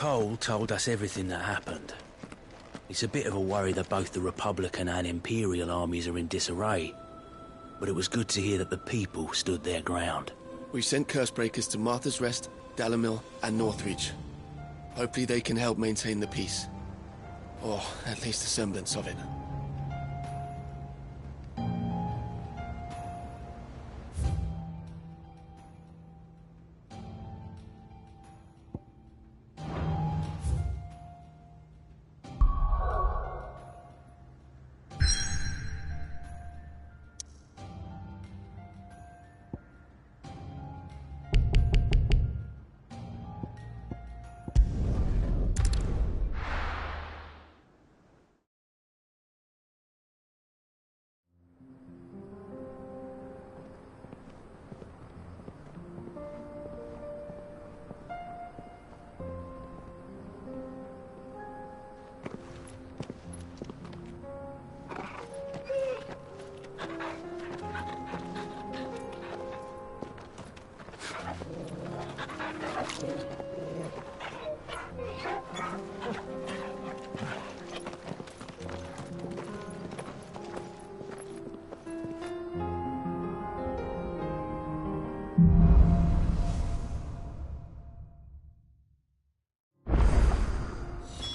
Cole told us everything that happened. It's a bit of a worry that both the Republican and Imperial armies are in disarray. But it was good to hear that the people stood their ground. We sent Cursebreakers to Martha's Rest, Dalamil, and Northreach. Hopefully they can help maintain the peace. Or at least a semblance of it.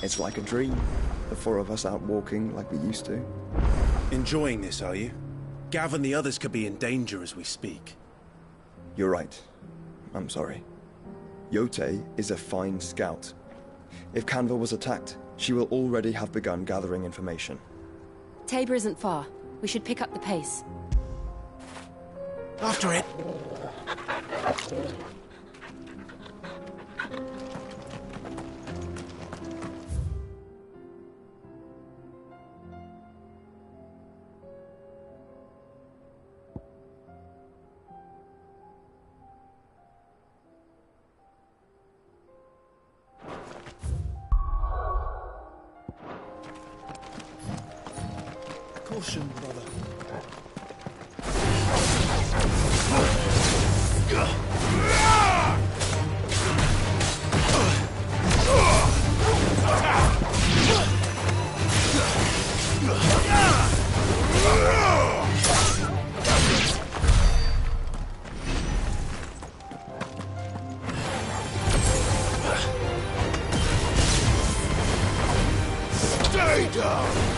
It's like a dream. The four of us out walking like we used to. Enjoying this, are you? Gav and the others could be in danger as we speak. You're right. I'm sorry. Yote is a fine scout. If Canville was attacked, she will already have begun gathering information. Tabor isn't far. We should pick up the pace. After it! Caution, brother. Stay down!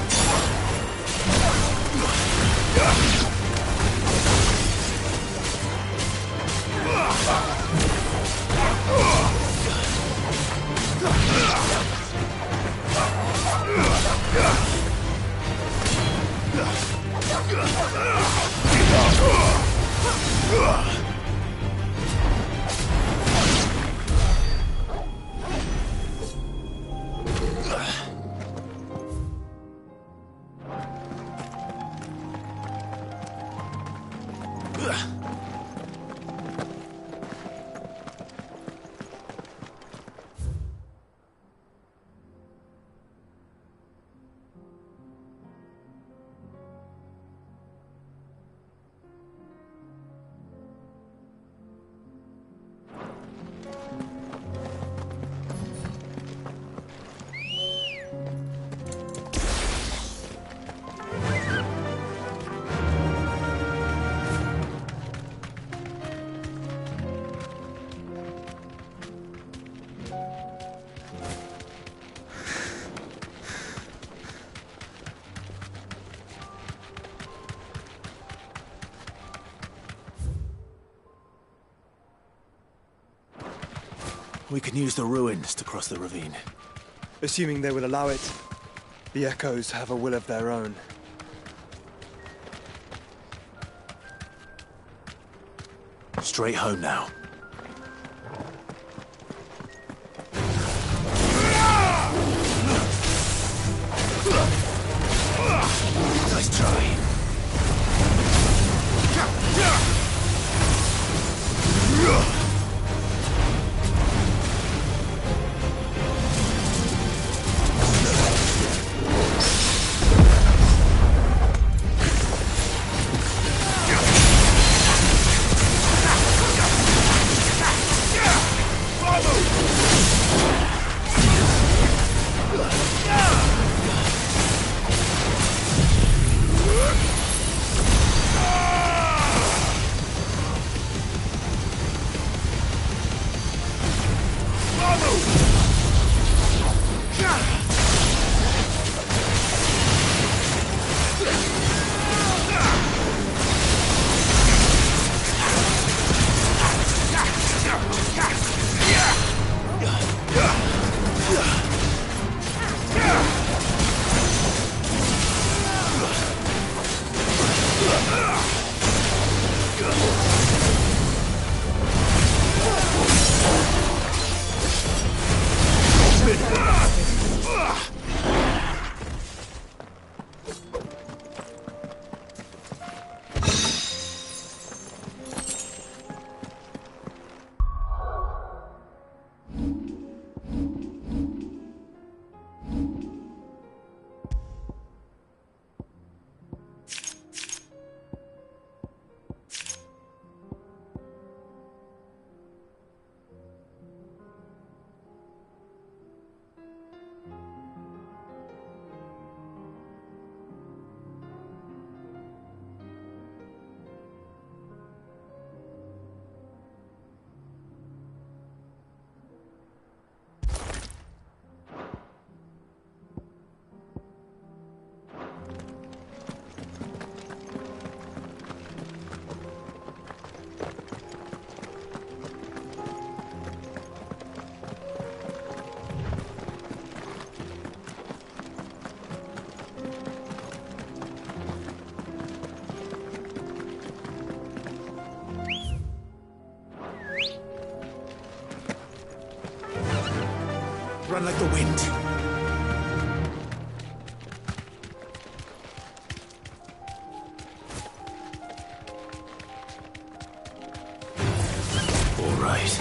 We can use the ruins to cross the ravine. Assuming they will allow it, the Echoes have a will of their own. Straight home now. Nice try. Run like the wind. All right.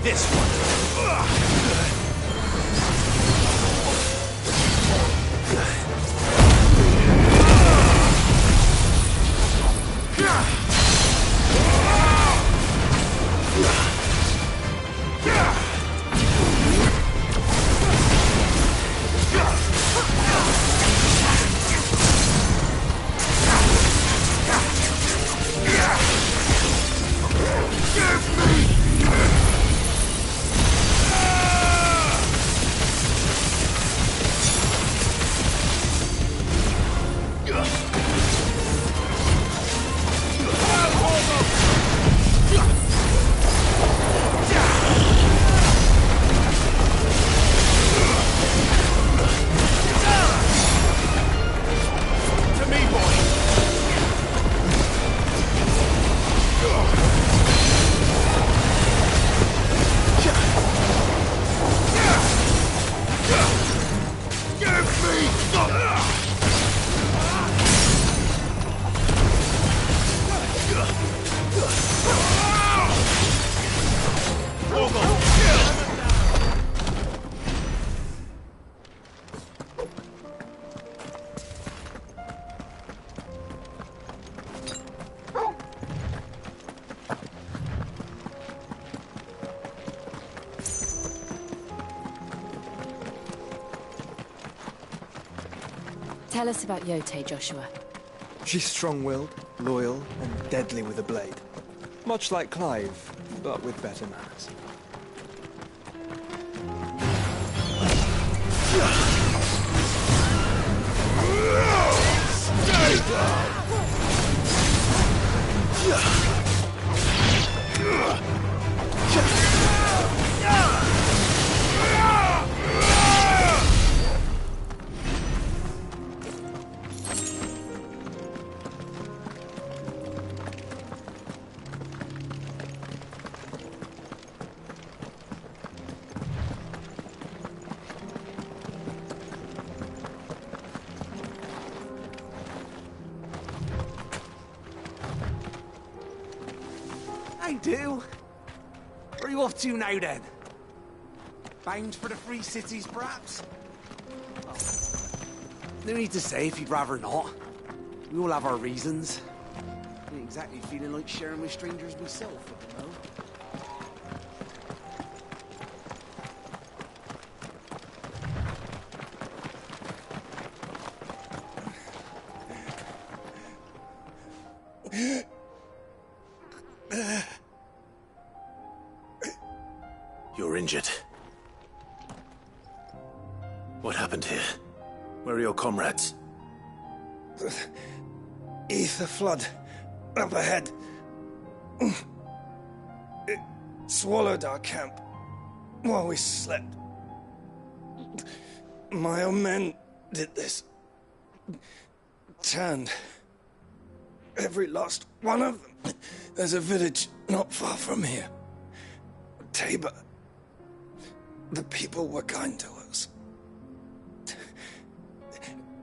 This one. Tell us about Yote, Joshua. She's strong-willed, loyal, and deadly with a blade. Much like Clive, but with better manners. I do. Where are you off to now, then? Bound for the Free Cities, perhaps? Oh. No need to say if you'd rather not. We all have our reasons. I ain't exactly feeling like sharing with strangers myself, you know? You're injured. What happened here? Where are your comrades? Ether flood. Up ahead. It swallowed our camp while we slept. My own men did this. Turned every last one of them. There's a village not far from here. Tabor. The people were kind to us.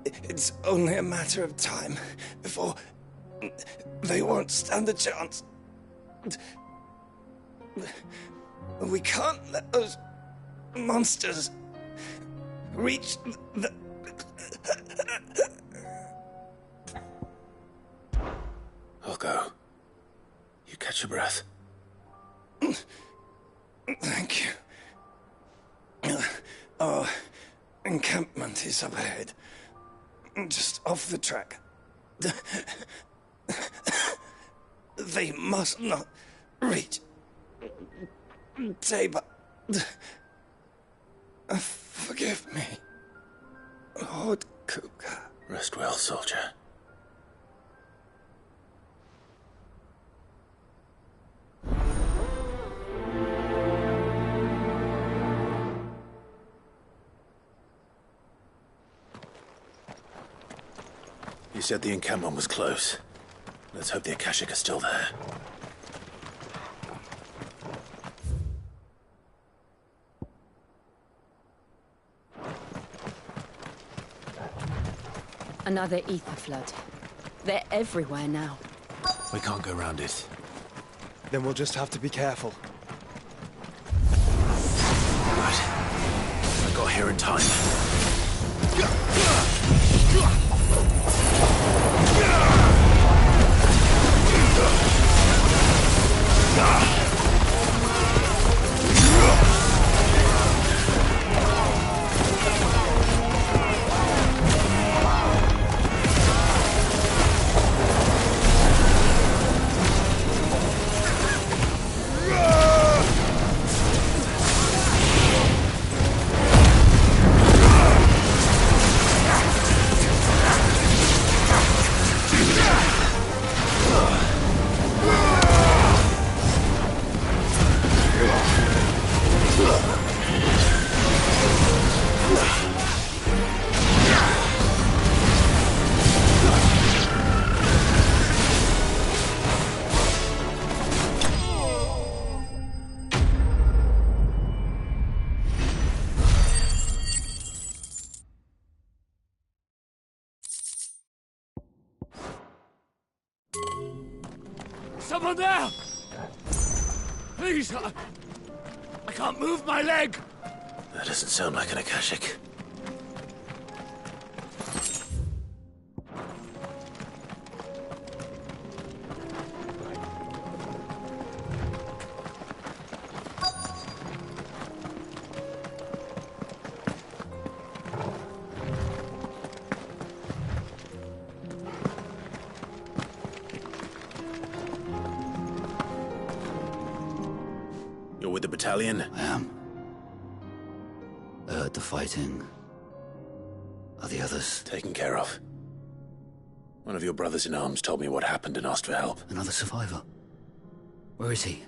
It's only a matter of time before they won't stand a chance. We can't let those monsters reach the... I'll go. You catch your breath. Thank you. Our encampment is up ahead. Just off the track. They must not reach Tabor. Forgive me, Lord Kupka. Rest well, soldier. You said the encampment was close. Let's hope the Akashic are still there. Another ether flood. They're everywhere now. We can't go around it. Then we'll just have to be careful. Right. I got here in time. Someone there! Please, I can't move my leg! That doesn't sound like an Akashic. You're with the battalion? I am. I heard the fighting. Are the others? Taken care of. One of your brothers in arms told me what happened and asked for help. Another survivor? Where is he?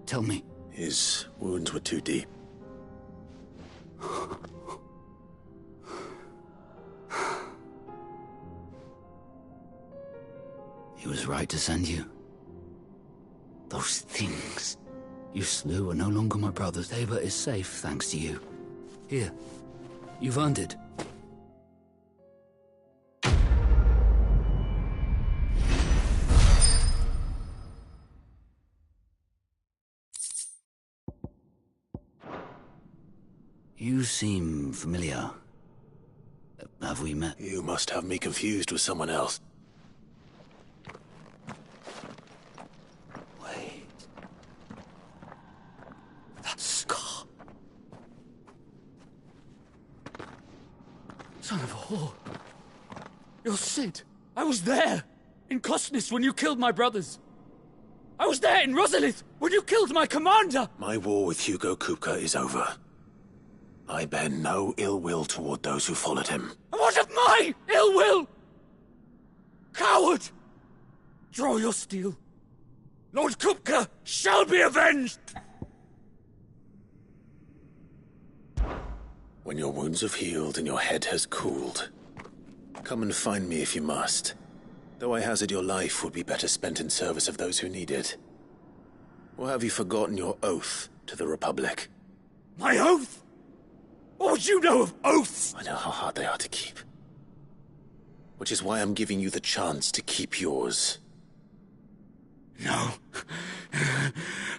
Tell me. His wounds were too deep. He was right to send you. Those things you slew are no longer my brothers. Tabor is safe thanks to you. Here, you've earned it. You seem familiar. Have we met? You must have me confused with someone else. Wait. That scar. Son of a whore. You're Sid. I was there, in Kosnis, when you killed my brothers. I was there in Rosalith when you killed my commander! My war with Hugo Kupka is over. I bear no ill will toward those who followed him. And what of my ill will? Coward! Draw your steel. Lord Kupka shall be avenged! When your wounds have healed and your head has cooled, come and find me if you must. Though I hazard your life would be better spent in service of those who need it. Or have you forgotten your oath to the Republic? My oath? What would you know of oaths? I know how hard they are to keep. Which is why I'm giving you the chance to keep yours. No.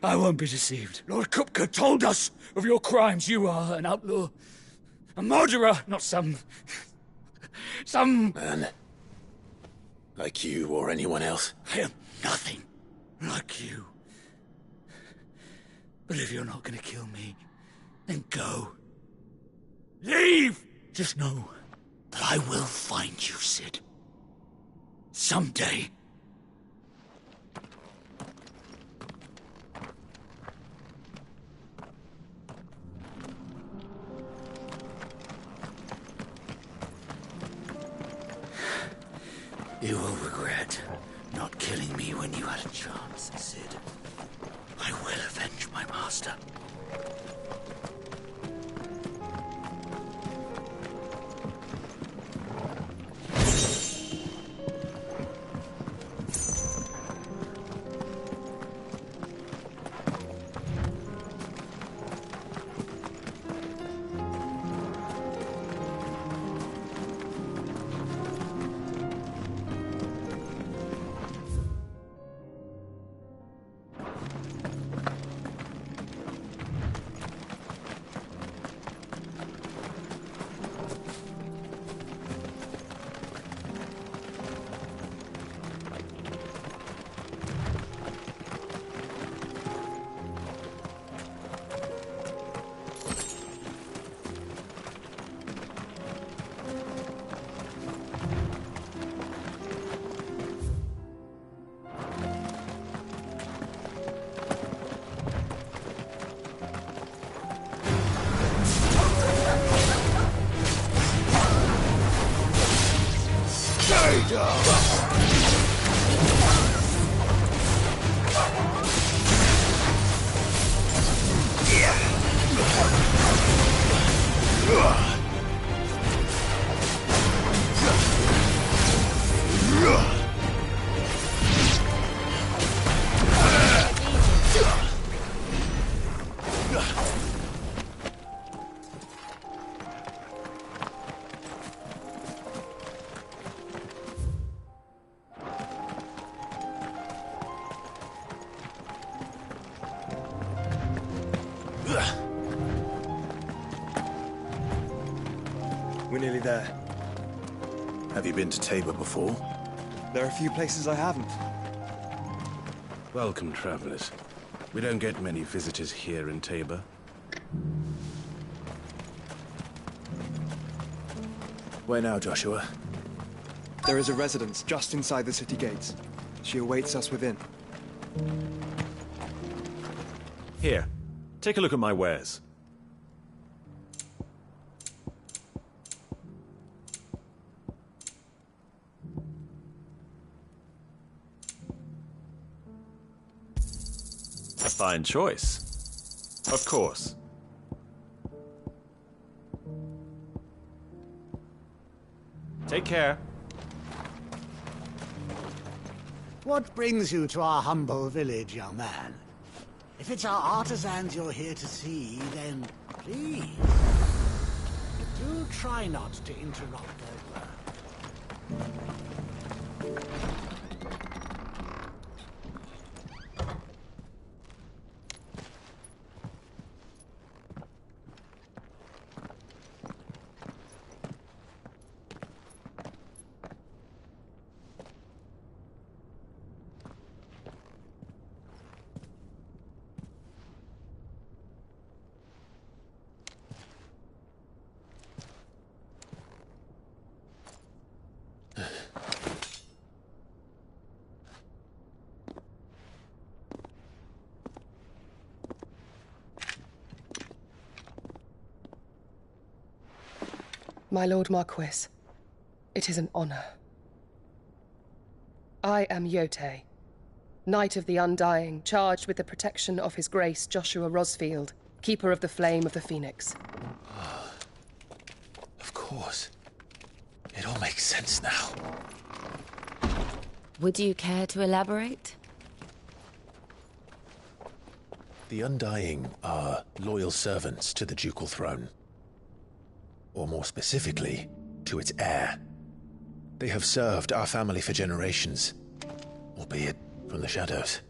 I won't be deceived. Lord Kupka told us of your crimes. You are an outlaw. A murderer, not some... Man. Like you or anyone else. I am nothing like you. But if you're not gonna kill me, then go. Leave! Just know that I will find you, Cid. Someday. You will regret not killing me when you had a chance, Cid. I will avenge my master. We're nearly there. Have you been to Tabor before? There are a few places I haven't. Welcome, travelers. We don't get many visitors here in Tabor. Where now, Joshua? There is a residence just inside the city gates. She awaits us within. Here, take a look at my wares. A fine choice. Of course. Take care. What brings you to our humble village, young man? If it's our artisans you're here to see, then please, do try not to interrupt their work. My Lord Marquis, it is an honor. I am Yotei, Knight of the Undying, charged with the protection of His Grace Joshua Rosfield, Keeper of the Flame of the Phoenix. Of course. It all makes sense now. Would you care to elaborate? The Undying are loyal servants to the ducal throne. Or more specifically, to its heir. They have served our family for generations, albeit from the shadows.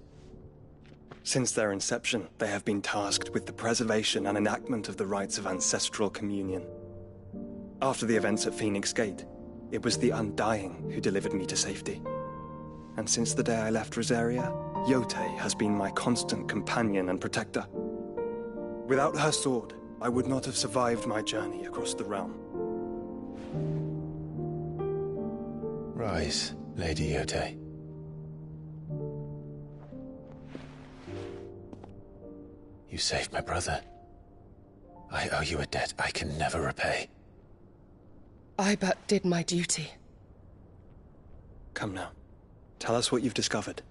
Since their inception, they have been tasked with the preservation and enactment of the rites of ancestral communion. After the events at Phoenix Gate, it was the Undying who delivered me to safety. And since the day I left Rosaria, Yotei has been my constant companion and protector. Without her sword, I would not have survived my journey across the realm. Rise, Lady Yotei. You saved my brother. I owe you a debt I can never repay. I but did my duty. Come now. Tell us what you've discovered.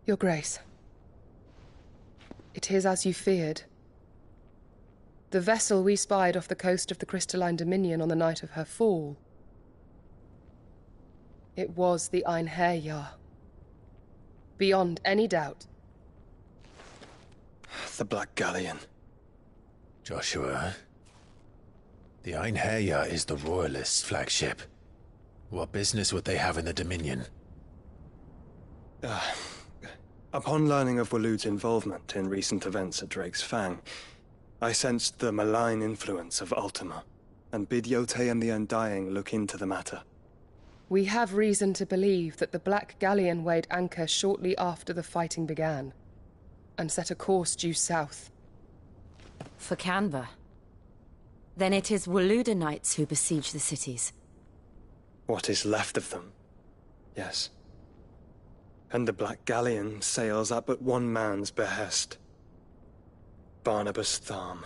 Your Grace. It is as you feared. The vessel we spied off the coast of the Crystalline Dominion on the night of her fall. It was the Einherjar. Beyond any doubt. The Black Galleon. Joshua, the Einherjar is the Royalists' flagship. What business would they have in the Dominion? Upon learning of Waloed's involvement in recent events at Drake's Fang, I sensed the malign influence of Ultima, and bid Yotei and the Undying look into the matter. We have reason to believe that the Black Galleon weighed anchor shortly after the fighting began, and set a course due south. For Canva. Then it is Waloed Knights who besiege the cities. What is left of them, yes. And the Black Galleon sails at but one man's behest. Barnabas Tharm.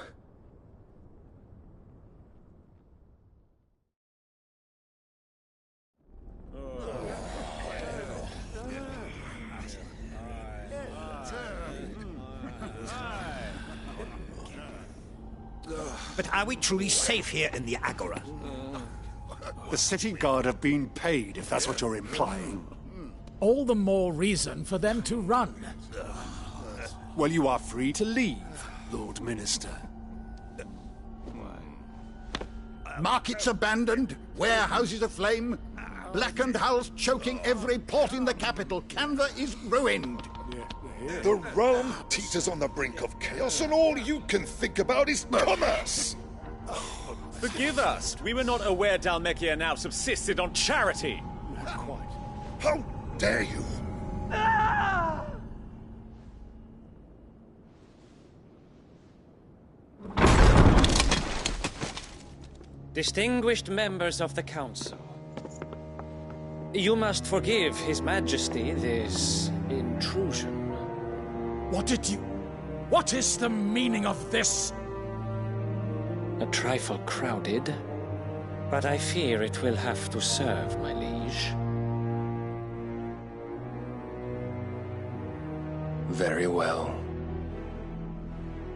But are we truly safe here in the Agora? The city guard have been paid, if that's what you're implying. All the more reason for them to run. Well, you are free to leave, Lord Minister. Markets abandoned, warehouses aflame, blackened hulls choking every port in the capital. Canva is ruined. The realm teeters on the brink of chaos, and all you can think about is commerce! Forgive us! We were not aware Dhalmekia now subsisted on charity! Not quite. How dare you! Distinguished members of the Council, you must forgive His Majesty this intrusion. What is the meaning of this? A trifle crowded, but I fear it will have to serve, my liege. Very well.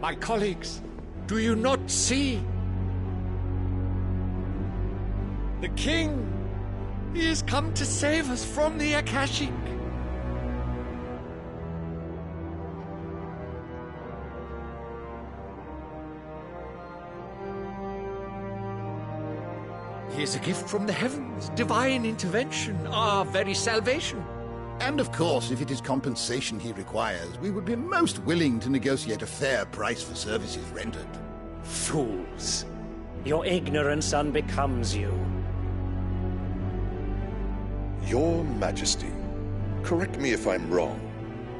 My colleagues, do you not see? The King! He has come to save us from the Akashic! He is a gift from the heavens, divine intervention, our very salvation. And of course, if it is compensation he requires, we would be most willing to negotiate a fair price for services rendered. Fools! Your ignorance unbecomes you. Your Majesty, correct me if I'm wrong,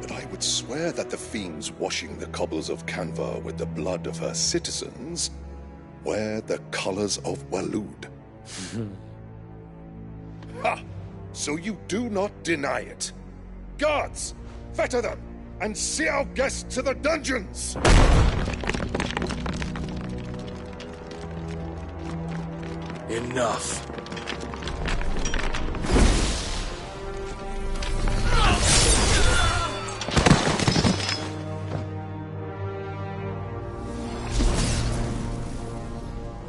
but I would swear that the fiends washing the cobbles of Canva with the blood of her citizens wear the colors of Waloed. Ha! So you do not deny it. Guards, fetter them, and see our guests to the dungeons! Enough.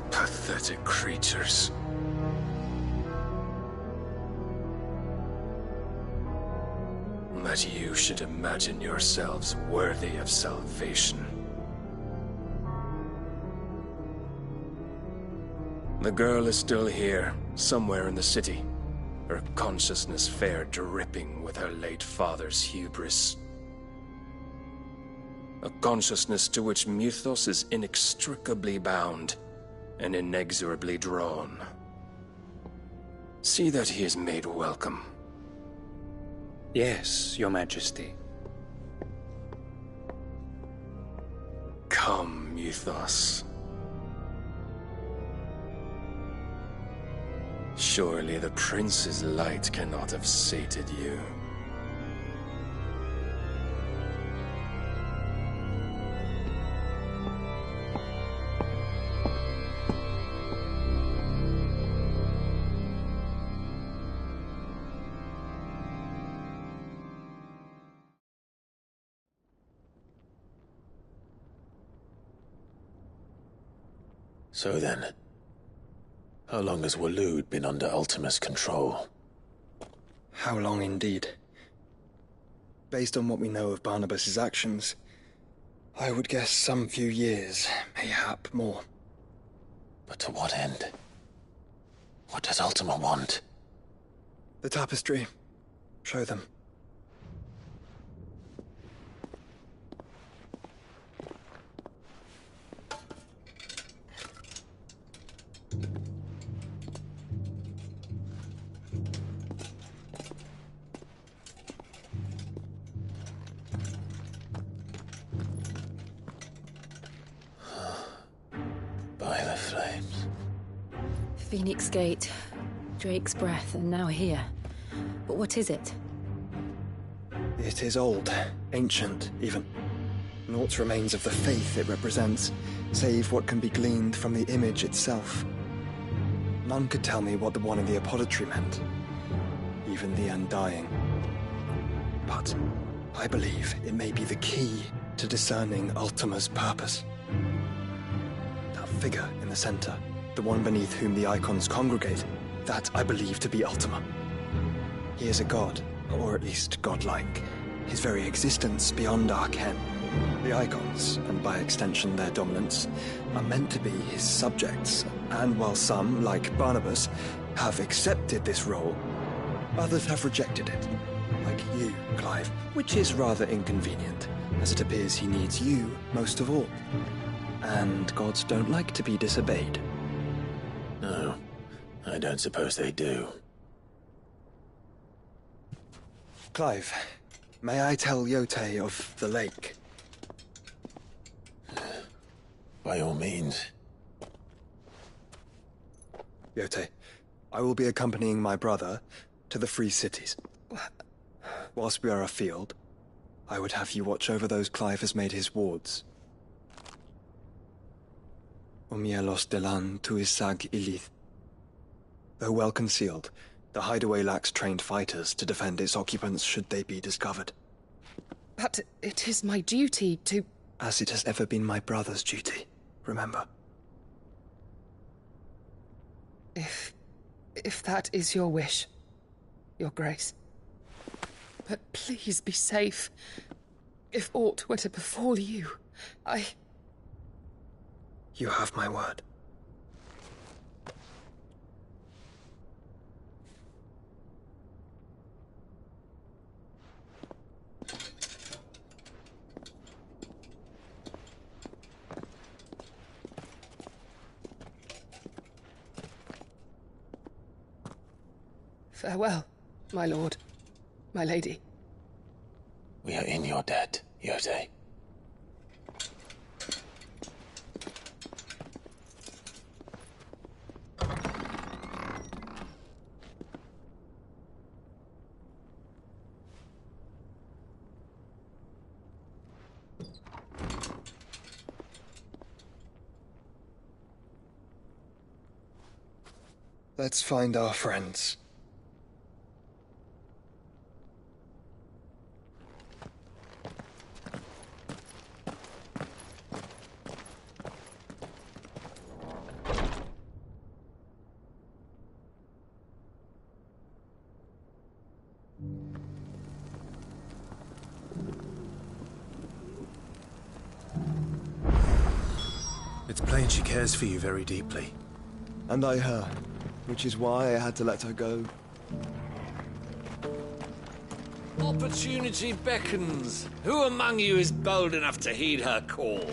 Pathetic creatures. That you should imagine yourselves worthy of salvation. The girl is still here, somewhere in the city. Her consciousness fair dripping with her late father's hubris. A consciousness to which Mythos is inextricably bound and inexorably drawn. See that he is made welcome. Yes, Your Majesty. Come, Mythos. Surely the prince's light cannot have sated you. So then, how long has Waloed been under Ultima's control? How long indeed? Based on what we know of Barnabas's actions, I would guess some few years, mayhap more. But to what end? What does Ultima want? The tapestry. Show them. By the flames. Phoenix Gate, Drake's Breath, and now here. But what is it? It is old, ancient, even. Naught remains of the faith it represents, save what can be gleaned from the image itself. None could tell me what the one in the apothecary meant, even the Undying. But I believe it may be the key to discerning Ultima's purpose. That figure in the center, the one beneath whom the icons congregate, that I believe to be Ultima. He is a god, or at least godlike, his very existence beyond our ken. The icons, and by extension their dominants, are meant to be his subjects, and while some, like Barnabas, have accepted this role, others have rejected it, like you, Clive, which is rather inconvenient, as it appears he needs you most of all. And gods don't like to be disobeyed. No, I don't suppose they do. Clive, may I tell Yotei of the lake? By all means. Yotei, I will be accompanying my brother to the Free Cities. Whilst we are afield, I would have you watch over those Clive has made his wards. Umielos delan tuisag ilith. Though well concealed, the hideaway lacks trained fighters to defend its occupants should they be discovered. But it is my duty to... As it has ever been my brother's duty, remember. If that is your wish, Your Grace. But please be safe. If aught were to befall you, You have my word. Farewell, my lord, my lady. We are in your debt, Yotei. Let's find our friends. It's plain she cares for you very deeply. And I her, which is why I had to let her go. Opportunity beckons. Who among you is bold enough to heed her call?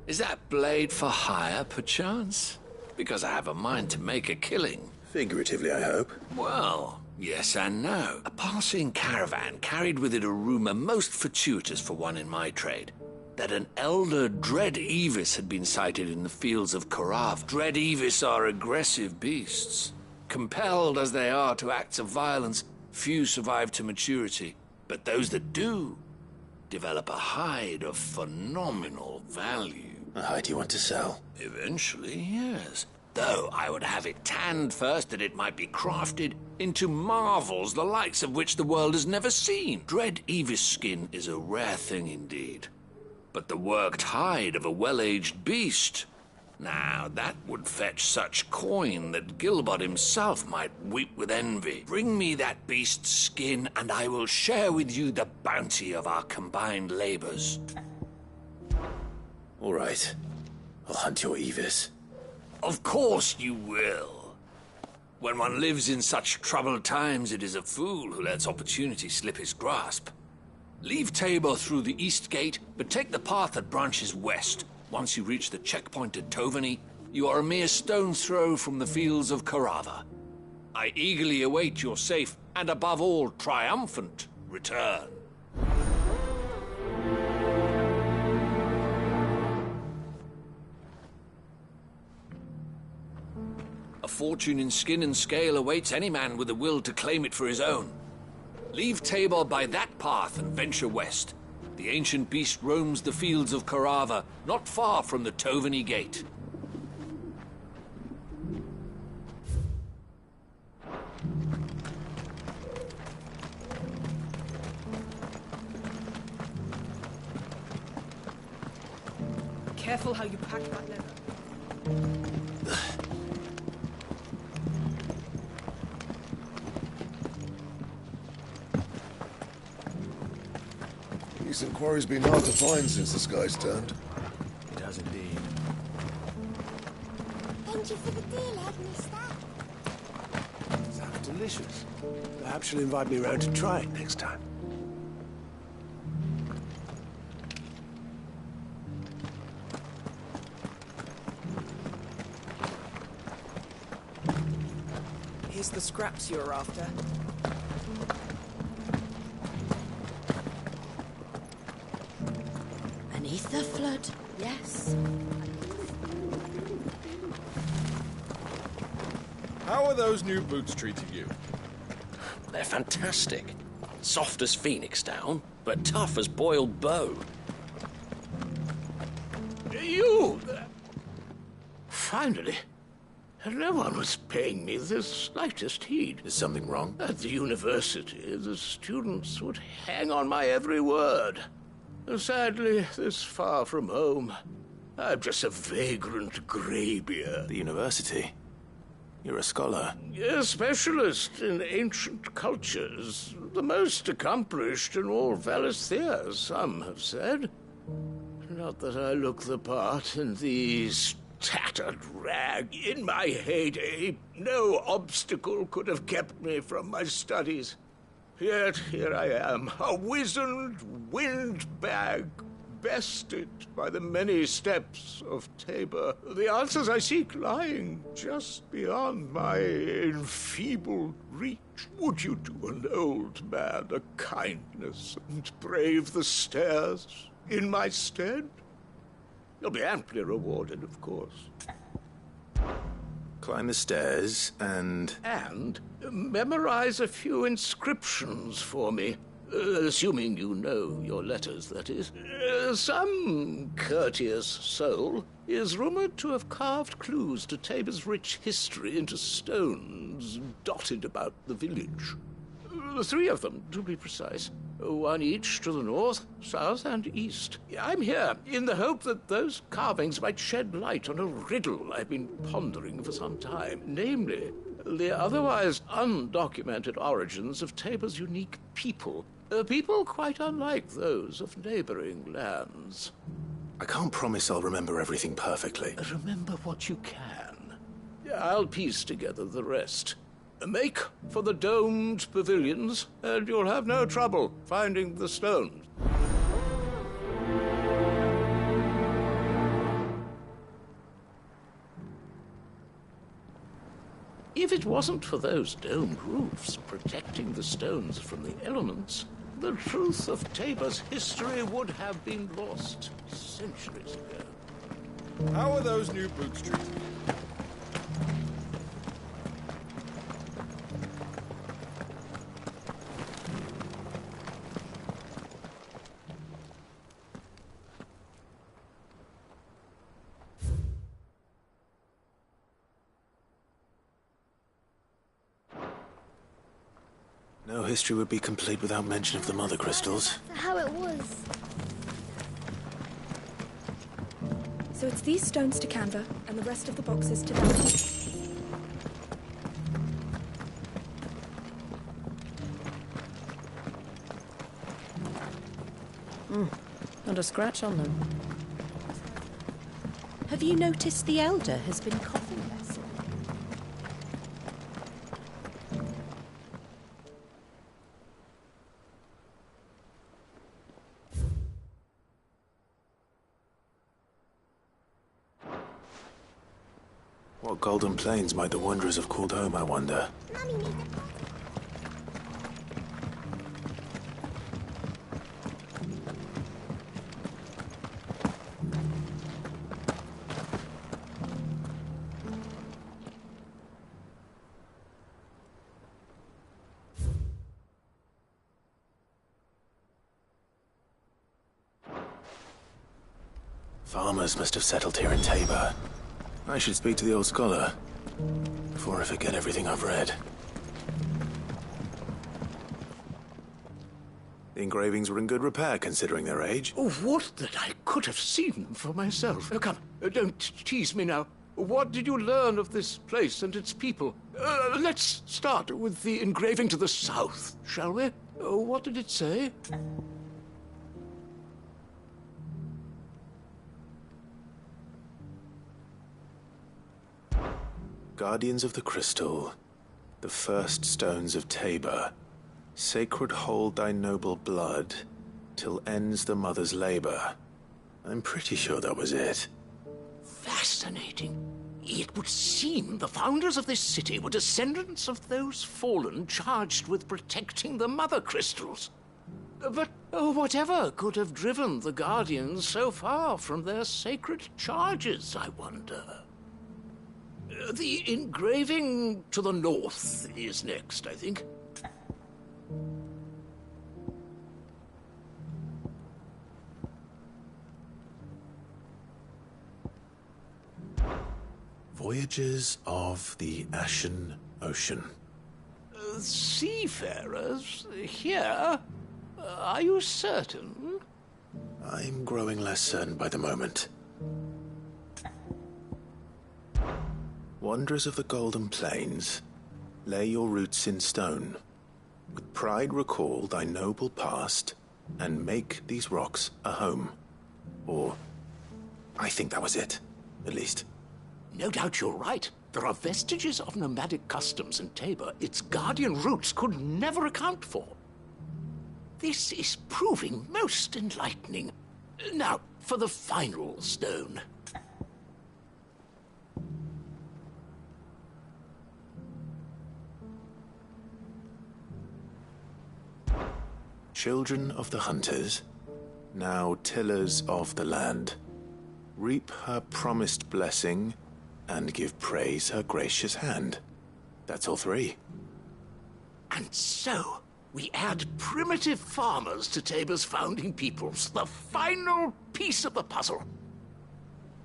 Is that blade for hire, perchance? Because I have a mind to make a killing. Figuratively, I hope. Well, yes and no. A passing caravan carried with it a rumor most fortuitous for one in my trade. That an elder Dread Evis had been sighted in the fields of Korava. Dread Evis are aggressive beasts. Compelled as they are to acts of violence, few survive to maturity. But those that do develop a hide of phenomenal value. A hide you want to sell? Eventually, yes. Though I would have it tanned first that it might be crafted into marvels the likes of which the world has never seen. Dread Evis skin is a rare thing indeed. But the worked hide of a well-aged beast, now that would fetch such coin that Gilbert himself might weep with envy. Bring me that beast's skin, and I will share with you the bounty of our combined labors. All right. I'll hunt your Evis. Of course you will. When one lives in such troubled times, it is a fool who lets opportunity slip his grasp. Leave Tabor through the east gate, but take the path that branches west. Once you reach the checkpoint at Tovani, you are a mere stone's throw from the fields of Korava. I eagerly await your safe, and above all, triumphant return. A fortune in skin and scale awaits any man with a will to claim it for his own. Leave Tabor by that path and venture west. The ancient beast roams the fields of Korava, not far from the Tovani Gate. Careful how you pack that leather. Decent quarry's been hard to find since the sky's turned. It has indeed. Thank you for the deal, mister. Sounds delicious. Perhaps she'll invite me round to try it next time. Here's the scraps you're after. Beneath the flood, yes. How are those new boots treating you? They're fantastic. Soft as phoenix down, but tough as boiled bone. You! Finally. No one was paying me the slightest heed. Is something wrong? At the university, the students would hang on my every word. Sadly, this far from home, I'm just a vagrant greybeard. The university? You're a scholar. A specialist in ancient cultures. The most accomplished in all Valisthea, some have said. Not that I look the part in these tattered rag. In my heyday, no obstacle could have kept me from my studies. Yet here I am, a wizened windbag, bested by the many steps of Tabor. The answers I seek lying just beyond my enfeebled reach. Would you do an old man a kindness and brave the stairs in my stead? You'll be amply rewarded, of course. Climb the stairs and... And memorize a few inscriptions for me. Assuming you know your letters, that is. Some courteous soul is rumored to have carved clues to Tabor's rich history into stones dotted about the village. 3 of them, to be precise. 1 each to the north, south, and east. I'm here in the hope that those carvings might shed light on a riddle I've been pondering for some time. Namely, the otherwise undocumented origins of Tabor's unique people. People quite unlike those of neighboring lands. I can't promise I'll remember everything perfectly. Remember what you can. I'll piece together the rest. Make for the domed pavilions, and you'll have no trouble finding the stones. If it wasn't for those domed roofs protecting the stones from the elements, the truth of Tabor's history would have been lost centuries ago. How are those new boots treated? No history would be complete without mention of the Mother Crystals. How it was. So it's these stones to Canva, and the rest of the boxes to Dallas. Not a scratch on them. Have you noticed the Elder has been coughing less? What golden plains might the Wanderers have called home, I wonder? Farmers must have settled here in Tabor. I should speak to the old scholar before I forget everything I've read. The engravings were in good repair considering their age. Oh, what that I could have seen them for myself. Come, don't tease me now. What did you learn of this place and its people? Let's start with the engraving to the south, shall we? What did it say? Guardians of the Crystal, the first stones of Tabor, sacred hold thy noble blood, till ends the mother's labor. I'm pretty sure that was it. Fascinating. It would seem the founders of this city were descendants of those fallen charged with protecting the Mother Crystals. But whatever could have driven the Guardians so far from their sacred charges, I wonder? The engraving to the north is next, I think. Voyages of the Ashen Ocean. Seafarers here? Are you certain? I'm growing less certain by the moment. Wanderers of the Golden Plains, lay your roots in stone. With pride recall thy noble past, and make these rocks a home. Or, I think that was it, at least. No doubt you're right. There are vestiges of nomadic customs in Tabor its guardian roots could never account for. This is proving most enlightening. Now, for the final stone. Children of the hunters, now tillers of the land, reap her promised blessing and give praise her gracious hand. That's all 3. And so, We add primitive farmers to Tabor's founding peoples, the final piece of the puzzle.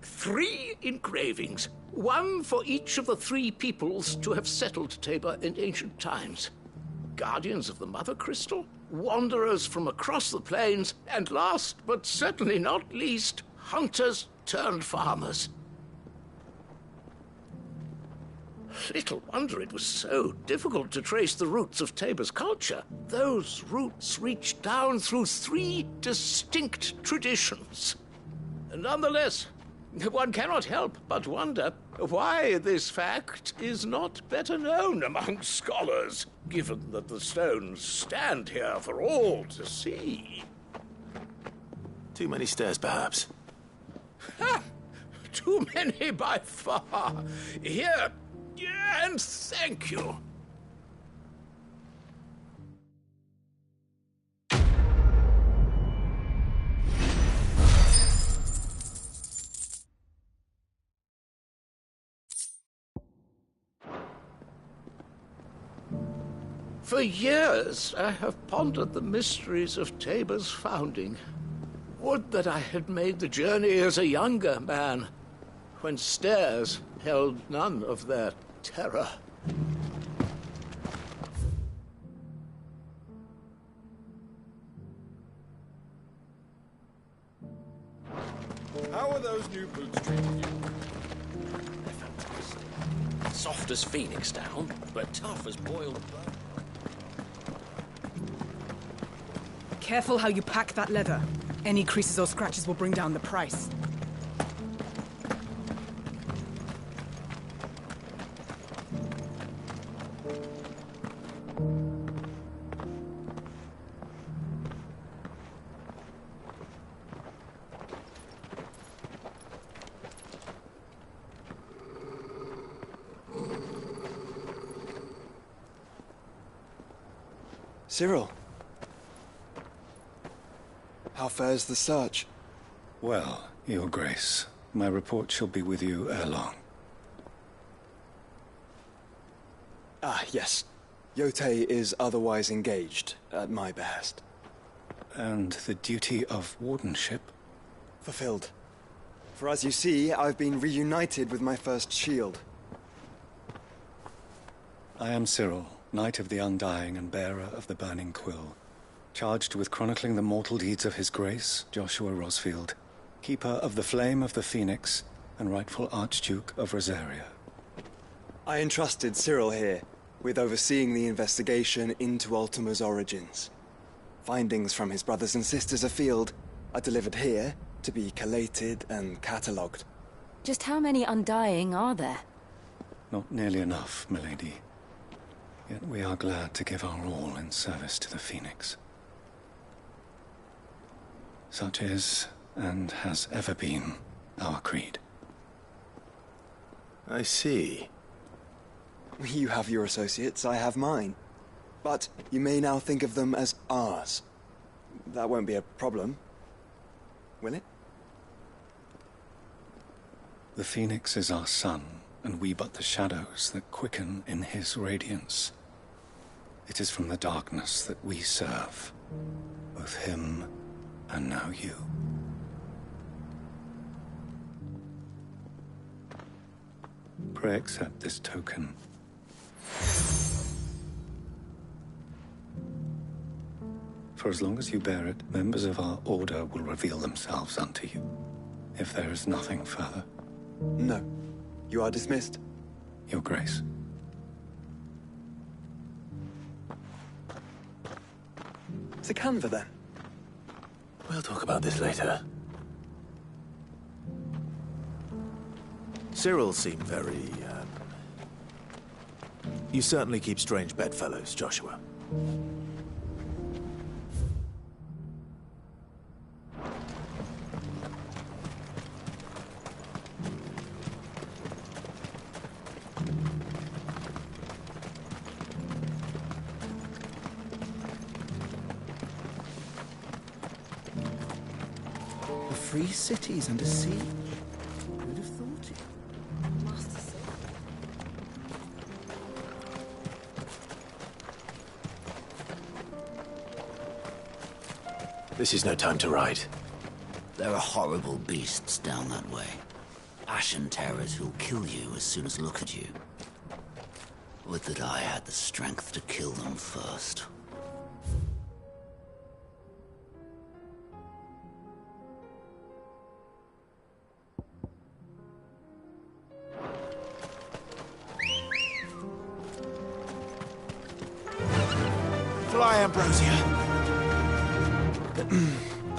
3 engravings, 1 for each of the 3 peoples to have settled Tabor in ancient times. Guardians of the Mother Crystal, wanderers from across the plains, and last but certainly not least, hunters turned farmers. Little wonder it was so difficult to trace the roots of Tabor's culture. Those roots reach down through 3 distinct traditions. Nonetheless, one cannot help but wonder why this fact is not better known among scholars, given that the stones stand here for all to see. Too many stairs, perhaps. Ha! Too many by far. Here, and thank you. For years, I have pondered the mysteries of Tabor's founding. Would that I had made the journey as a younger man, when stairs held none of their terror. How are those new boots treating you? They're fantastic. Soft as phoenix down, but tough as boiled bone. Careful how you pack that leather. Any creases or scratches will bring down the price. Cyril. How fares the search? Well, Your Grace, my report shall be with you ere long. Ah, yes. Yotei is otherwise engaged, at my behest. And the duty of wardenship? Fulfilled. For as you see, I've been reunited with my first shield. I am Cyril, Knight of the Undying and bearer of the Burning Quill, charged with chronicling the mortal deeds of His Grace, Joshua Rosfield, Keeper of the Flame of the Phoenix, and rightful Archduke of Rosaria. I entrusted Cyril here with overseeing the investigation into Ultima's origins. Findings from his brothers and sisters afield are delivered here to be collated and catalogued. Just how many Undying are there? Not nearly enough, milady. Yet we are glad to give our all in service to the Phoenix. Such is, and has ever been, our creed. I see. You have your associates, I have mine. But you may now think of them as ours. That won't be a problem, will it? The Phoenix is our sun, and we but the shadows that quicken in his radiance. It is from the darkness that we serve, both him and now you. Pray accept this token. For as long as you bear it, members of our order will reveal themselves unto you. If there is nothing further. No. You are dismissed. Your Grace. The Canva, then? We'll talk about this later. Cyril seemed very, You certainly keep strange bedfellows, Joshua. The free cities under siege. Who'd have thought it? This is no time to ride. There are horrible beasts down that way. Ashen terrors who'll kill you as soon as look at you. Would that I had the strength to kill them first. Fly, Ambrosia.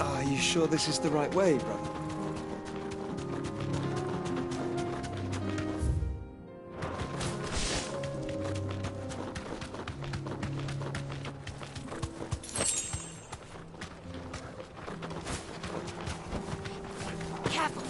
Are you sure this is the right way, brother? Careful.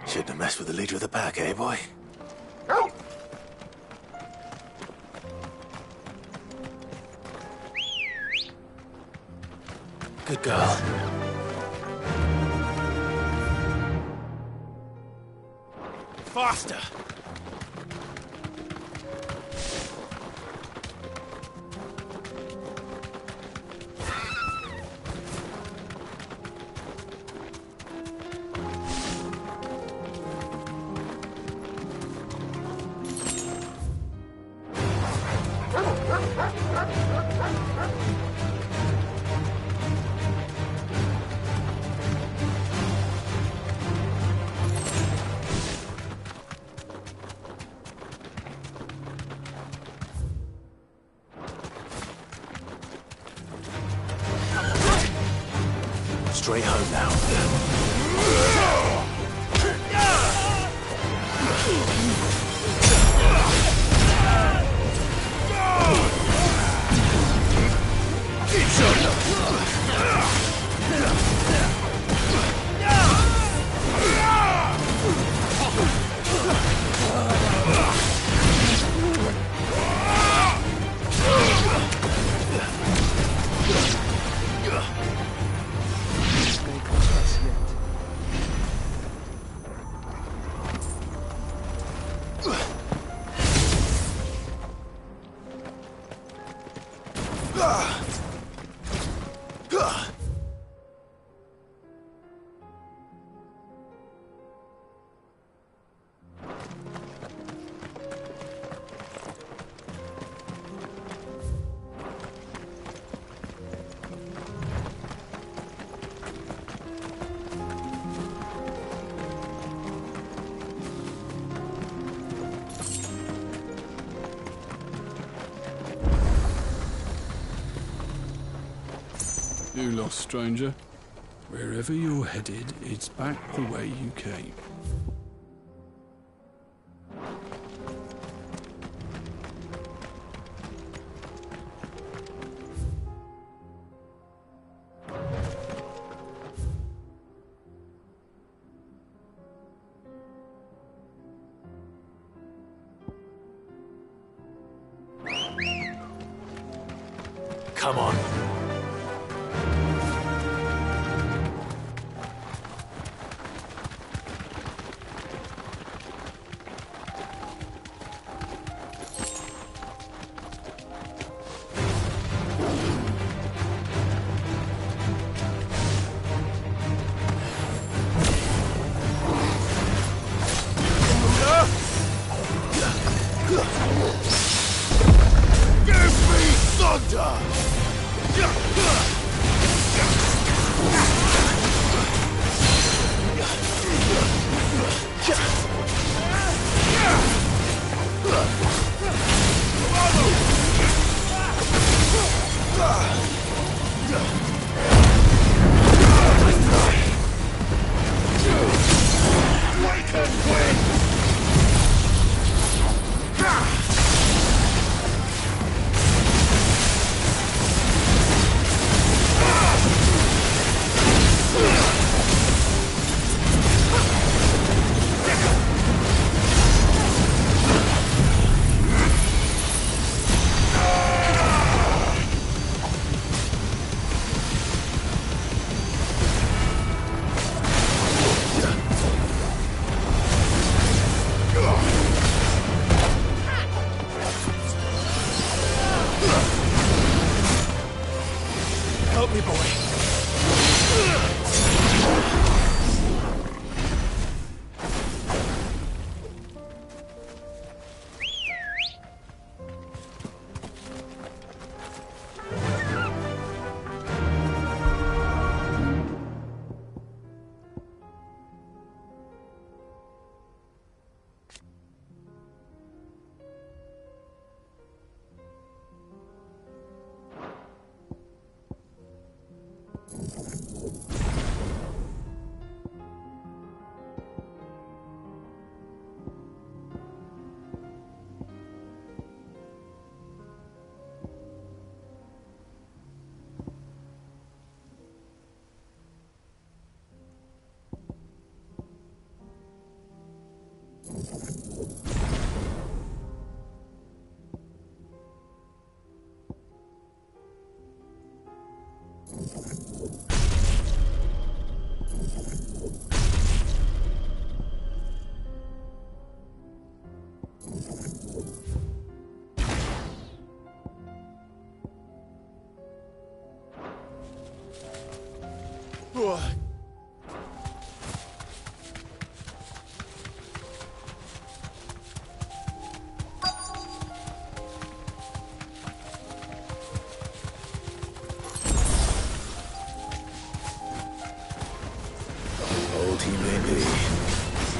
Shouldn't have messed with the leader of the pack, eh, boy? Good girl. Faster! Straight home now. you lost, stranger. Wherever you're headed, it's back the way you came. Come on. Give me thunder! Help me, boy. Old he may be,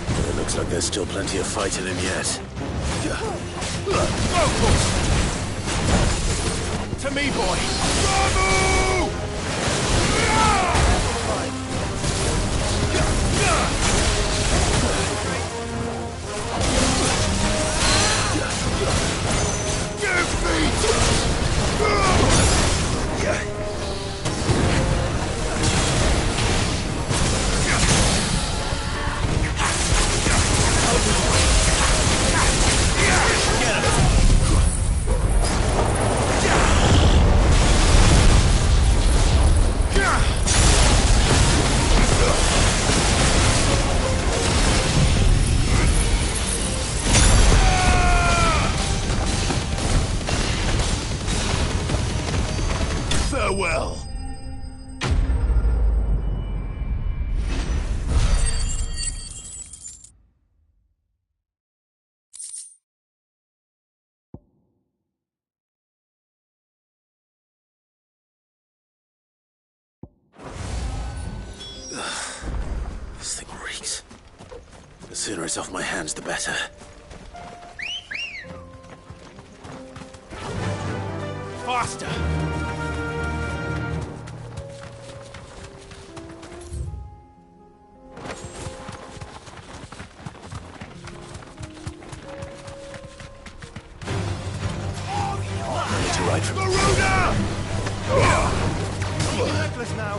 but it looks like there's still plenty of fight in him yet. To me, boy! Ramu! Give me! Farewell. This thing reeks. The sooner it's off my hands, the better. Faster! hide from Garuda! Reckless now.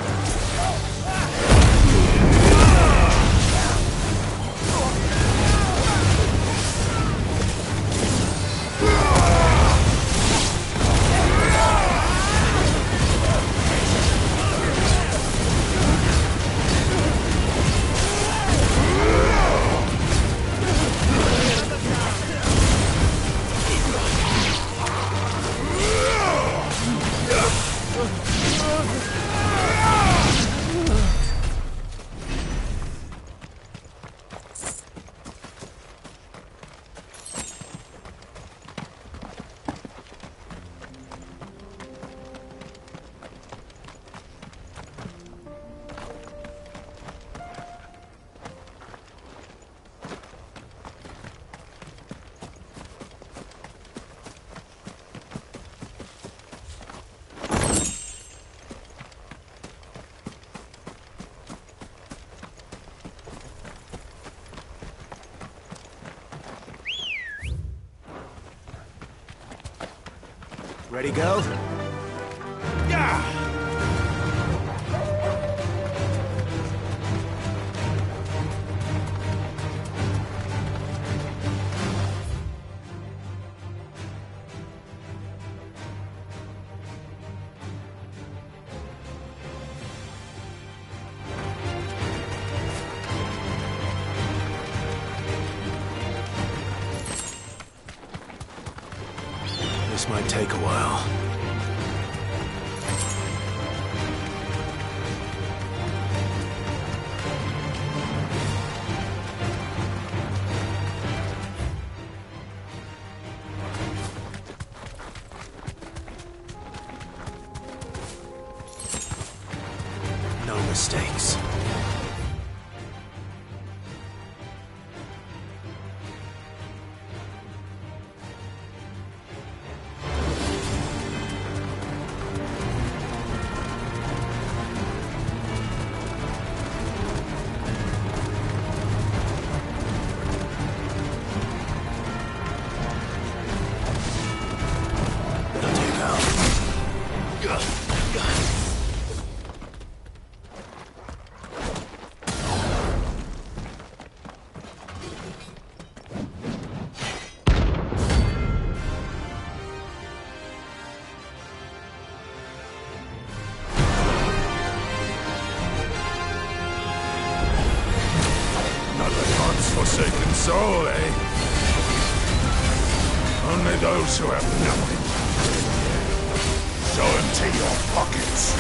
Ready, go? Yeah! This might take a while. No mistakes. Forsaken soul, eh? Only those who have nothing. So empty your pockets.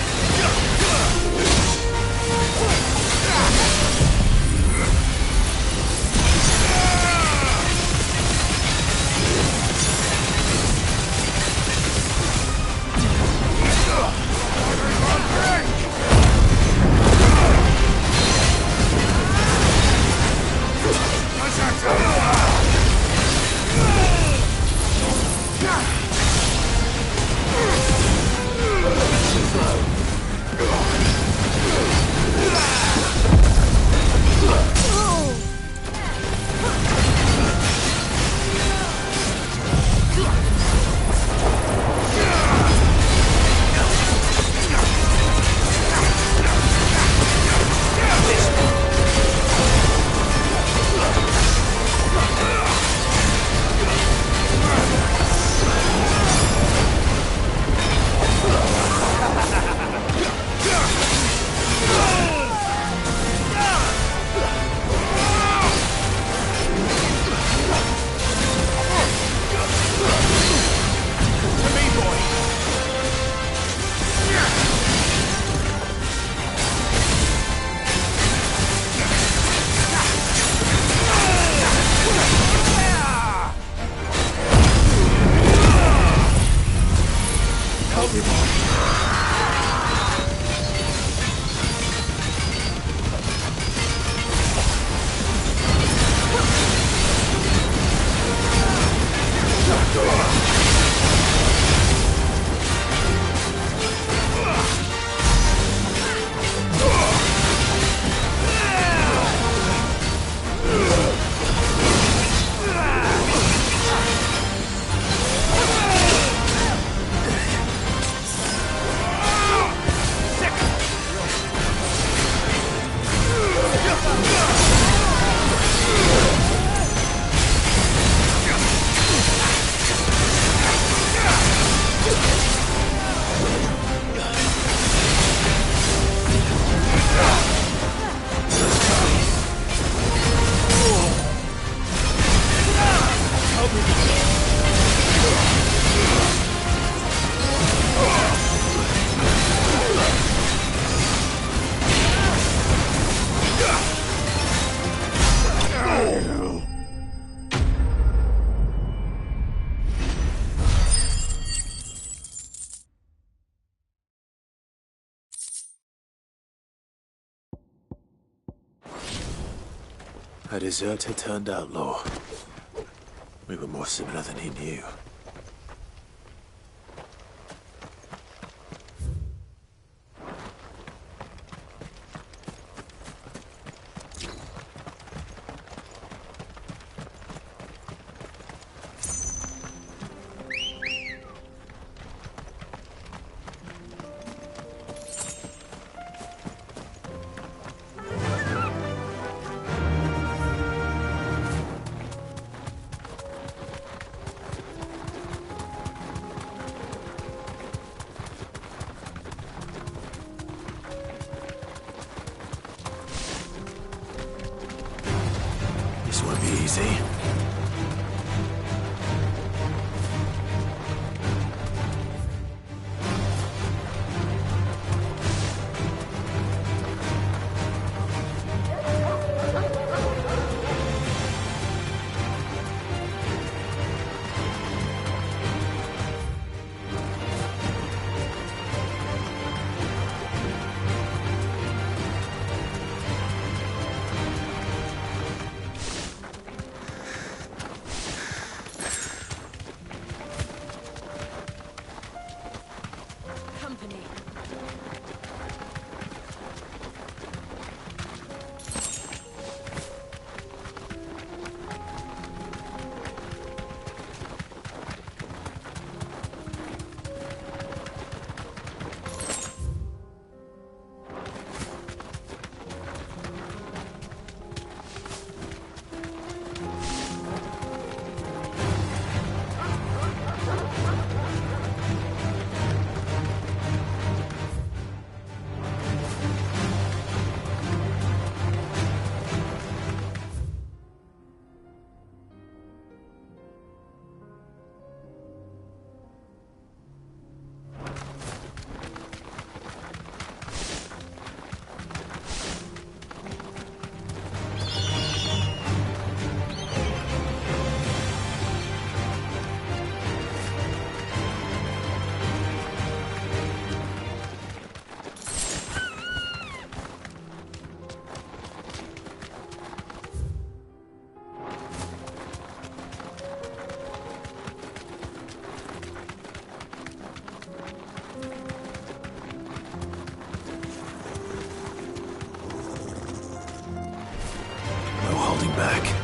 A deserter turned outlaw. We were more similar than he knew. This won't be easy. Back.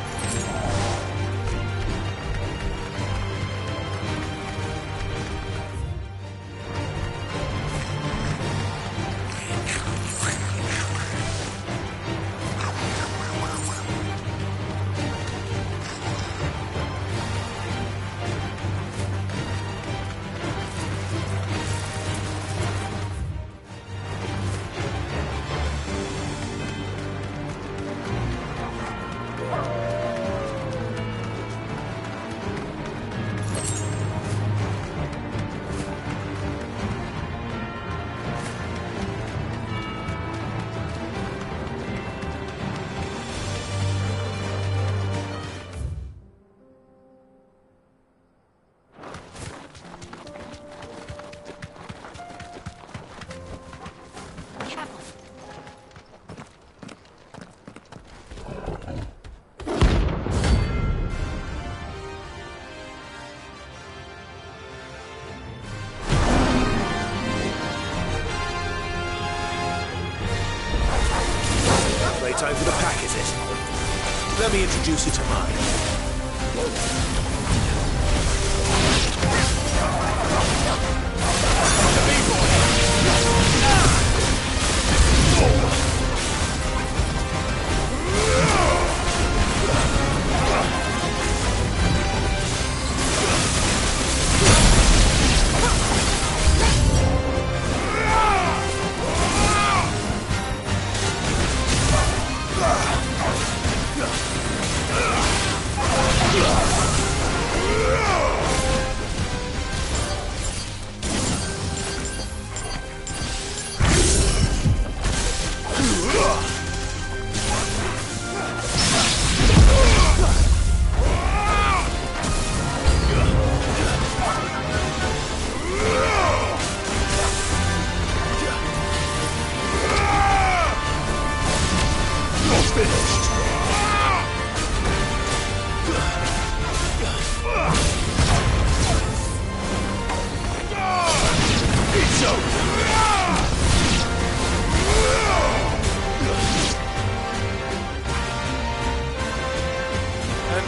Time for the pack, is it? Let me introduce you to mine.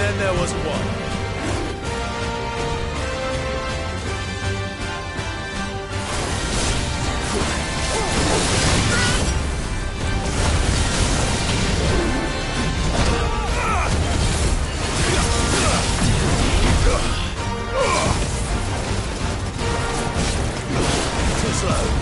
And then there was one. Too slow.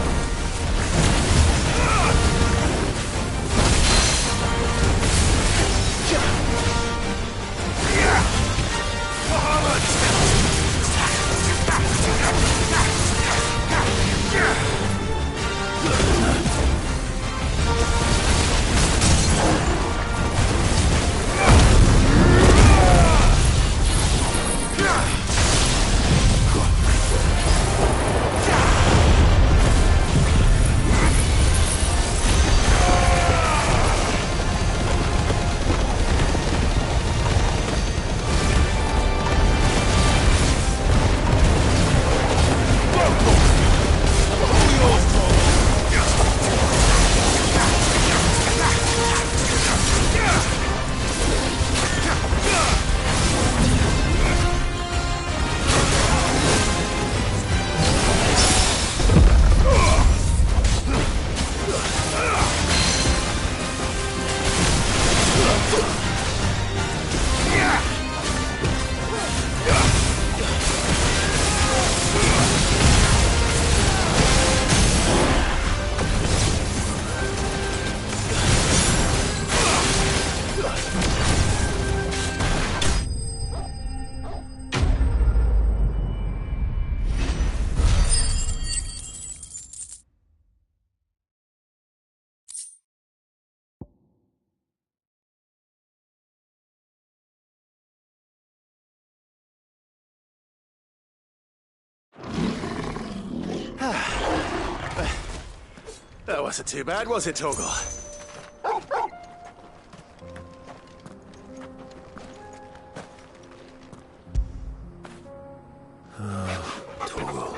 That wasn't too bad, was it, Torgal? Torgal.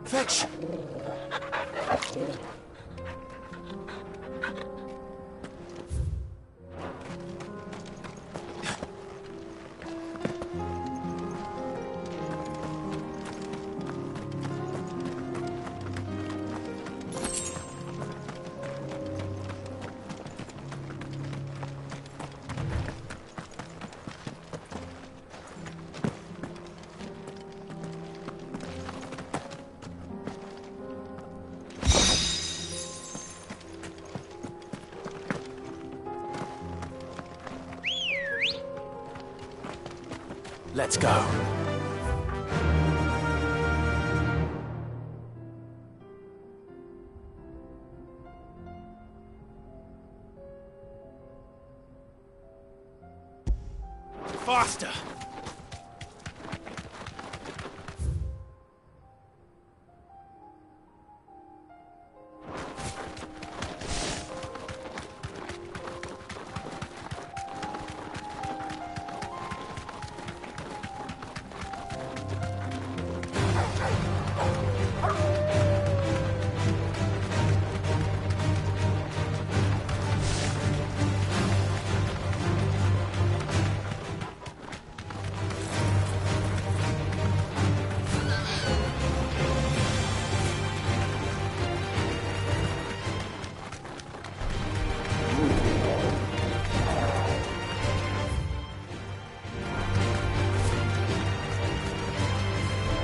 Fetch! Let's go. Faster!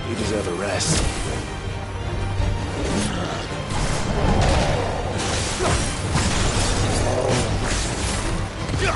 You deserve a rest. Yeah!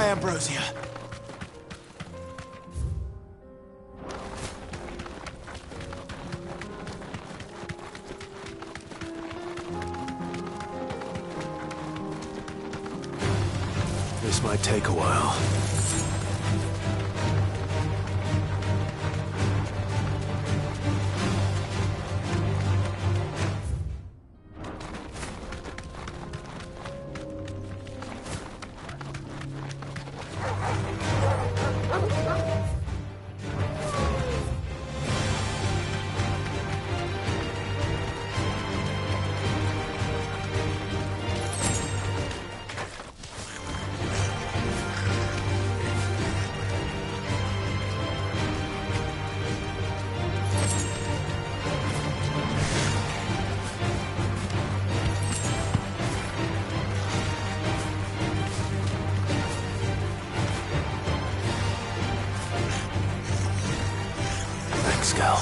Goodbye, Ambrosia. This might take a while. Gal.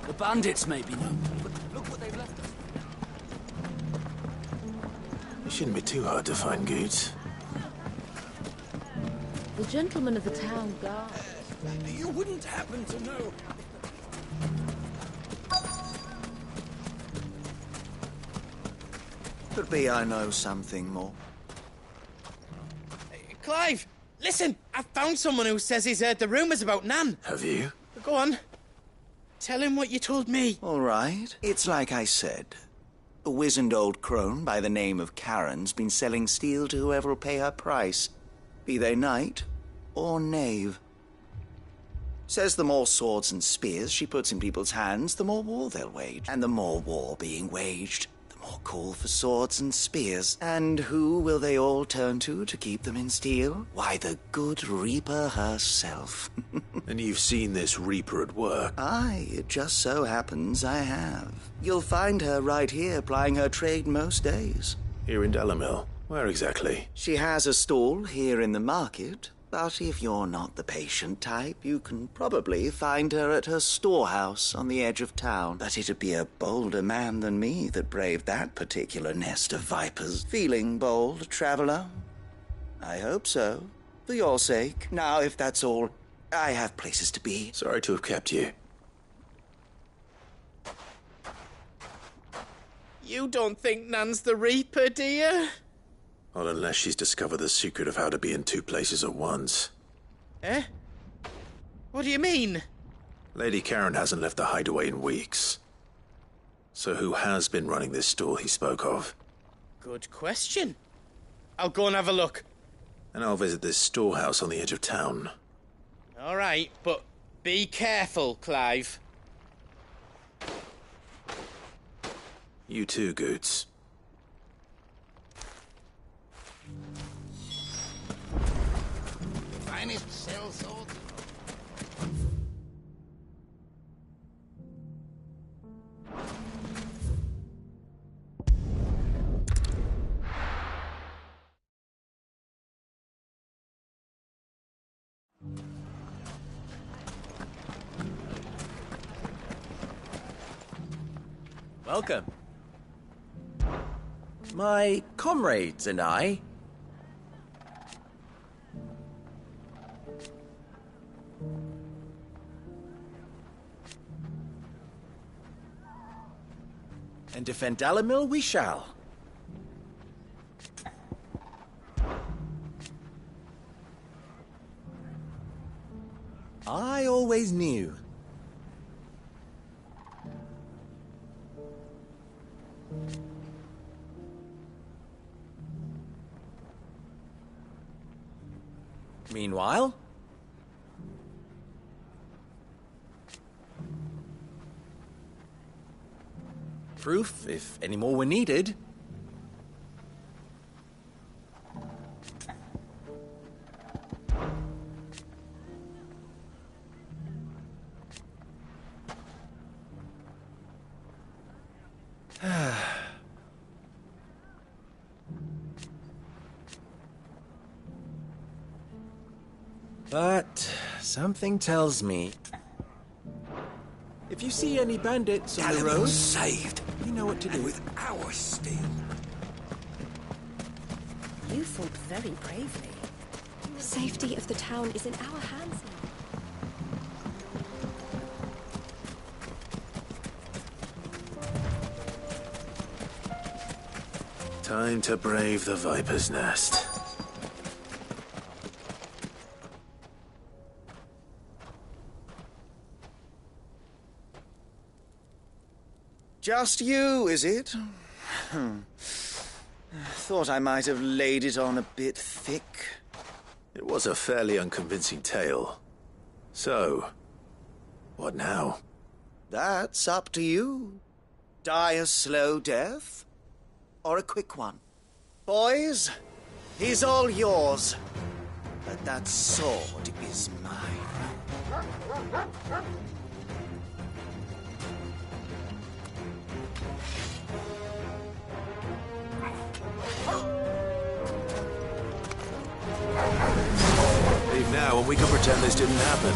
The bandits may be known, but look what they've left us. It shouldn't be too hard to find goods. The gentleman of the town guard. You wouldn't happen to know. Could be I know something more. Clive, listen! I've found someone who says he's heard the rumours about Nan. Have you? Go on. Tell him what you told me. All right. It's like I said. A wizened old crone by the name of Karen's been selling steel to whoever will pay her price, be they knight or knave. Says the more swords and spears she puts in people's hands, the more war they'll wage. And the more war being waged, the more call for swords and spears. And who will they all turn to keep them in steel? Why, the good Reaper herself. And you've seen this Reaper at work? Aye, it just so happens I have. You'll find her right here plying her trade most days. Here in Delamil? Where exactly? She has a stall here in the market, but if you're not the patient type, you can probably find her at her storehouse on the edge of town. But it'd be a bolder man than me that braved that particular nest of vipers. Feeling bold, traveler? I hope so. For your sake. Now, if that's all, I have places to be. Sorry to have kept you. You don't think Nan's the Reaper, do you? Well, unless she's discovered the secret of how to be in two places at once. Eh? What do you mean? Lady Karen hasn't left the hideaway in weeks. So who has been running this stall he spoke of? Good question. I'll go and have a look. And I'll visit this storehouse on the edge of town. All right, but be careful, Clive. You too, Goots. Finest cell swords. Welcome. My comrades and I... and defend Dalimil we shall. I always knew. Meanwhile, proof, if any more were needed. But something tells me, if you see any bandits on the road, saved. You know what to do. With our steel. You fought very bravely. The safety of the town is in our hands now. Time to brave the Viper's Nest. Just you, is it? Thought I might have laid it on a bit thick. It was a fairly unconvincing tale. So, what now? That's up to you. Die a slow death, or a quick one. Boys, he's all yours. But that sword is mine. Leave now and we can pretend this didn't happen.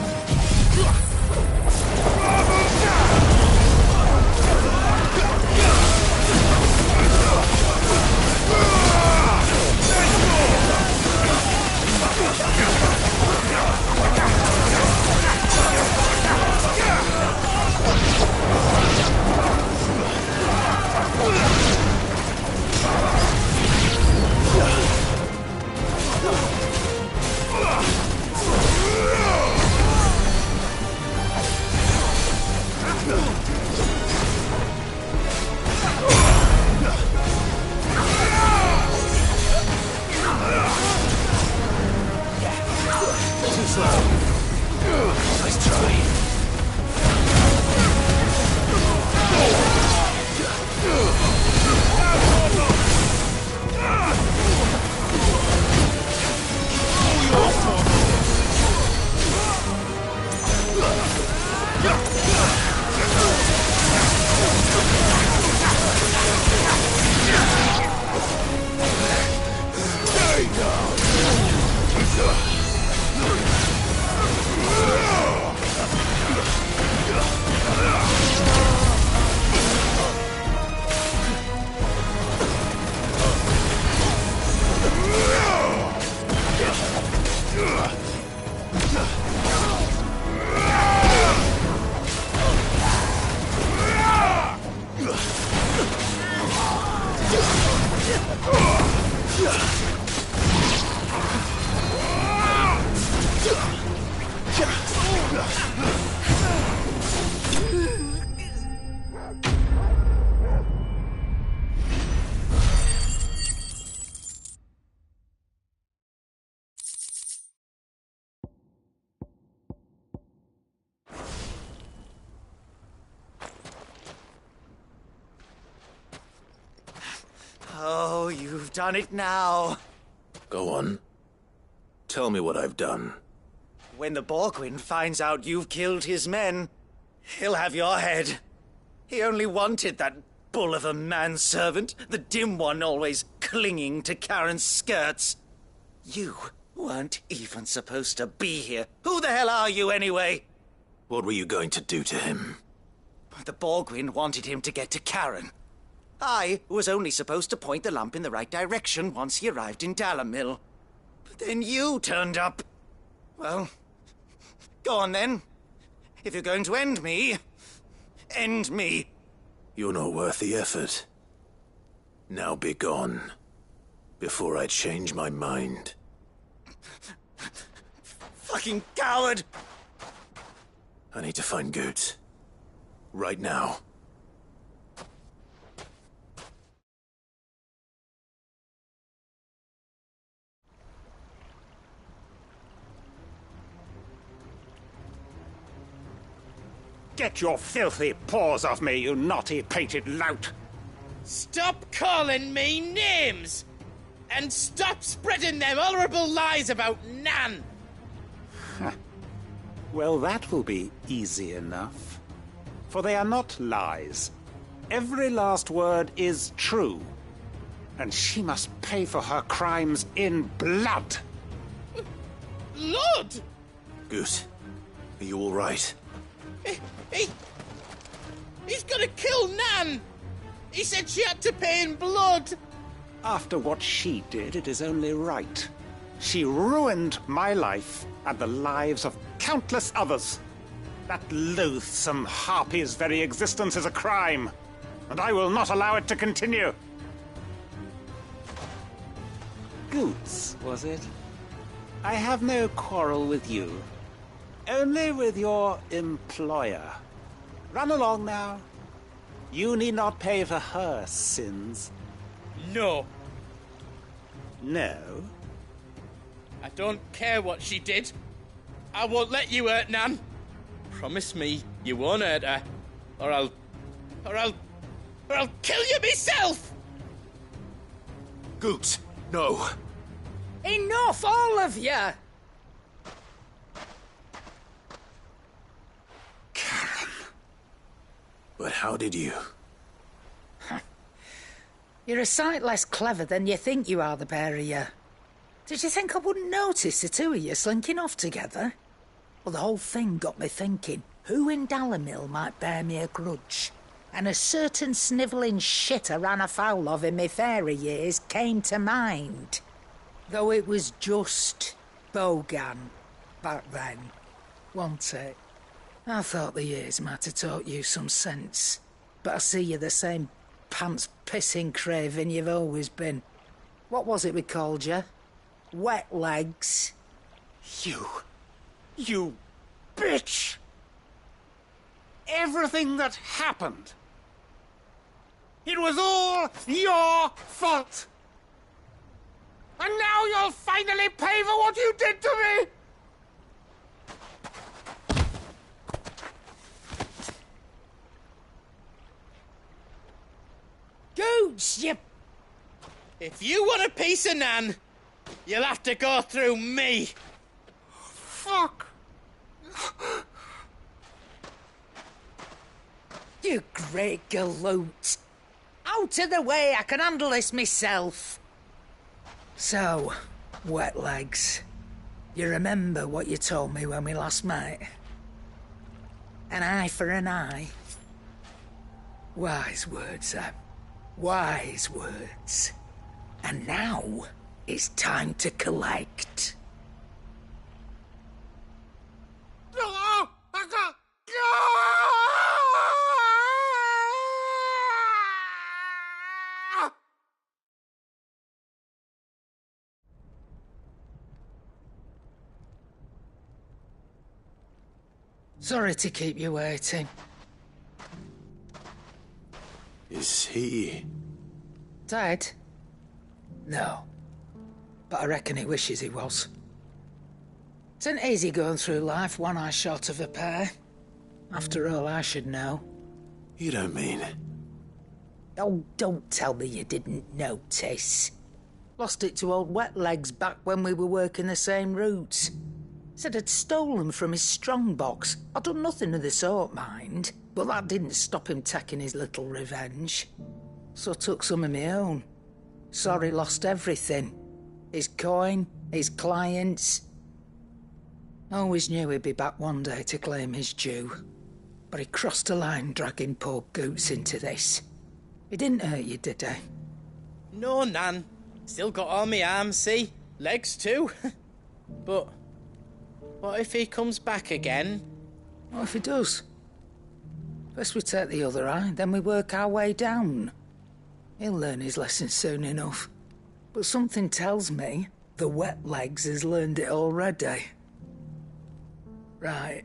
You've done it now. Go on. Tell me what I've done. When the Borgwyn finds out you've killed his men, he'll have your head. He only wanted that bull of a manservant, the dim one always clinging to Karen's skirts. You weren't even supposed to be here. Who the hell are you, anyway? What were you going to do to him? The Borgwyn wanted him to get to Karen. I was only supposed to point the lamp in the right direction once he arrived in Dalamil. But then you turned up. Well, go on then. If you're going to end me, end me. You're not worth the effort. Now be gone, before I change my mind. Fucking coward! I need to find Goetz. Right now. Get your filthy paws off me, you naughty-pated lout! Stop calling me names! And stop spreading them horrible lies about Nan! Well, that will be easy enough. For they are not lies. Every last word is true. And she must pay for her crimes in blood. Blood? Goetz, are you all right? He's gonna kill Nan! He said she had to pay in blood! After what she did, it is only right. She ruined my life and the lives of countless others. That loathsome harpy's very existence is a crime, and I will not allow it to continue. Goetz, was it? I have no quarrel with you. Only with your employer. Run along now. You need not pay for her sins. No. No? I don't care what she did. I won't let you hurt Nan. Promise me you won't hurt her, or I'll kill you myself! Goetz, no. Enough, all of you! But how did you? You're a sight less clever than you think you are, the pair of you. Did you think I wouldn't notice the two of you slinking off together? Well, the whole thing got me thinking, who in Dalamil might bear me a grudge? And a certain snivelling shit I ran afoul of in my fairy years came to mind. Though it was just Bogan back then, wasn't it? I thought the years might have taught you some sense, but I see you're the same pants-pissing craven you've always been. What was it we called you? Wet legs? You bitch! Everything that happened, it was all your fault! And now you'll finally pay for what you did to me! Goetz, you... If you want a piece of Nan, you'll have to go through me. Fuck. You great galoot. Out of the way, I can handle this myself. So, wet legs, you remember what you told me when we last met? An eye for an eye. Wise words, Sam. Wise words. And now, it's time to collect. Sorry to keep you waiting. Is he... dead? No. But I reckon he wishes he was. It isn't easy going through life one eye short of a pair. After all, I should know. You don't mean... Oh, don't tell me you didn't notice. Lost it to old Wet Legs back when we were working the same routes. Said I'd stolen from his strongbox. I'd done nothing of the sort, mind. But that didn't stop him taking his little revenge. So I took some of my own. Sorry, lost everything. His coin, his clients. Always knew he'd be back one day to claim his due. But he crossed a line dragging poor Goots into this. He didn't hurt you, did he? No, Nan. Still got all my arms, see? Legs too. But what if he comes back again? What if he does? First we take the other eye, then we work our way down. He'll learn his lesson soon enough. But something tells me the Wet Legs has learned it already. Right.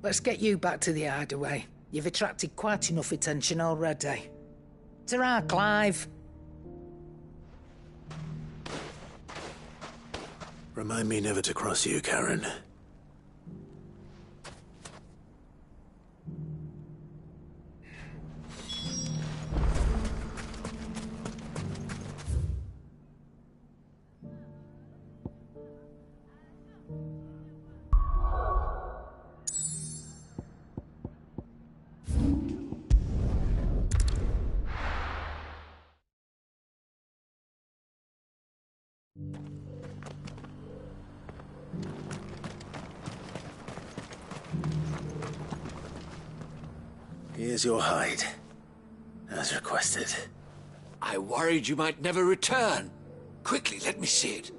Let's get you back to the hideaway. You've attracted quite enough attention already. Ta-ra, Clive. Remind me never to cross you, Karen. Here's your hide, as requested. I worried you might never return. Quickly, let me see it.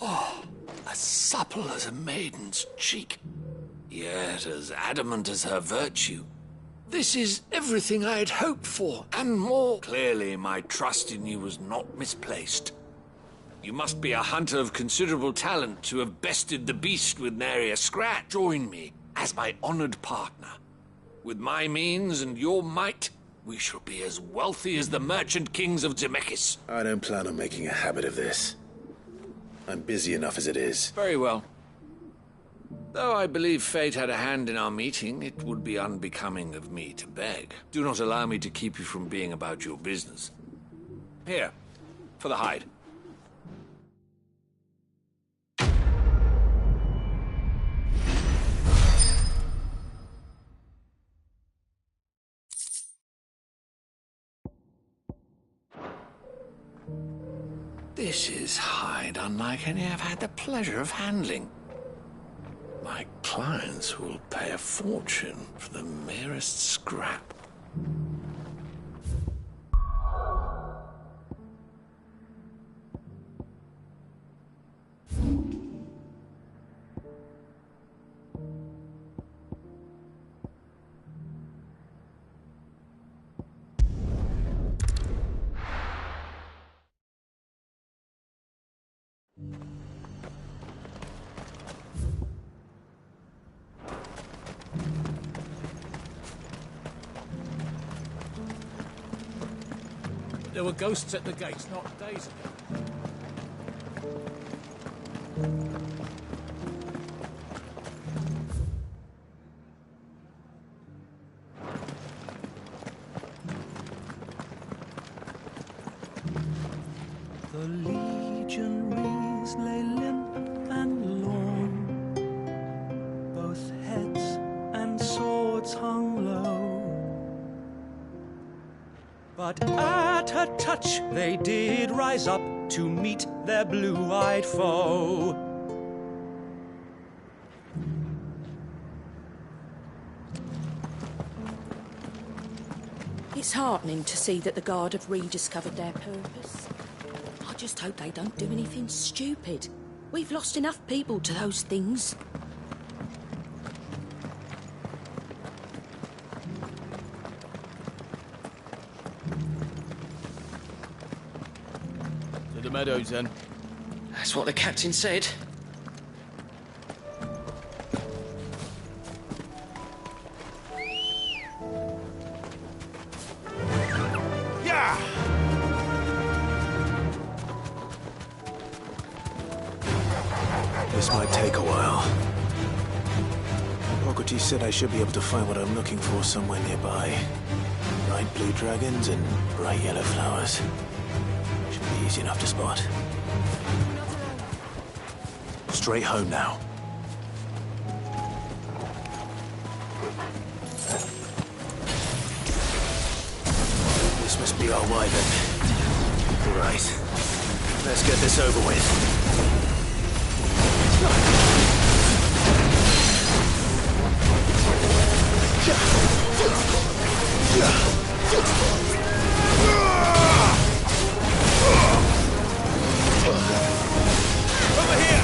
Oh, as supple as a maiden's cheek, yet as adamant as her virtue. This is everything I had hoped for, and more. Clearly, my trust in you was not misplaced. You must be a hunter of considerable talent to have bested the beast with nary a scratch. Join me as my honored partner. With my means and your might, we shall be as wealthy as the merchant kings of Zemeckis. I don't plan on making a habit of this. I'm busy enough as it is. Very well. Though I believe fate had a hand in our meeting, it would be unbecoming of me to beg. Do not allow me to keep you from being about your business. Here, for the hide. This is hide unlike any I've had the pleasure of handling. My clients will pay a fortune for the merest scrap. There were ghosts at the gates not days ago. The legionaries lay limp and lorn, both heads and swords hung low. But at her touch they did rise up to meet their blue-eyed foe. It's heartening to see that the Guard have rediscovered their purpose. I just hope they don't do anything stupid. We've lost enough people to those things. To the meadows, then. That's what the captain said. Yeah! This might take a while. Your Socrates said I should be able to find what I'm looking for somewhere nearby. Bright blue dragons and bright yellow flowers. Should be easy enough to spot. Straight home now. This must be our wyvern. Right. Let's get this over with. Over here!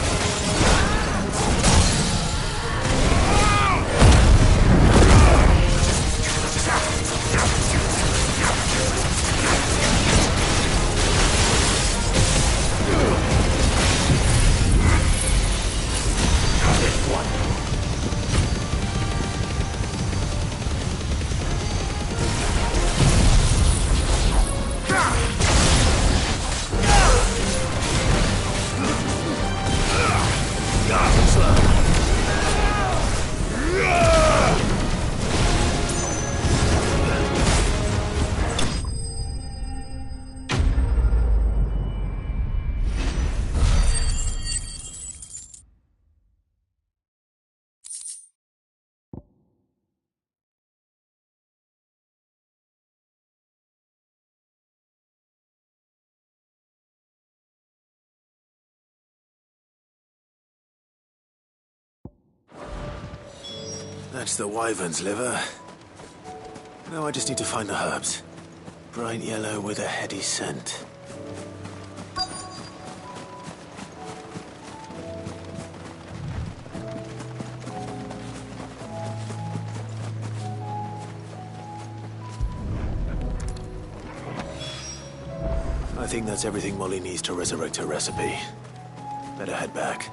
That's the wyvern's liver. Now I just need to find the herbs. Bright yellow with a heady scent. I think that's everything Molly needs to resurrect her recipe. Better head back.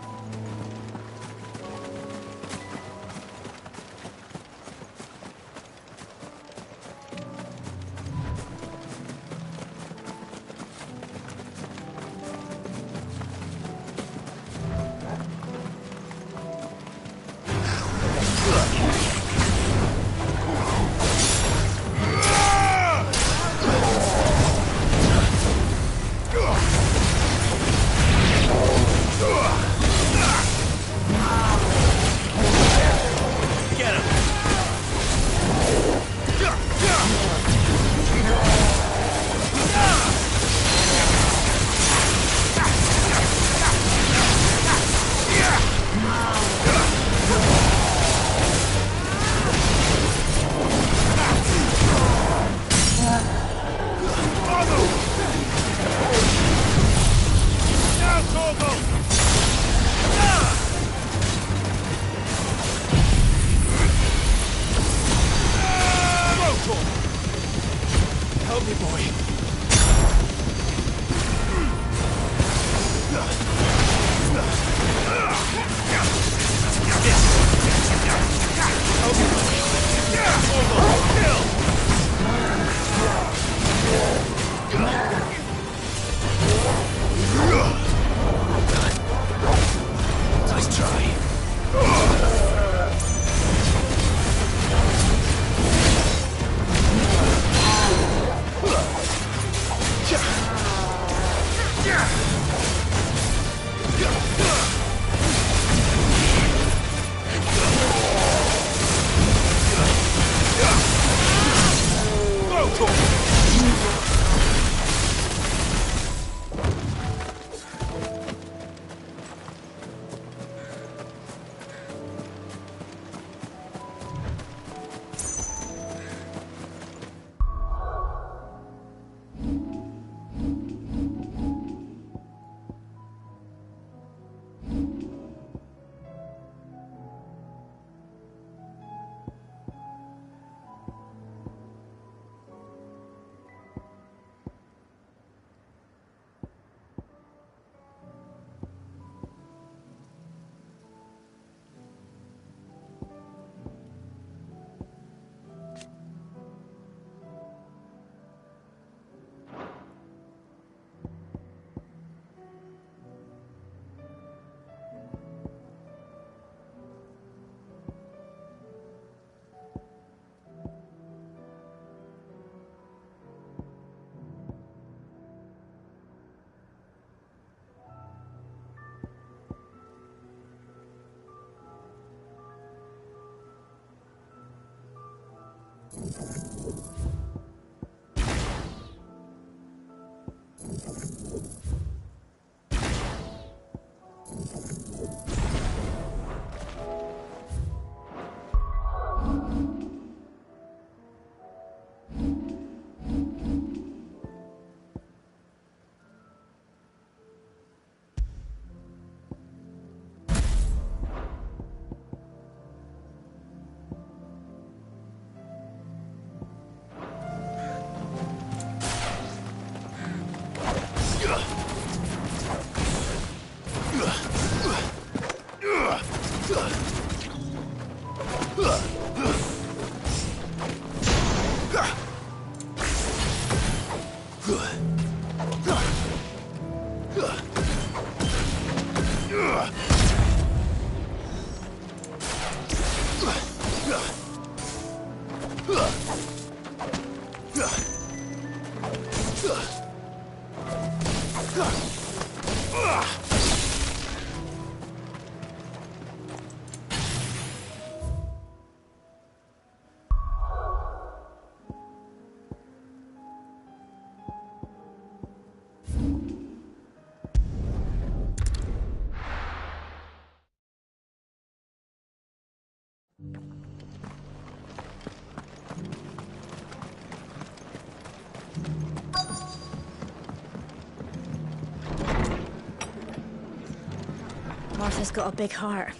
Martha's got a big heart.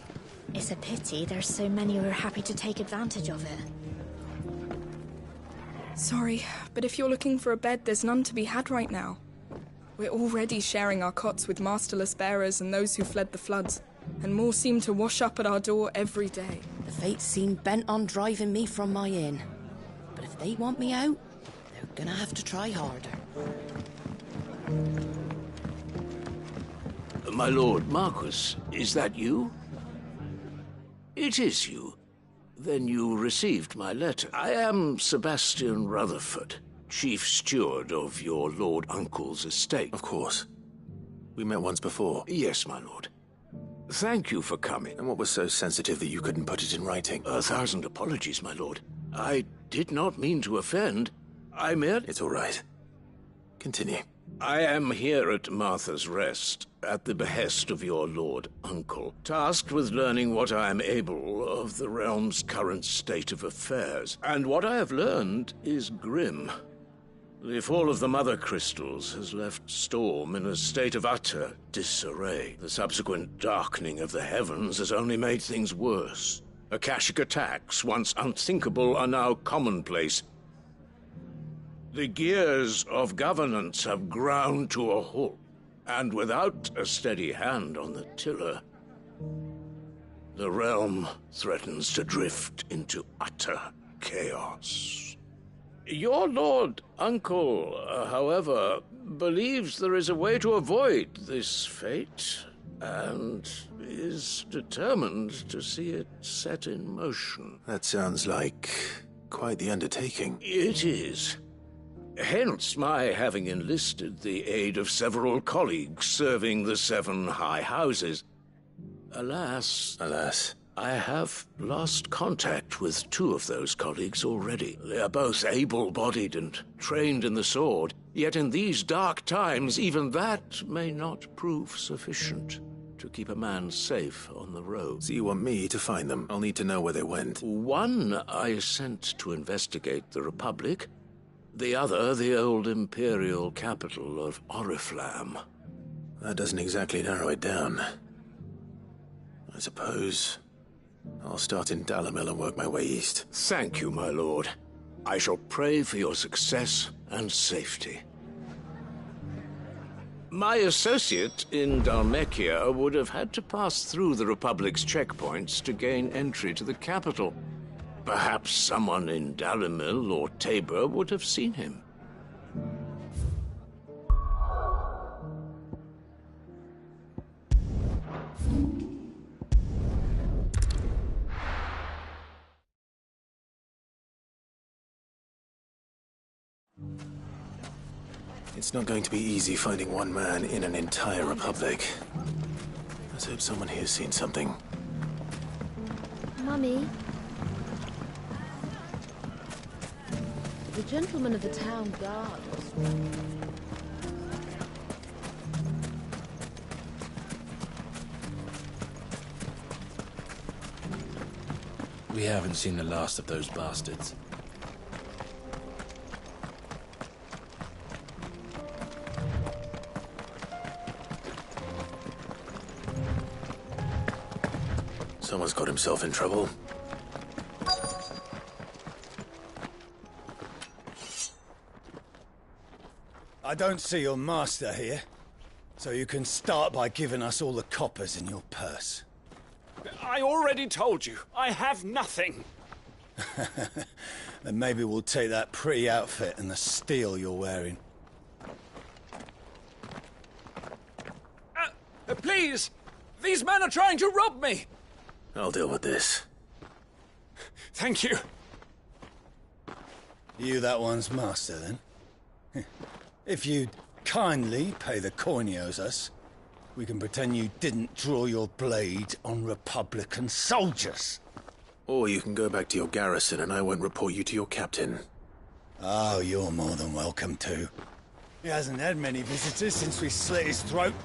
It's a pity there's so many who are happy to take advantage of it. Sorry, but if you're looking for a bed, there's none to be had right now. We're already sharing our cots with masterless bearers and those who fled the floods, and more seem to wash up at our door every day. The fates seem bent on driving me from my inn. But if they want me out, they're gonna have to try harder. My lord Marquis, is that you? It is you. Then you received my letter. I am Sebastian Rutherford, chief steward of your lord uncle's estate. Of course. We met once before. Yes, my lord. Thank you for coming. And what was so sensitive that you couldn't put it in writing? 1,000 apologies, my lord. I did not mean to offend. I merely... It's all right. Continue. I am here at Martha's Rest, at the behest of your lord uncle, tasked with learning what I am able of the realm's current state of affairs. And what I have learned is grim. The fall of the Mother Crystals has left Storm in a state of utter disarray. The subsequent darkening of the heavens has only made things worse. Akashic attacks, once unthinkable, are now commonplace. The gears of governance have ground to a halt, and without a steady hand on the tiller, the realm threatens to drift into utter chaos. Your lord uncle, however, believes there is a way to avoid this fate, and is determined to see it set in motion. That sounds like quite the undertaking. It is. Hence my having enlisted the aid of several colleagues serving the 7 high houses. Alas, I have lost contact with 2 of those colleagues already. They are both able-bodied and trained in the sword, yet in these dark times even that may not prove sufficient to keep a man safe on the road. So you want me to find them? I'll need to know where they went. One I sent to investigate the Republic, the other the old imperial capital of Oriflamme. That doesn't exactly narrow it down. I suppose I'll start in Dalimil and work my way east. Thank you, my lord. I shall pray for your success and safety. My associate in Dhalmekia would have had to pass through the Republic's checkpoints to gain entry to the capital. Perhaps someone in Dalimil or Tabor would have seen him. It's not going to be easy finding one man in an entire republic. Let's hope someone here's seen something. Mummy? The gentleman of the town guard. We haven't seen the last of those bastards. Someone's got himself in trouble. I don't see your master here, so you can start by giving us all the coppers in your purse. I already told you, I have nothing. Then maybe we'll take that pretty outfit and the steel you're wearing. Please! These men are trying to rob me! I'll deal with this. Thank you. You that one's master, then? If you'd kindly pay the coin he owes us, we can pretend you didn't draw your blade on Republican soldiers. Or you can go back to your garrison and I won't report you to your captain. Oh, you're more than welcome to. He hasn't had many visitors since we slit his throat.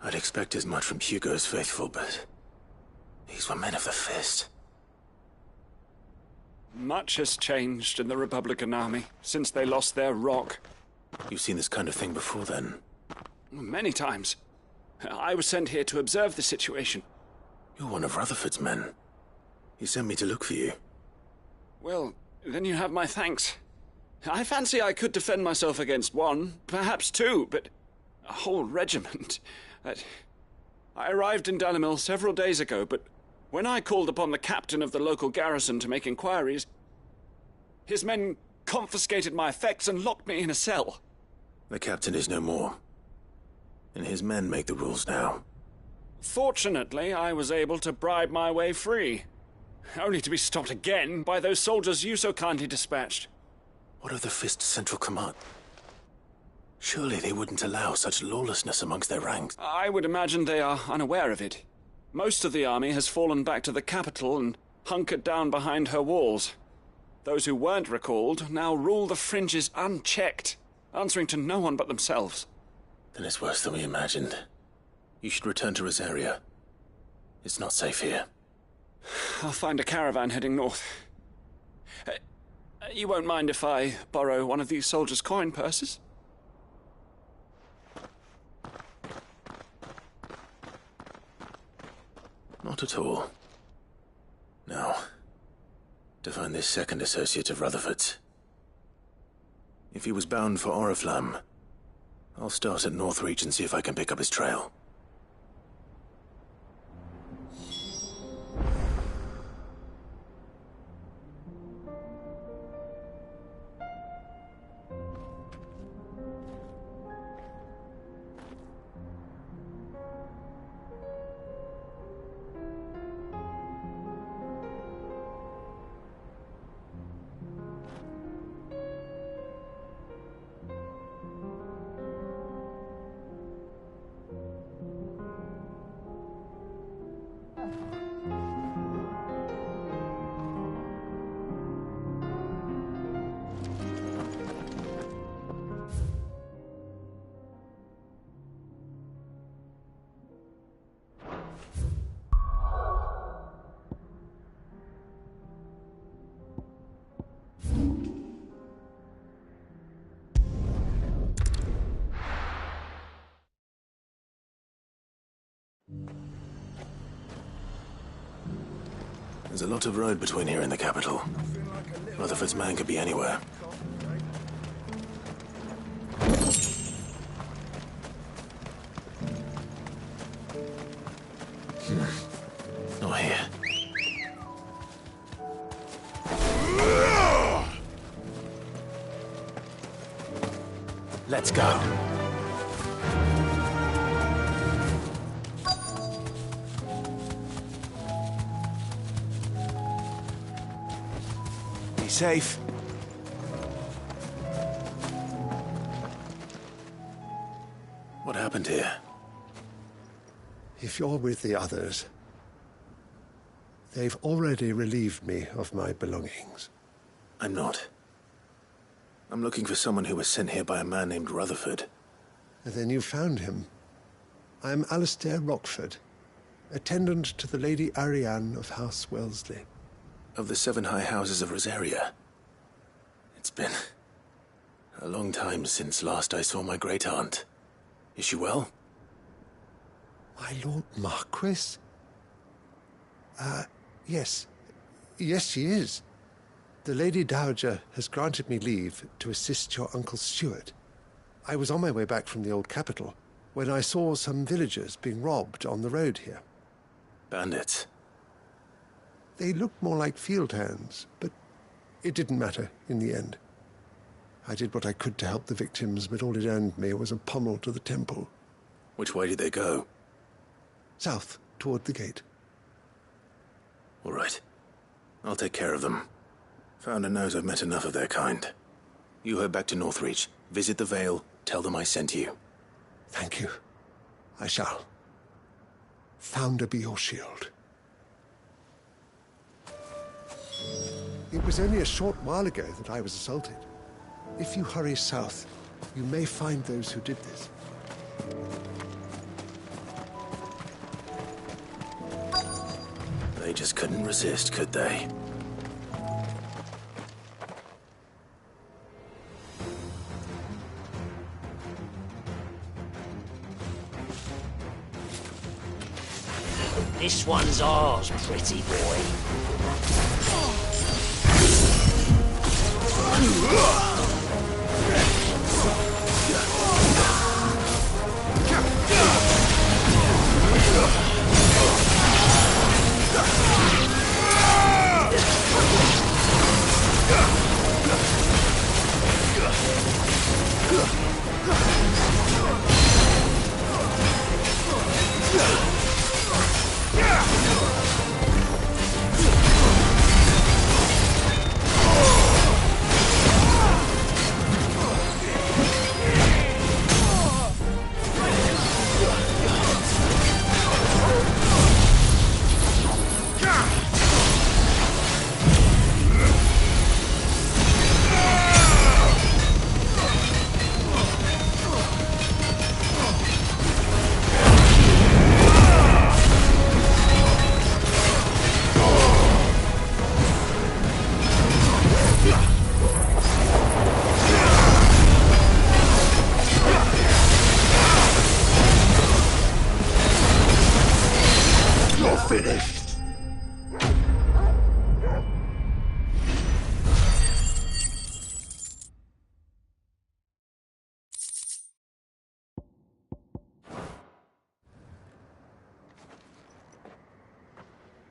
I'd expect as much from Hugo's faithful, but these were men of the fist. Much has changed in the Republican army since they lost their rock. You've seen this kind of thing before, then? Many times. I was sent here to observe the situation. You're one of Rutherford's men. He sent me to look for you. Well, then you have my thanks. I fancy I could defend myself against one, perhaps two, but a whole regiment. I arrived in Dalimil several days ago, but when I called upon the captain of the local garrison to make inquiries, his men confiscated my effects and locked me in a cell. The captain is no more, and his men make the rules now. Fortunately, I was able to bribe my way free, only to be stopped again by those soldiers you so kindly dispatched. What of the Fist's central command? Surely they wouldn't allow such lawlessness amongst their ranks. I would imagine they are unaware of it. Most of the army has fallen back to the capital and hunkered down behind her walls. Those who weren't recalled now rule the fringes unchecked, answering to no one but themselves. Then it's worse than we imagined. You should return to Rosaria. It's not safe here. I'll find a caravan heading north. You won't mind if I borrow one of these soldiers' coin purses? Not at all. Now, to find this second associate of Rutherford's. If he was bound for Oriflamme, I'll start at Northreach and see if I can pick up his trail. There's a lot of road between here and the capital. Rutherford's man could be anywhere. Not here. Let's go. Be safe. What happened here? If you're with the others, they've already relieved me of my belongings. I'm not. I'm looking for someone who was sent here by a man named Rutherford. And then you found him. I'm Alistair Rockford, attendant to the Lady Ariane of House Wellesley. Of the 7 high houses of Rosaria. It's been a long time since last I saw my great-aunt. Is she well? My Lord Marquis? Yes. Yes, she is. The Lady Dowager has granted me leave to assist your Uncle Stuart. I was on my way back from the old capital when I saw some villagers being robbed on the road here. Bandits? They looked more like field hands, but it didn't matter in the end. I did what I could to help the victims, but all it earned me was a pommel to the temple. Which way did they go? South, toward the gate. All right. I'll take care of them. Founder knows I've met enough of their kind. You head back to Northreach, visit the Vale, tell them I sent you. Thank you. I shall. Founder be your shield. It was only a short while ago that I was assaulted. If you hurry south, you may find those who did this. They just couldn't resist, could they? This one's ours, pretty boy. Finished.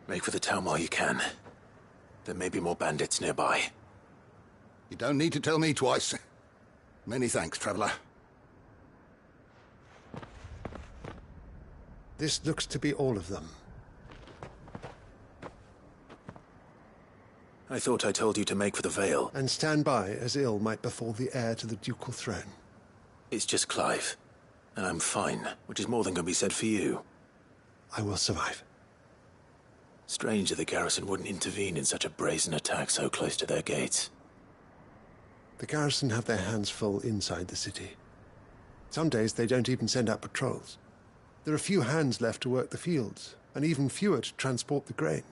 Make for the town while you can. There may be more bandits nearby. You don't need to tell me twice. Many thanks, traveler. This looks to be all of them. I thought I told you to make for the Vale. And stand by as ill might befall the heir to the ducal throne. It's just Clive. And I'm fine, which is more than can be said for you. I will survive. Strange that the garrison wouldn't intervene in such a brazen attack so close to their gates. The garrison have their hands full inside the city. Some days they don't even send out patrols. There are few hands left to work the fields, and even fewer to transport the grain.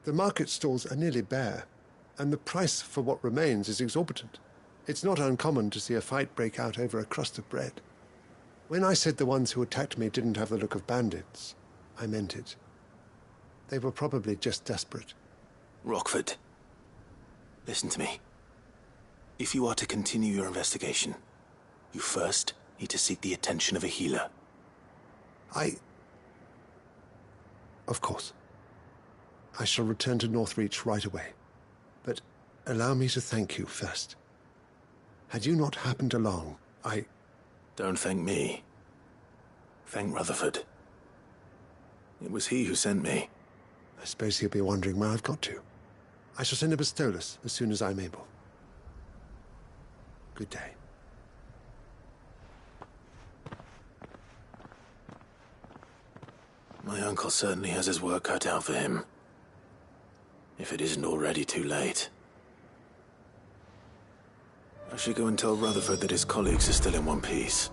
The market stalls are nearly bare, and the price for what remains is exorbitant. It's not uncommon to see a fight break out over a crust of bread. When I said the ones who attacked me didn't have the look of bandits, I meant it. They were probably just desperate. Rockford, listen to me. If you are to continue your investigation, you first need to seek the attention of a healer. Of course. I shall return to Northreach right away. But allow me to thank you first. Had you not happened along, Don't thank me. Thank Rutherford. It was he who sent me. I suppose he'll be wondering where I've got to. I shall send a Bastolus as soon as I'm able. Good day. My uncle certainly has his work cut out for him. If it isn't already too late. I should go and tell Rutherford that his colleagues are still in one piece.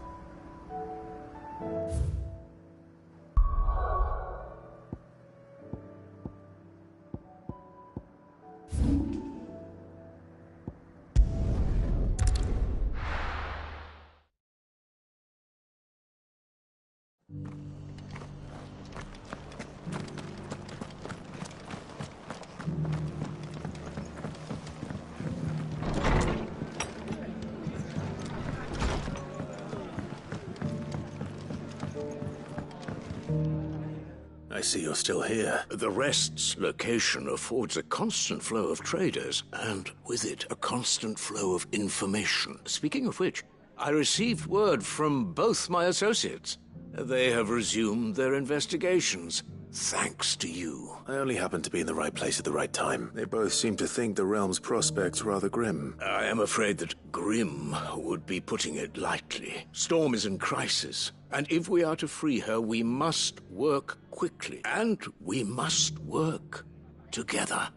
I see you're still here. The Rest's location affords a constant flow of traders, and with it, a constant flow of information. Speaking of which, I received word from both my associates. They have resumed their investigations, thanks to you. I only happened to be in the right place at the right time. They both seem to think the realm's prospects rather grim. I am afraid that grim would be putting it lightly. Storm is in crisis, and if we are to free her, we must work quickly, and we must work together.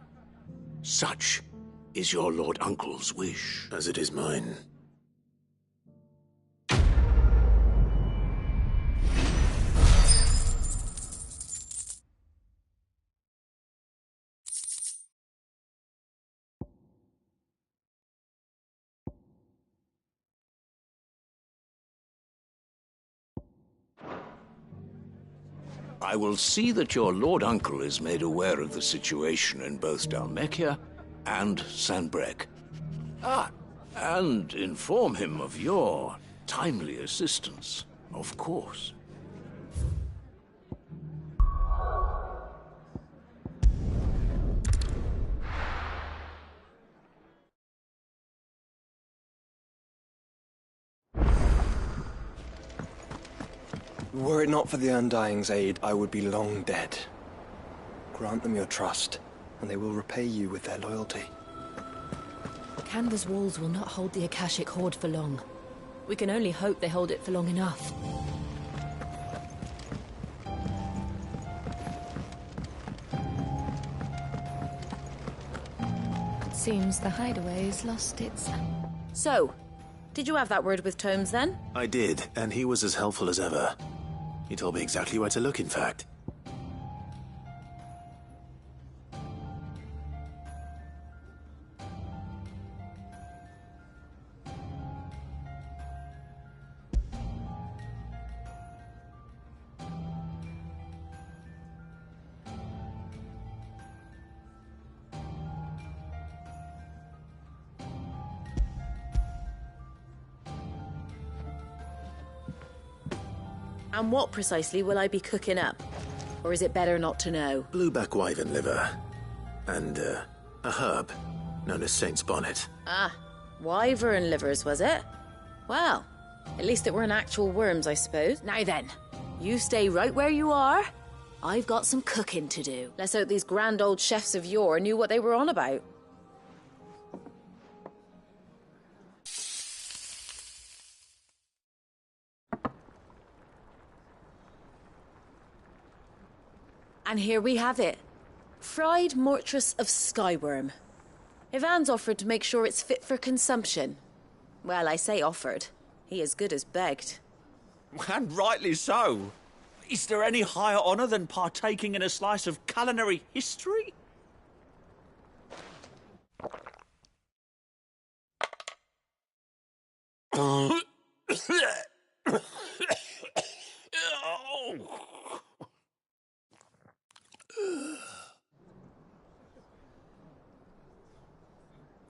Such is your Lord Uncle's wish. As it is mine. I will see that your Lord Uncle is made aware of the situation in both Dhalmekia and Sanbreque. And inform him of your timely assistance, of course. Were it not for the Undying's aid, I would be long dead. Grant them your trust, and they will repay you with their loyalty. Canva's walls will not hold the Akashic Horde for long. We can only hope they hold it for long enough. Seems the hideaway's lost its... So, did you have that word with Tomes then? I did, and he was as helpful as ever. He told me exactly where to look, in fact. And what precisely will I be cooking up? Or is it better not to know? Blueback wyvern liver. And, a herb known as Saint's Bonnet. Ah, wyvern livers, was it? Well, at least it weren't actual worms, I suppose. Now then, you stay right where you are. I've got some cooking to do. Let's hope these grand old chefs of yore knew what they were on about. And here we have it. Fried mortress of skyworm. Ivan's offered to make sure it's fit for consumption. Well, I say offered. He as good as begged. And rightly so. Is there any higher honour than partaking in a slice of culinary history?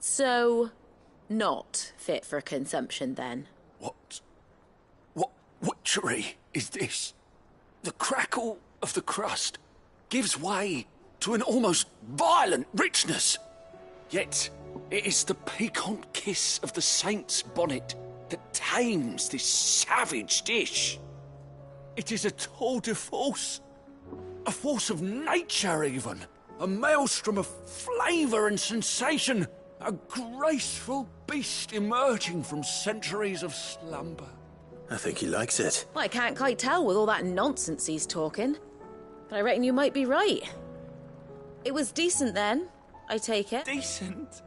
So, not fit for consumption then? What witchery is this? The crackle of the crust gives way to an almost violent richness. Yet, it is the piquant kiss of the Saint's Bonnet that tames this savage dish. It is a tour de force. A force of nature, even. A maelstrom of flavour and sensation. A graceful beast emerging from centuries of slumber. I think he likes it. Well, I can't quite tell with all that nonsense he's talking. But I reckon you might be right. It was decent then, I take it. Decent?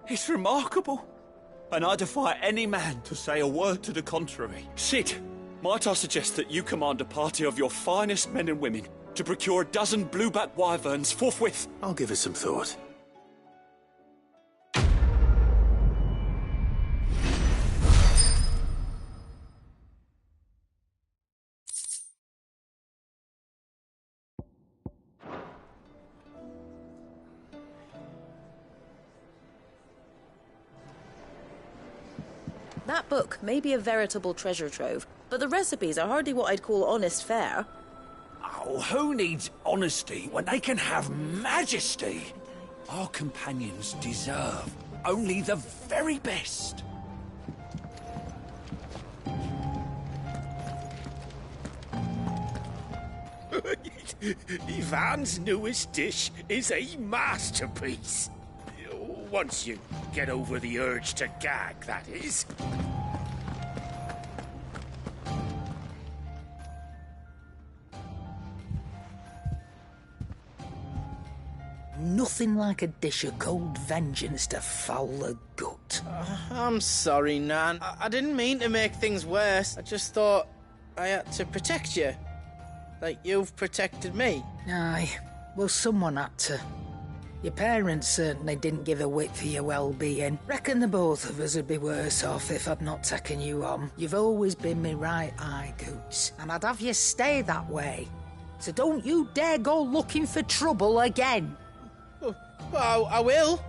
It's remarkable. And I defy any man to say a word to the contrary. Cid, might I suggest that you command a party of your finest men and women to procure a dozen blueback wyverns forthwith? I'll give it some thought. That book may be a veritable treasure trove, but the recipes are hardly what I'd call honest fare. Oh, who needs honesty when they can have majesty? Our companions deserve only the very best. Ivan's newest dish is a masterpiece. Once you get over the urge to gag, that is. Nothing like a dish of cold vengeance to foul the gut. I'm sorry, Nan. I didn't mean to make things worse. I just thought I had to protect you. Like you've protected me. Aye, well, someone had to. Your parents certainly didn't give a whit for your well-being. Reckon the both of us would be worse off if I'd not taken you on. You've always been me right eye, Goots, and I'd have you stay that way. So don't you dare go looking for trouble again. Well, I will.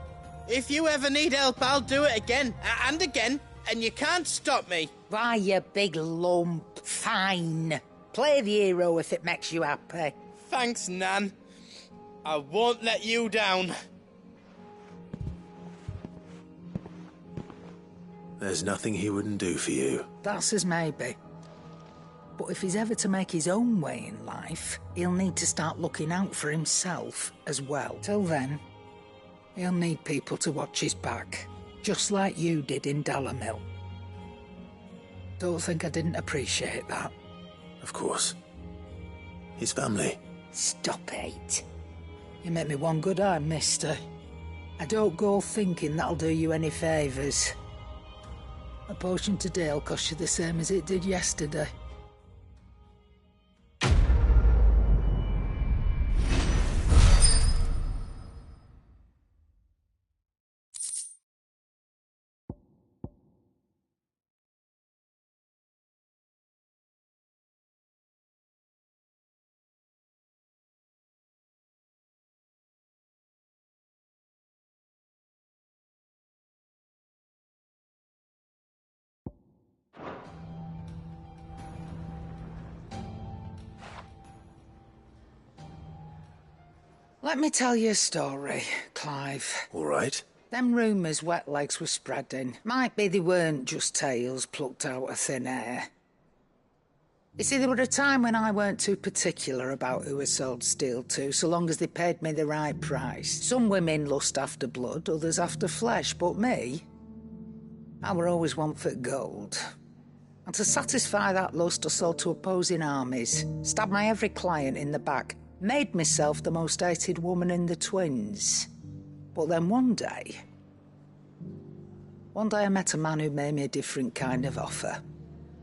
If you ever need help, I'll do it again and again, and you can't stop me. Why, you big lump. Fine. Play the hero if it makes you happy. Thanks, Nan. I won't let you down. There's nothing he wouldn't do for you. That's as maybe. But if he's ever to make his own way in life, he'll need to start looking out for himself as well. Till then, he'll need people to watch his back, just like you did in Dalamil. Don't think I didn't appreciate that. Of course. His family. Stop it. You make me one good eye, mister. I don't go thinking that'll do you any favours. A potion today'll cost you the same as it did yesterday. Let me tell you a story, Clive. All right. Them rumours Wetlegs were spreading, might be they weren't just tales plucked out of thin air. You see, there were a time when I weren't too particular about who I sold steel to, so long as they paid me the right price. Some women lust after blood, others after flesh, but me, I were always one for gold. And to satisfy that lust, I sold to opposing armies, stabbed my every client in the back, made myself the most hated woman in the Twins. But then one day I met a man who made me a different kind of offer.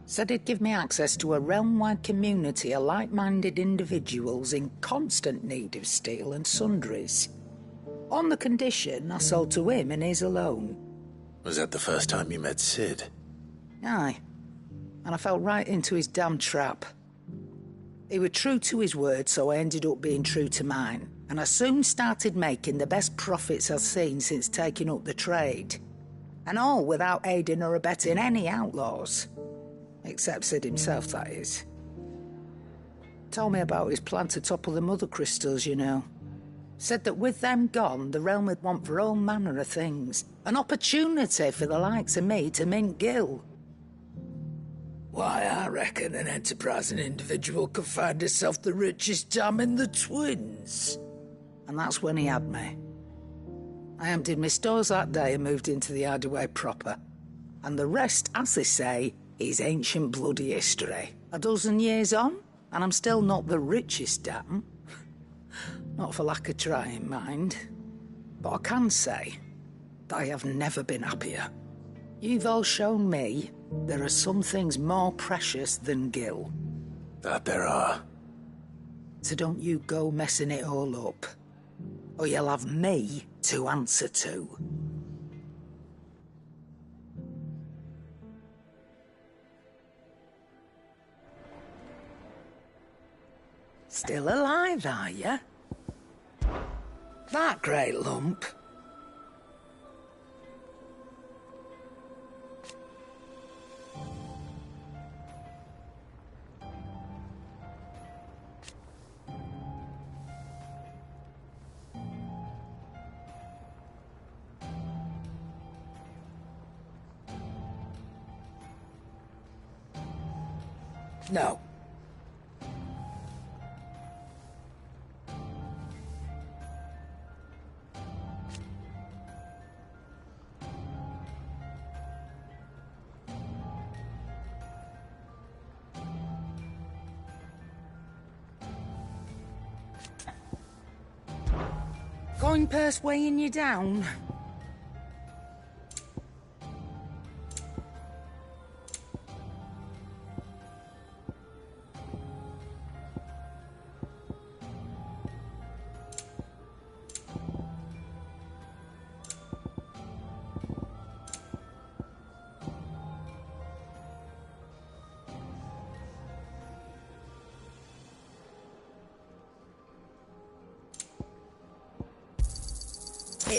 Said he'd give me access to a realm-wide community of like-minded individuals in constant need of steel and sundries. On the condition I sold to him and his alone. Was that the first time you met Sid? Aye. And I fell right into his damn trap. He was true to his word, so I ended up being true to mine. And I soon started making the best profits I've seen since taking up the trade. And all without aiding or abetting any outlaws. Except Sid himself, that is. Told me about his plan to topple the mother crystals, you know. Said that with them gone, the realm would want for all manner of things. An opportunity for the likes of me to mint Gil. Why, I reckon an enterprising individual could find himself the richest dam in the Twins. And that's when he had me. I emptied my stores that day and moved into the Hideaway proper. And the rest, as they say, is ancient bloody history. A dozen years on, and I'm still not the richest dam. Not for lack of trying, mind. But I can say that I have never been happier. You've all shown me there are some things more precious than Gil. That there are. So don't you go messing it all up, or you'll have me to answer to. Still alive, are you? That great lump. No. Coin purse weighing you down?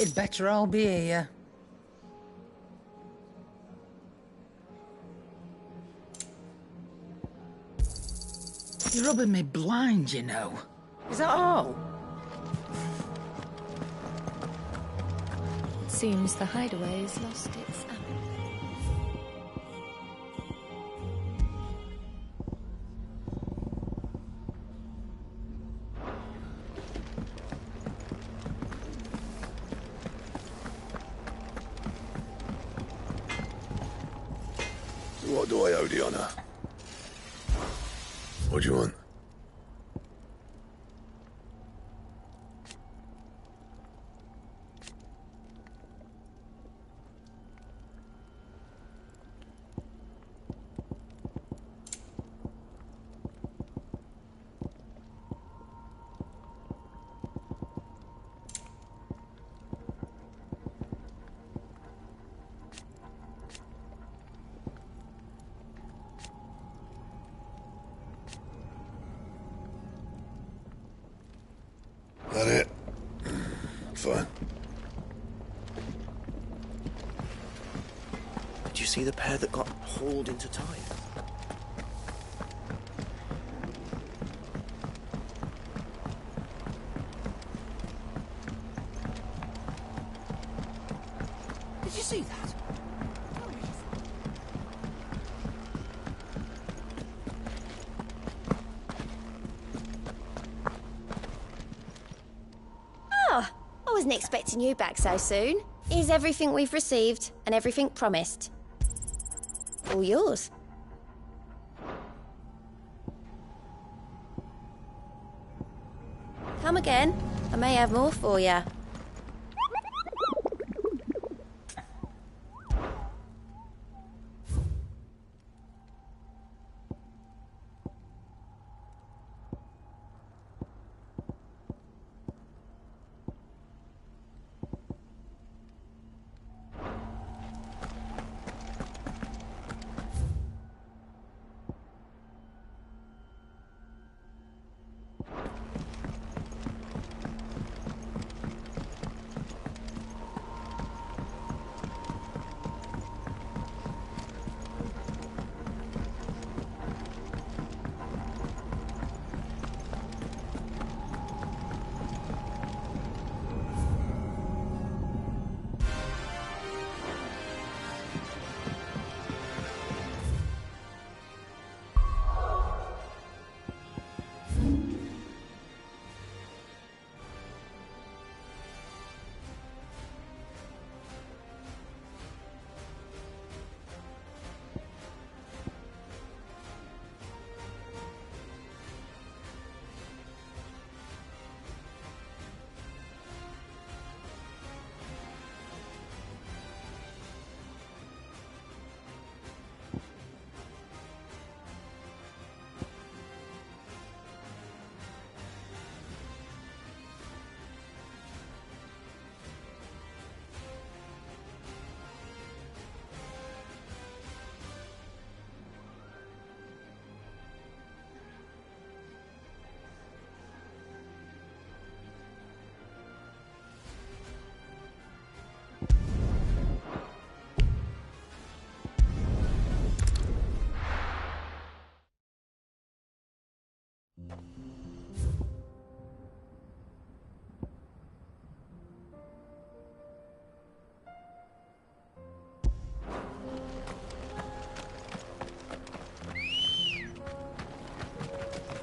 It'd better all be here. You're rubbing me blind, you know. Is that all? It seems the hideaway's lost its apple. What do I owe the honor? What do you want? That it? Fine. Did you see the pair that got hauled into Tythe? Did you see that? Oh, I wasn't expecting you back so soon. Here's everything we've received and everything promised. All yours. Come again. I may have more for you.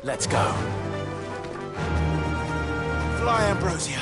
Let's go. Fly, Ambrosia.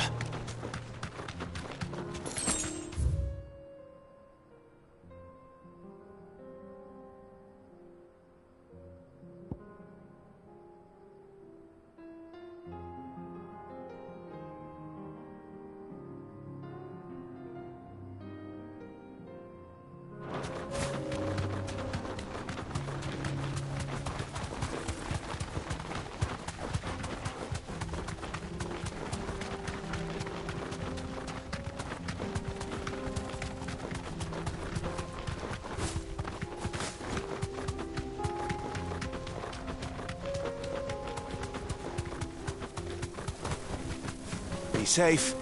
Be safe.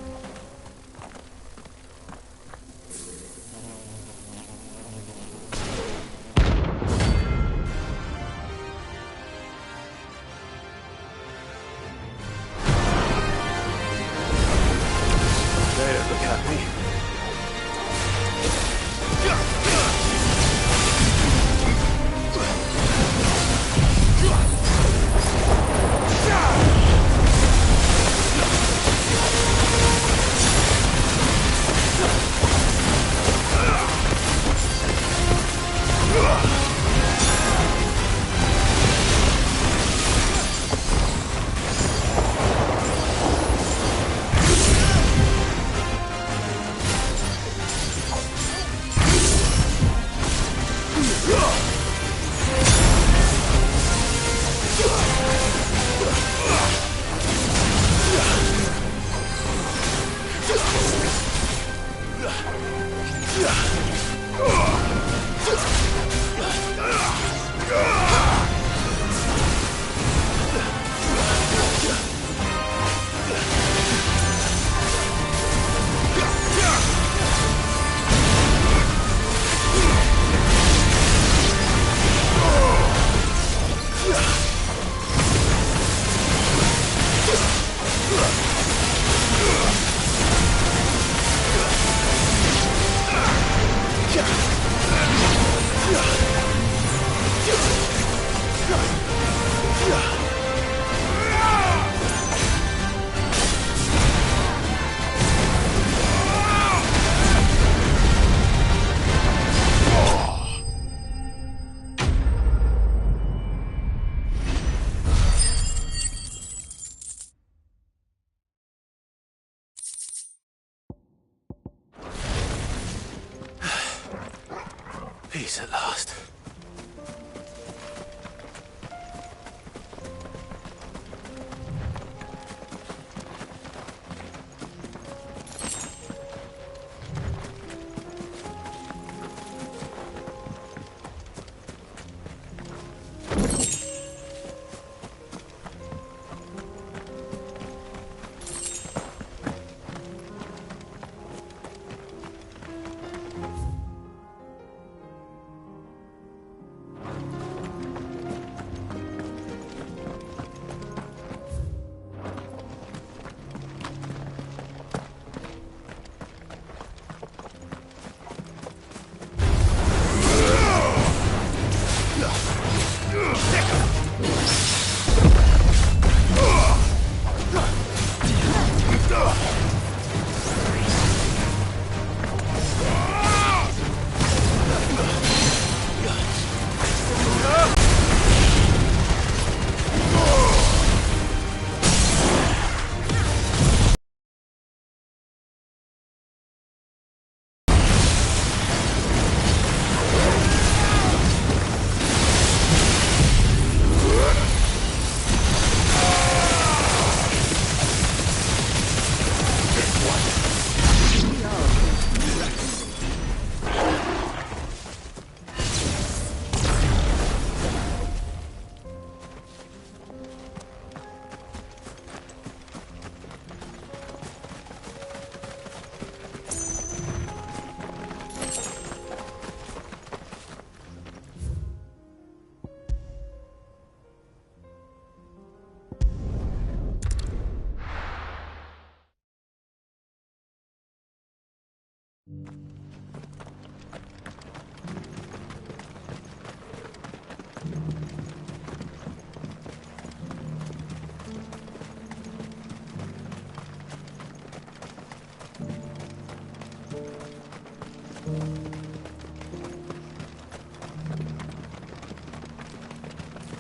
Peace at last.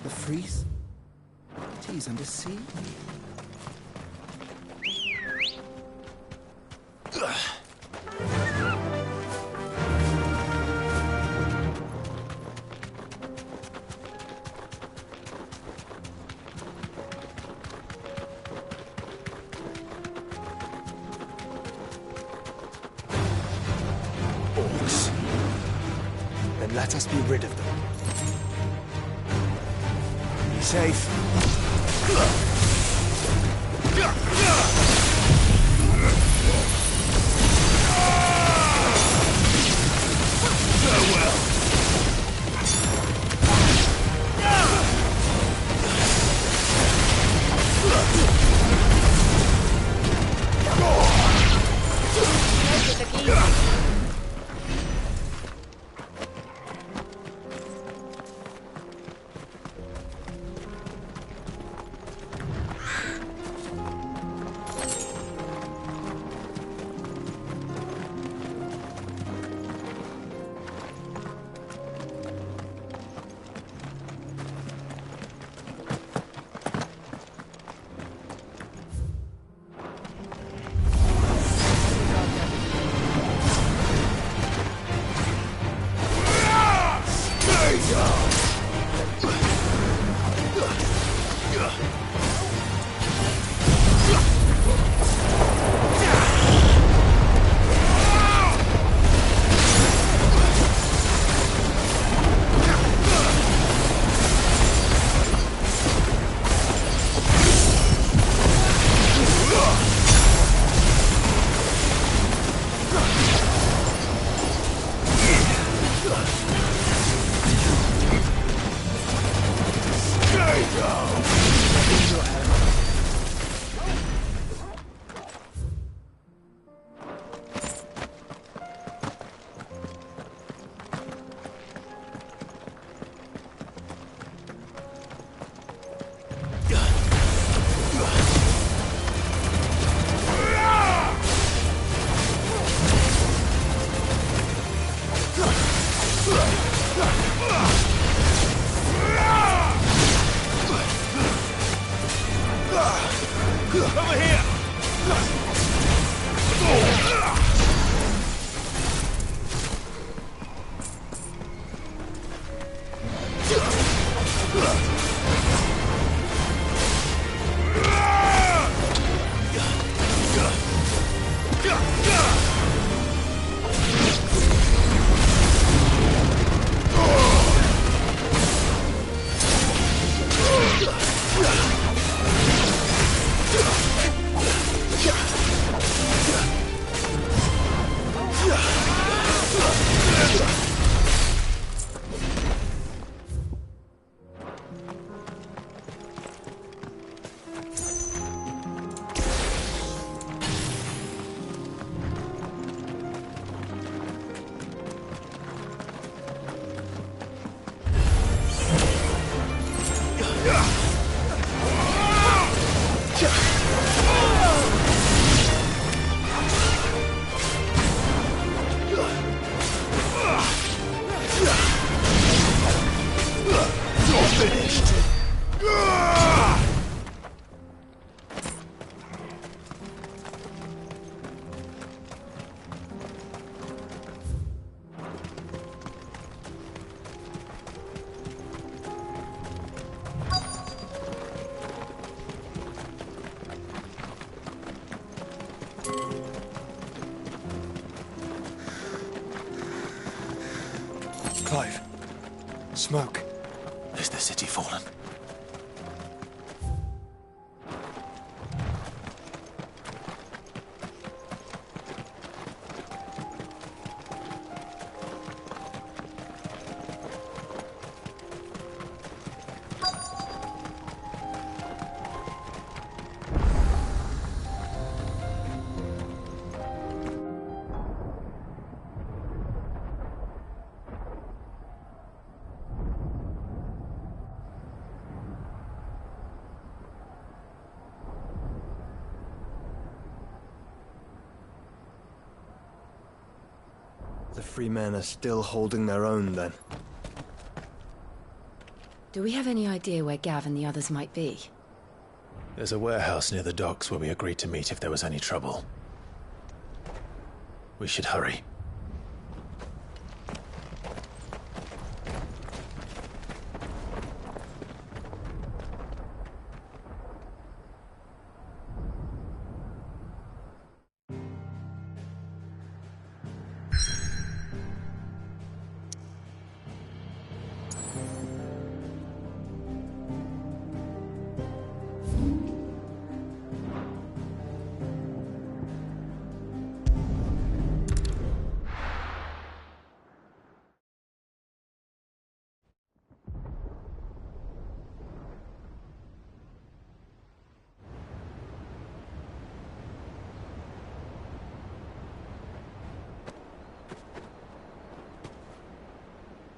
The freeze? Teas under sea? Orcs. Then let us be rid of them. Be safe. Farewell. Clive. Smoke. Is the city fallen? The free men are still holding their own, then. Do we have any idea where Gav and the others might be? There's a warehouse near the docks where we agreed to meet if there was any trouble. We should hurry.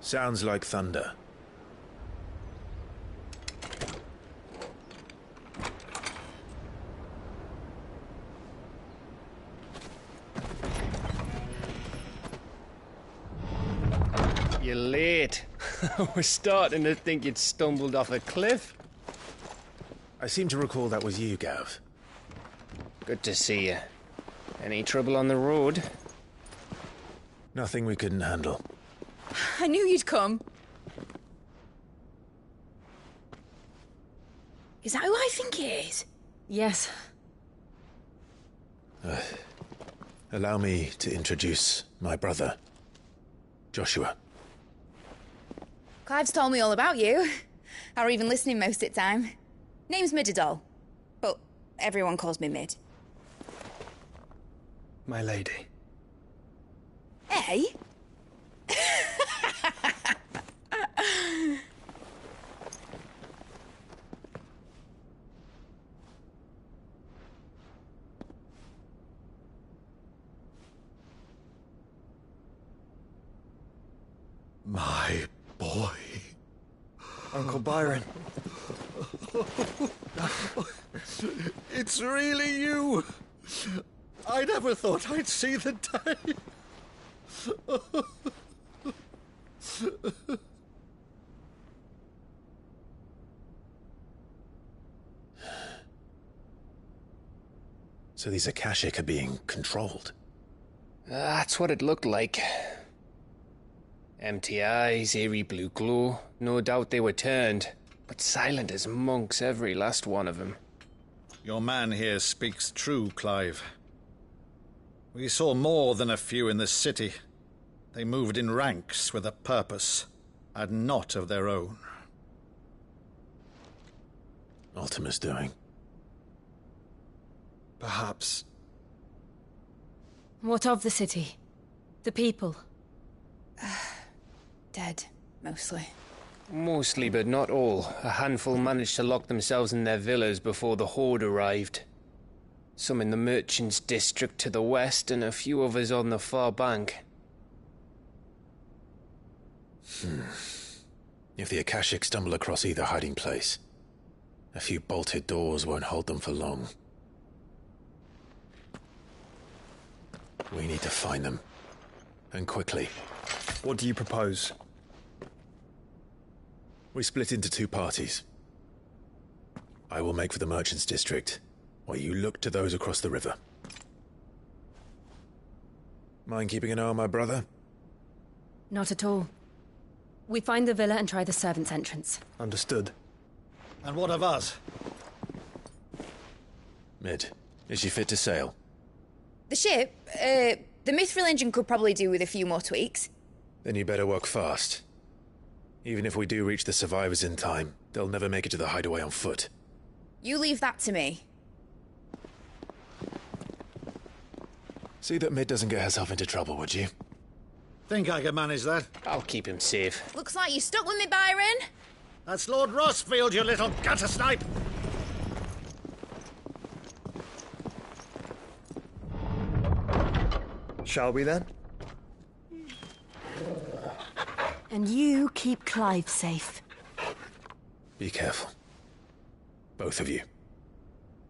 Sounds like thunder. You're late. We're starting to think you'd stumbled off a cliff. I seem to recall that was you, Gav. Good to see you. Any trouble on the road? Nothing we couldn't handle. I knew you'd come. Is that who I think it is? Yes. Allow me to introduce my brother, Joshua. Clive's told me all about you. Or even listening most of the time. Name's Midadol, but everyone calls me Mid. My lady. Eh? My boy. Uncle Byron. It's really you. I never thought I'd see the day. So these Akashic are being controlled? That's what it looked like. Empty eyes, eerie blue glow. No doubt they were turned, but silent as monks, every last one of them. Your man here speaks true, Clive. We saw more than a few in this city. They moved in ranks with a purpose, and not of their own. Ultima's doing. Perhaps. What of the city? The people? Dead, mostly. Mostly, but not all. A handful managed to lock themselves in their villas before the Horde arrived. Some in the Merchants' District to the west, and a few others on the far bank. If the Akashic stumble across either hiding place, a few bolted doors won't hold them for long. We need to find them. And quickly. What do you propose? We split into two parties. I will make for the Merchants' District, while you look to those across the river. Mind keeping an eye on my brother? Not at all. We find the villa and try the servants' entrance. Understood. And what of us? Mid, is she fit to sail? The ship, the Mithril engine could probably do with a few more tweaks. Then you better work fast. Even if we do reach the survivors in time, they'll never make it to the hideaway on foot. You leave that to me. See that Mid doesn't get herself into trouble, would you? Think I can manage that? I'll keep him safe. Looks like you stuck with me, Byron. That's Lord Rossfield, you little gutter snipe! Shall we then? And you keep Clive safe. Be careful. Both of you.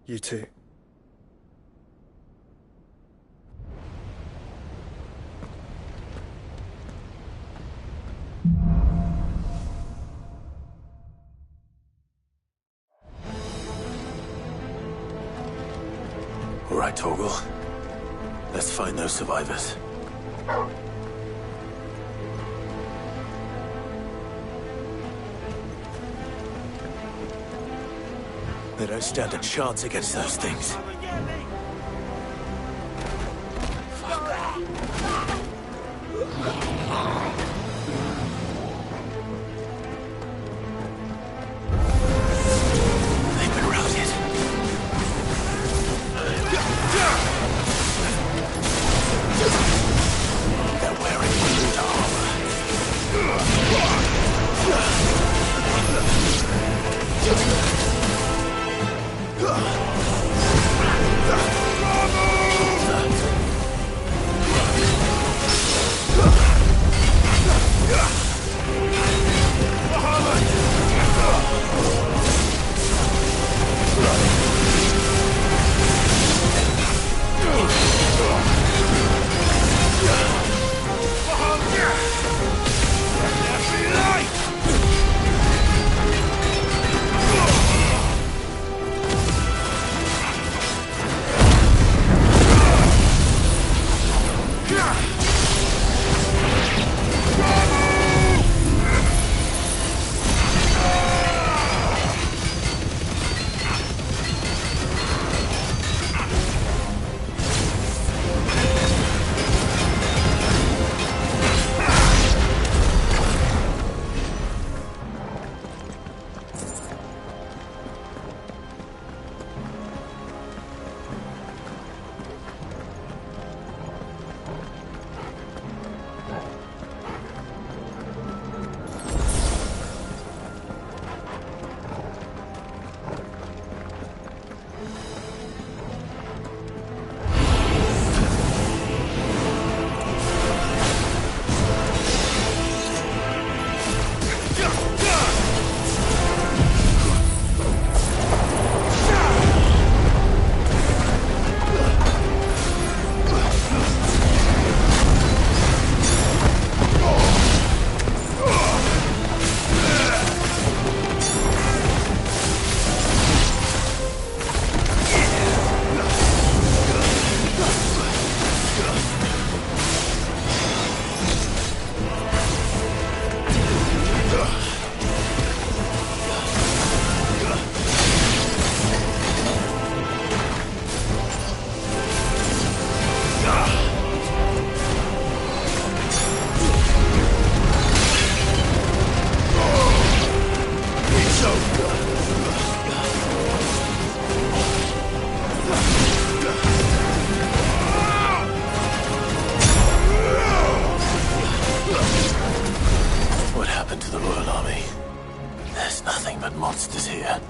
You too. All right, Torgal. Let's find those survivors. They don't stand a chance against those things. They've been routed. They're wearing blue armor. monsters here.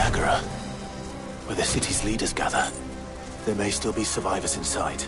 Nagara, where the city's leaders gather. There may still be survivors inside.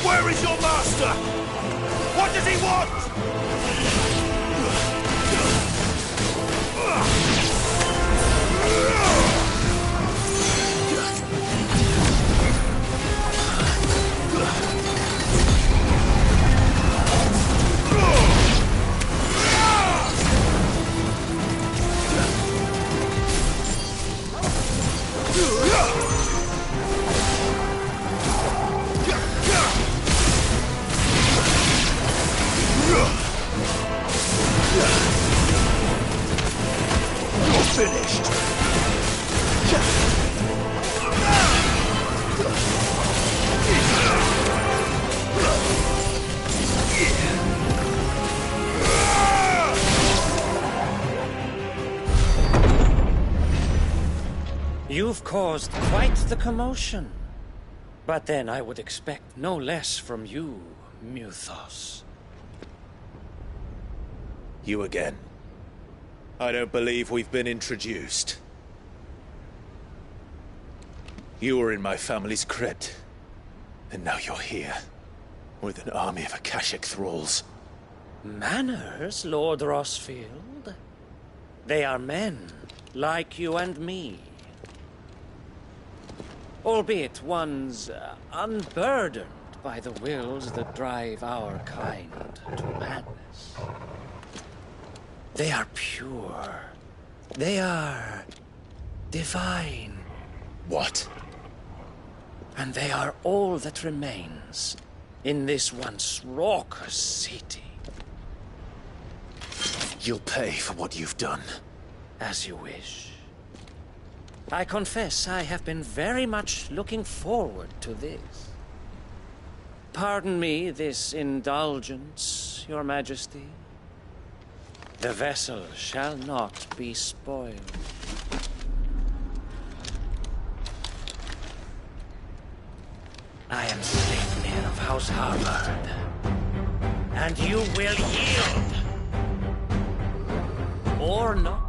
Where is your master? What does he want? Finished. You've caused quite the commotion. But then I would expect no less from you, Muthos. You again. I don't believe we've been introduced. You were in my family's crypt, and now you're here, with an army of Akashic thralls. Manners, Lord Rosfield? They are men, like you and me. Albeit ones unburdened by the wills that drive our kind to madness. They are pure. They are divine. What? And they are all that remains in this once raucous city. You'll pay for what you've done. As you wish. I confess I have been very much looking forward to this. Pardon me this indulgence, Your Majesty. The vessel shall not be spoiled. I am Sleipnir of House Harvard, and you will yield. Or not.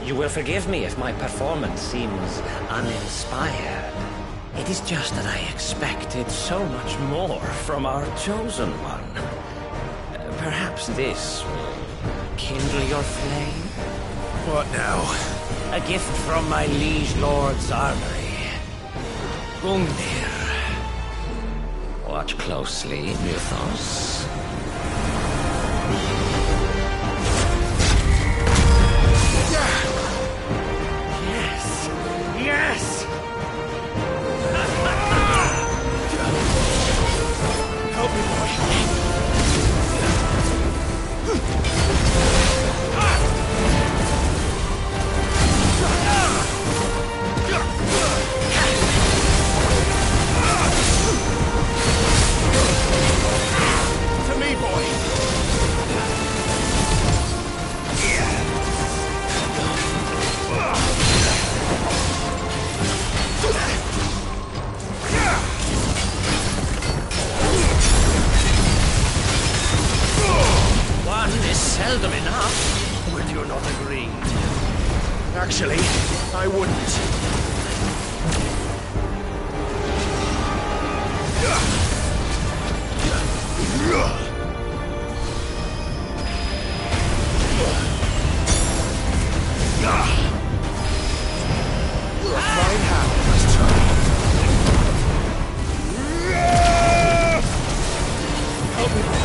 You will forgive me if my performance seems uninspired. It is just that I expected so much more from our chosen one. Perhaps this will kindle your flame? What now? A gift from my liege lord's armory. Gungnir. Watch closely, Mythos. Yes! Yes! Help me, boy. To me, boy. One is seldom enough. Would you not agree? Actually, I wouldn't. Fine how. Let's try. Help me, boy.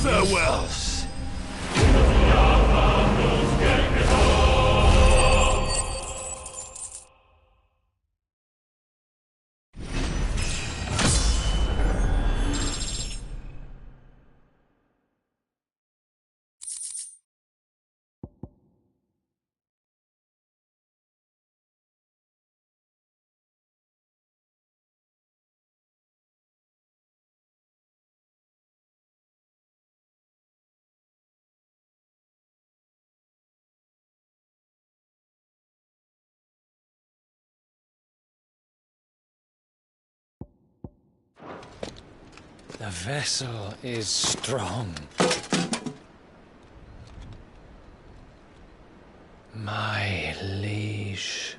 Farewells. The vessel is strong. My liege.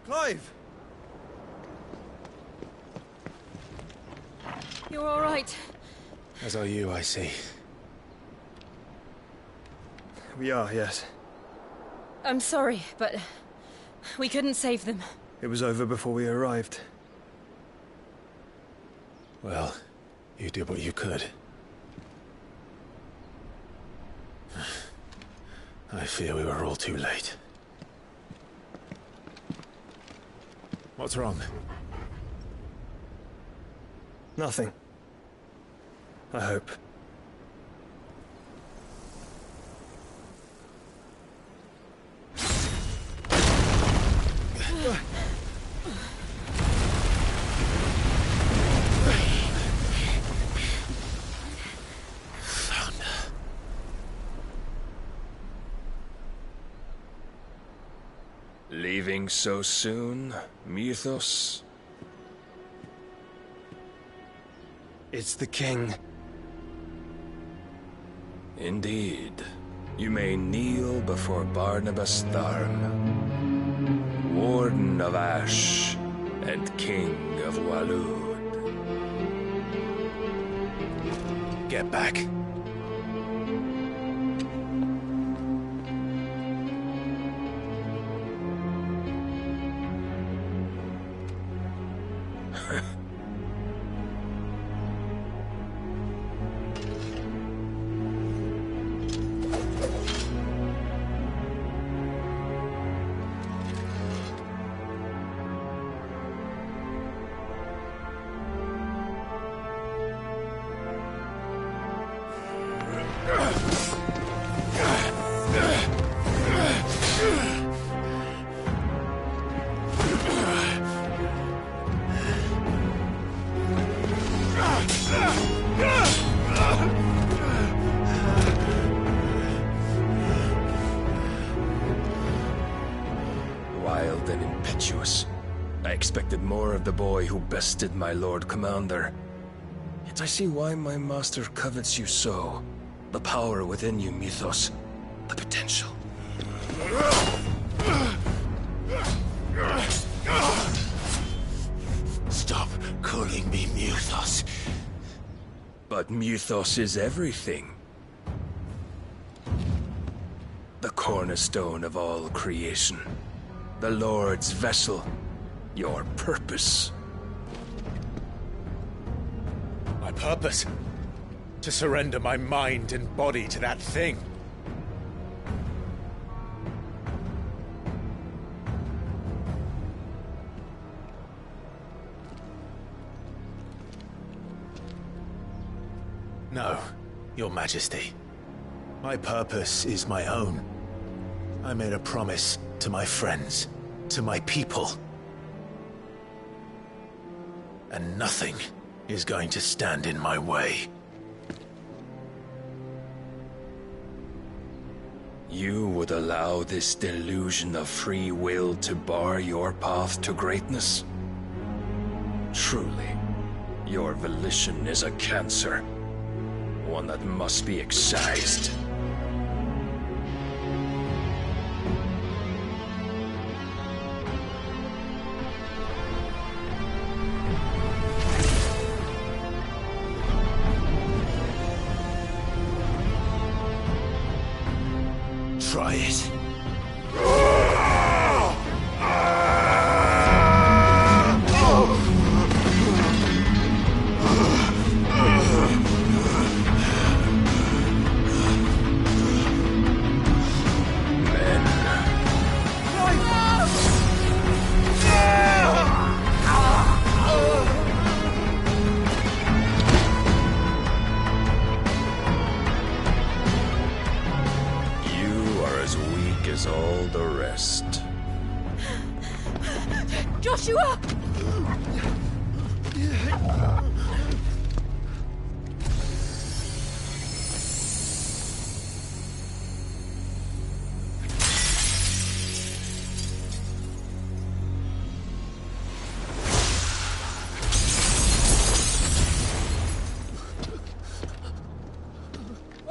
Clive! You're all right. As are you, I see. We are, yes. I'm sorry, but we couldn't save them. It was over before we arrived. Well, you did what you could. I fear we were all too late. What's wrong? Nothing. I hope. Leaving so soon, Mythos? It's the king. Indeed. You may kneel before Barnabas Tharm, Warden of Ash and King of Waloed. Get back. Wild and impetuous. I expected more of the boy who bested my Lord Commander. Yet I see why my master covets you so. The power within you, Mythos. The potential. Stop calling me Mythos. But Mythos is everything. The cornerstone of all creation. The Lord's vessel. Your purpose. My purpose? To surrender my mind and body to that thing. No, Your Majesty. My purpose is my own. I made a promise to my friends, to my people. And nothing is going to stand in my way. You would allow this delusion of free will to bar your path to greatness? Truly, your volition is a cancer. One that must be excised. Try it. As all the rest. Joshua!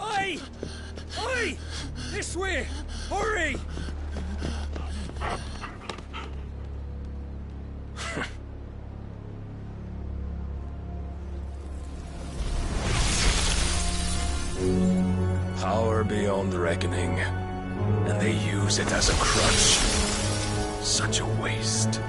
Oi! Oi! This way! Hurry! Power beyond reckoning, and they use it as a crutch. Such a waste.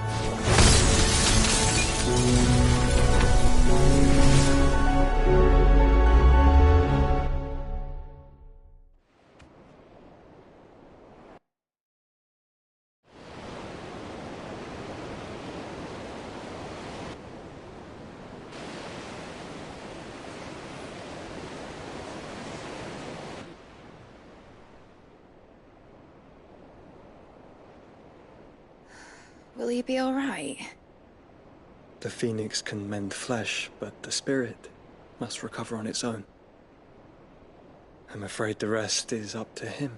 Will he be all right? The phoenix can mend flesh, but the spirit must recover on its own. I'm afraid the rest is up to him.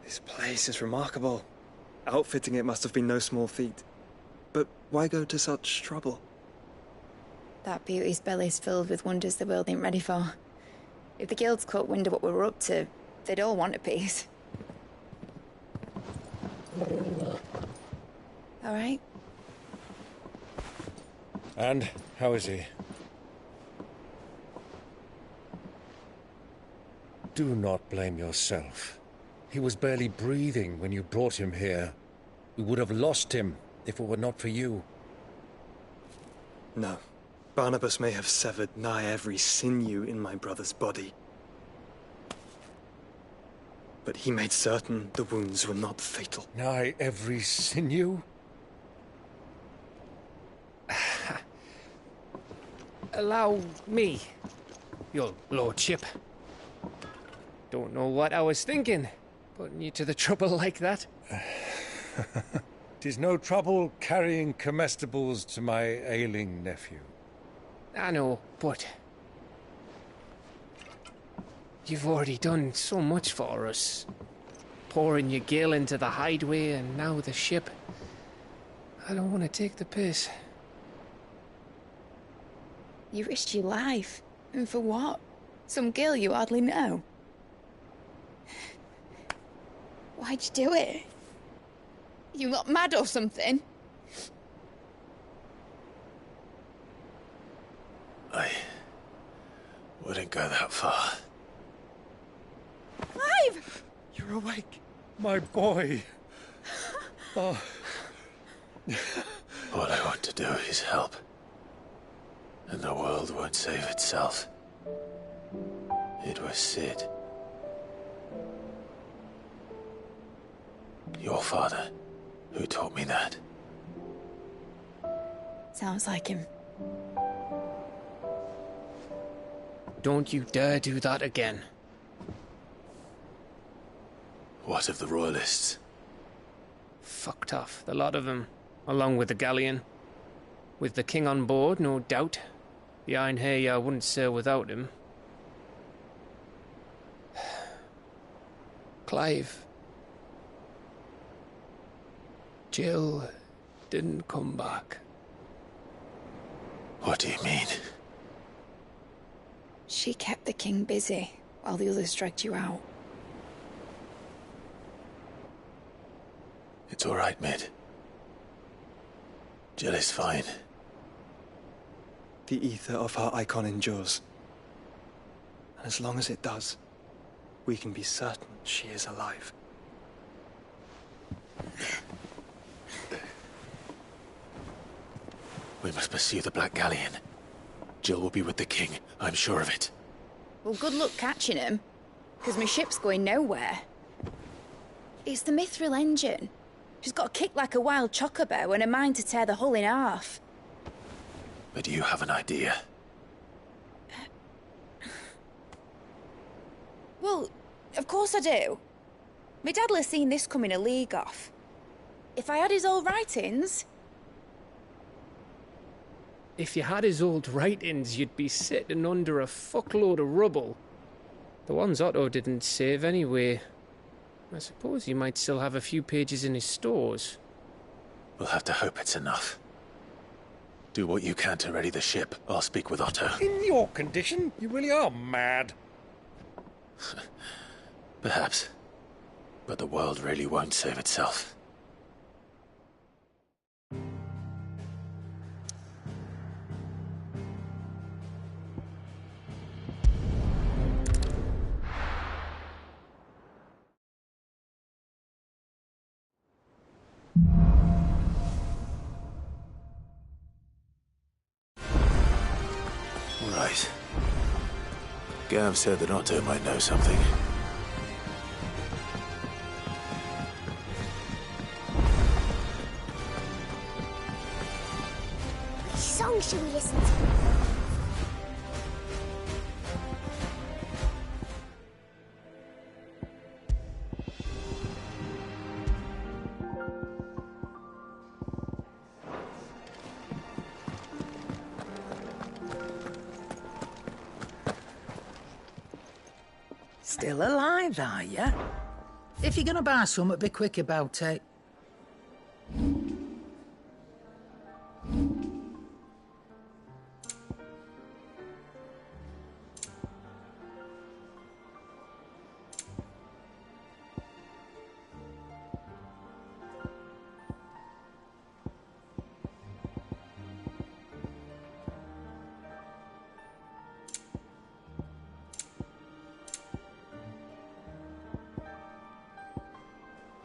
This place is remarkable. Outfitting it must have been no small feat. But why go to such trouble? That beauty's belly's filled with wonders the world ain't ready for. If the guilds caught wind of what we were up to, they'd all want a piece. All right? And how is he? Do not blame yourself. He was barely breathing when you brought him here. We would have lost him if it were not for you. No. Barnabas may have severed nigh every sinew in my brother's body. But he made certain the wounds were not fatal. Nigh every sinew? Allow me, your lordship. Don't know what I was thinking, putting you to the trouble like that. 'Tis no trouble carrying comestibles to my ailing nephew. I know, but you've already done so much for us. Pouring your gil into the hideaway and now the ship. I don't want to take the piss. You risked your life. And for what? Some girl you hardly know. Why'd you do it? You got mad or something? I wouldn't go that far. Clive! You're awake. My boy. Oh. All I want to do is help. And the world won't save itself. It was Cid. Your father, who taught me that. Sounds like him. Don't you dare do that again. What of the Royalists? Fucked off, the lot of them, along with the galleon. With the king on board, no doubt. The Iron Hair wouldn't sail without him. Clive. Jill didn't come back. What do you mean? She kept the king busy while the others dragged you out. It's all right, Mid. Jill is fine. The ether of her icon endures. And as long as it does, we can be certain she is alive. We must pursue the Black Galleon. Jill will be with the king, I'm sure of it. Well, good luck catching him, because my ship's going nowhere. It's the Mithril engine. She's got a kick like a wild chocobo and a mind to tear the hull in half. But you have an idea. Well, of course I do. My dad'll have seen this coming a league off. If I had his old writings... If you had his old writings, you'd be sitting under a fuckload of rubble. The ones Otto didn't save anyway. I suppose he might still have a few pages in his stores. We'll have to hope it's enough. Do what you can to ready the ship. I'll speak with Otto. In your condition, you really are mad. Perhaps. But the world really won't save itself. Right. Gav said that Otto might know something. Which song should we listen to? Still alive, are ya? If you're gonna buy something, be quick about it.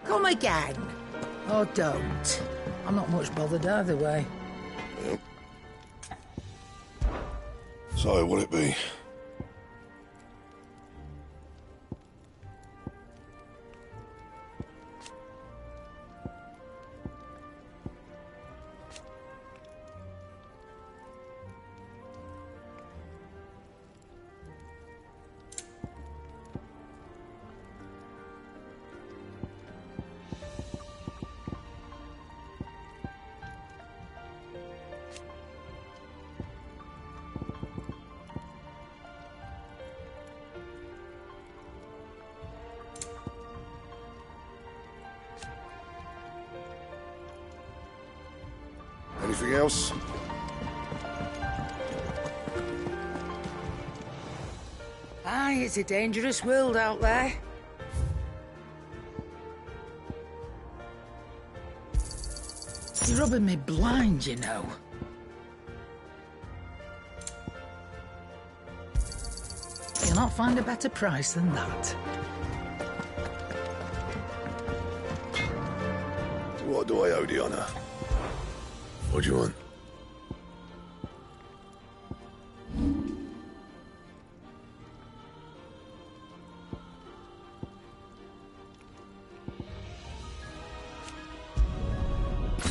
Come again. Or don't. I'm not much bothered either way. Yep. So, what'll it be? Anything else? Aye, it's a dangerous world out there. You're rubbing me blind, you know. You'll not find a better price than that. What do I owe the honour? What do you want?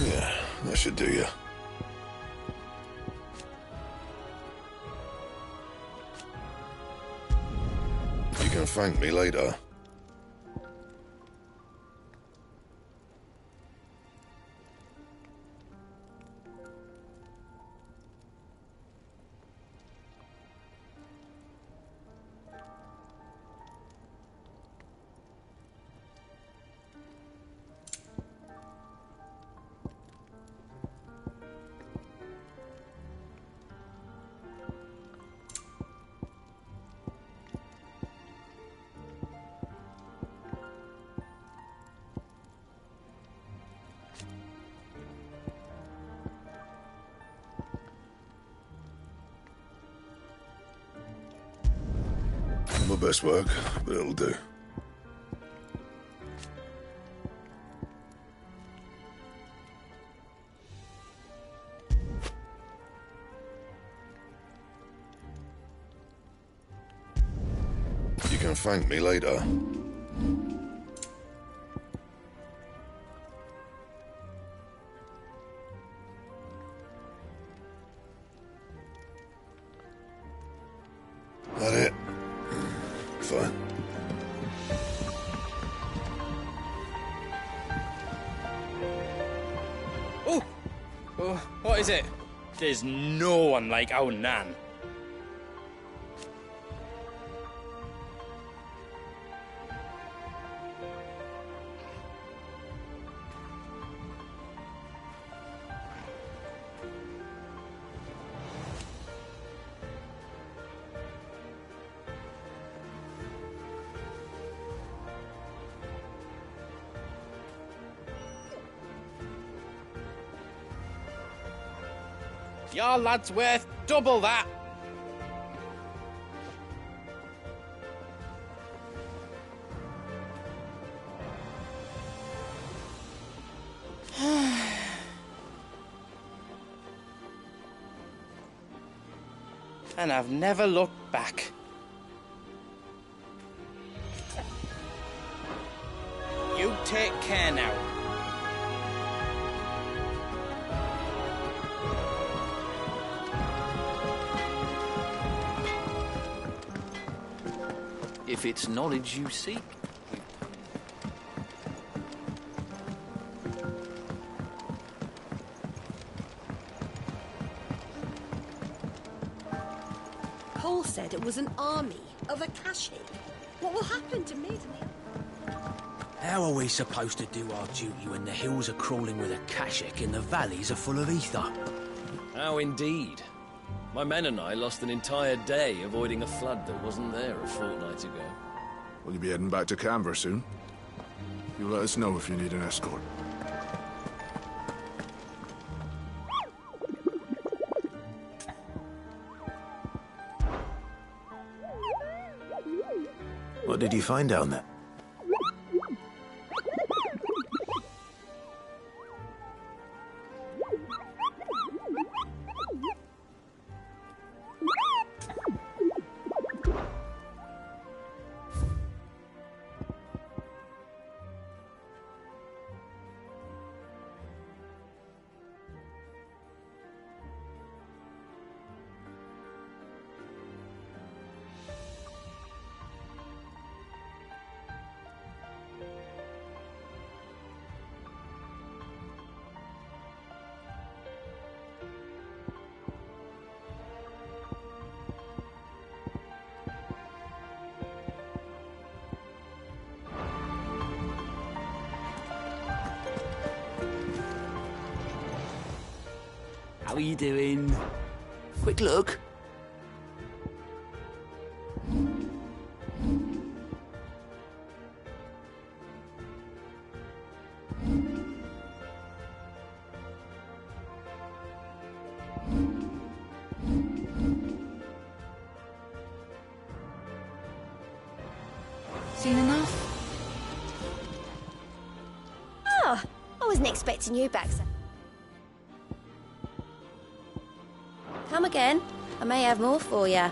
Yeah, that should do you. You can thank me later. My best work, but it'll do. You can thank me later. That it? Fine. Oh, what is it? There's no one like our Nan. Your lad's worth double that. And I've never looked back. You take care now. If it's knowledge you seek. Cole said it was an army. of Akashi? What will happen to me? How are we supposed to do our duty when the hills are crawling with Akashic and the valleys are full of ether? How indeed. My men and I lost an entire day avoiding a flood that wasn't there a fortnight ago. Will you be heading back to Canberra soon? You let us know if you need an escort. What did you find down there? How are you doing? Quick look. Seen enough? Oh, I wasn't expecting you back, sir. Come again. I may have more for you.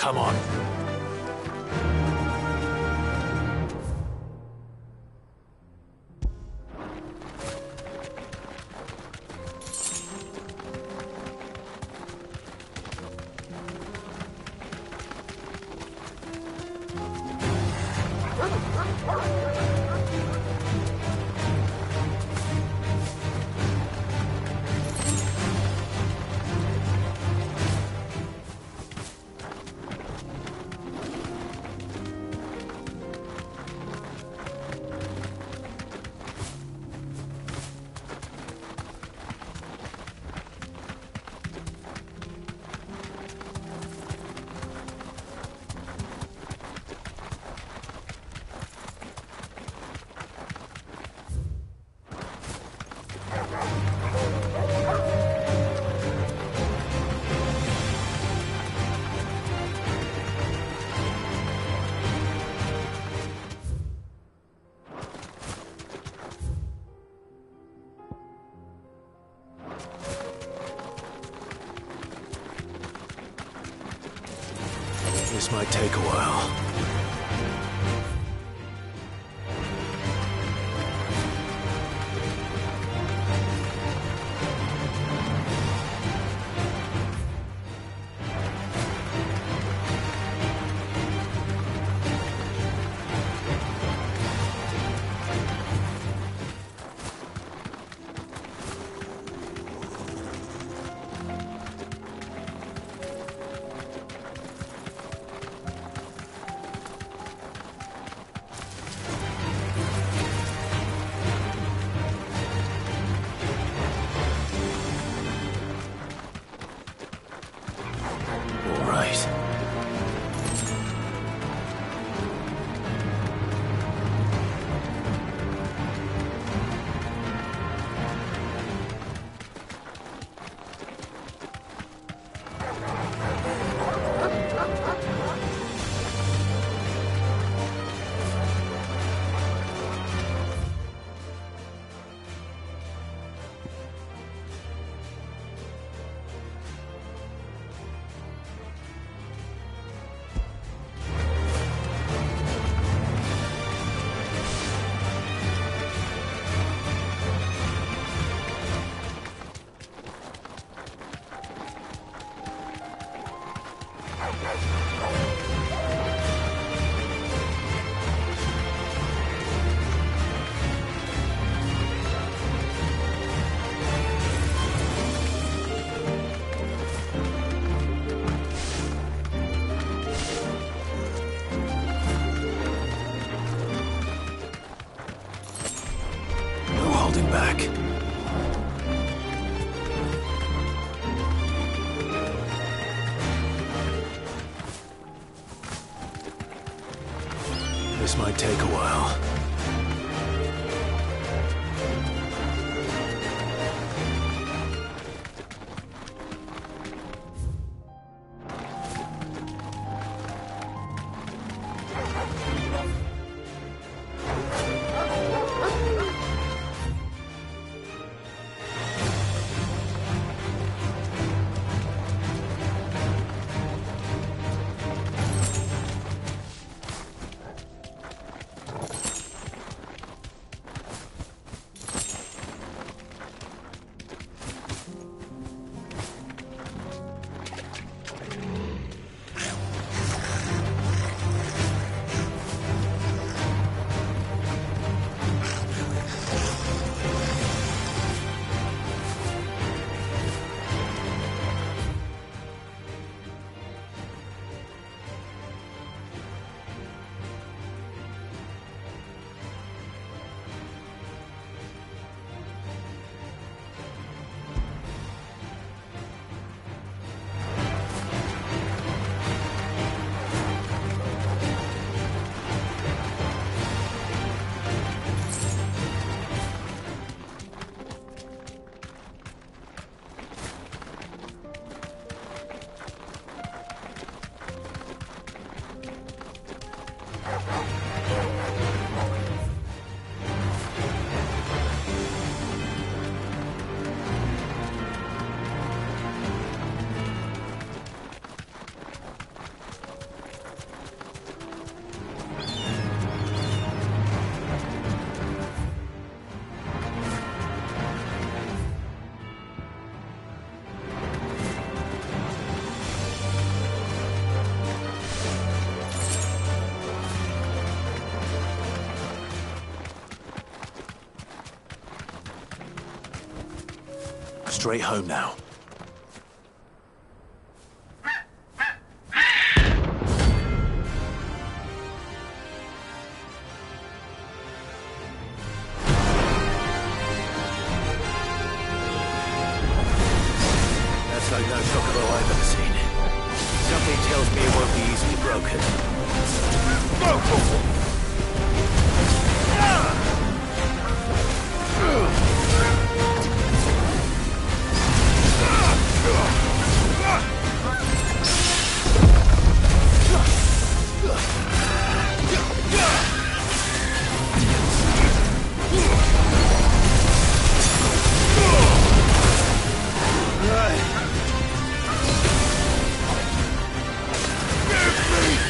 Come on. This might take a while. This might take a while. Straight home now. That's like no chocobo I've ever seen. Something tells me it won't be easily broken. Give me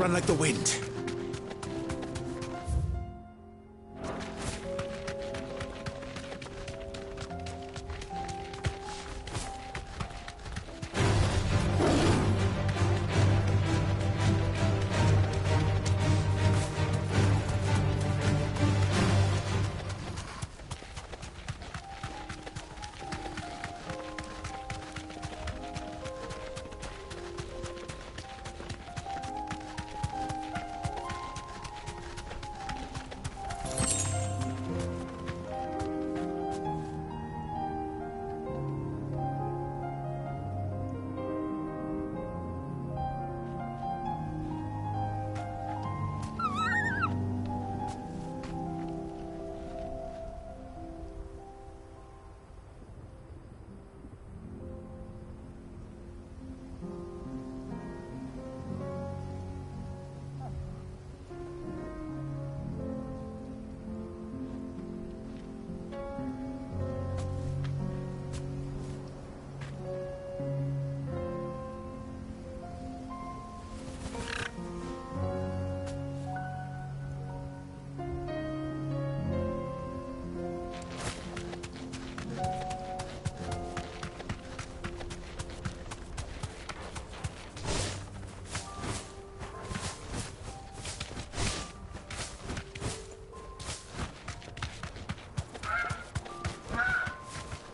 run like the wind.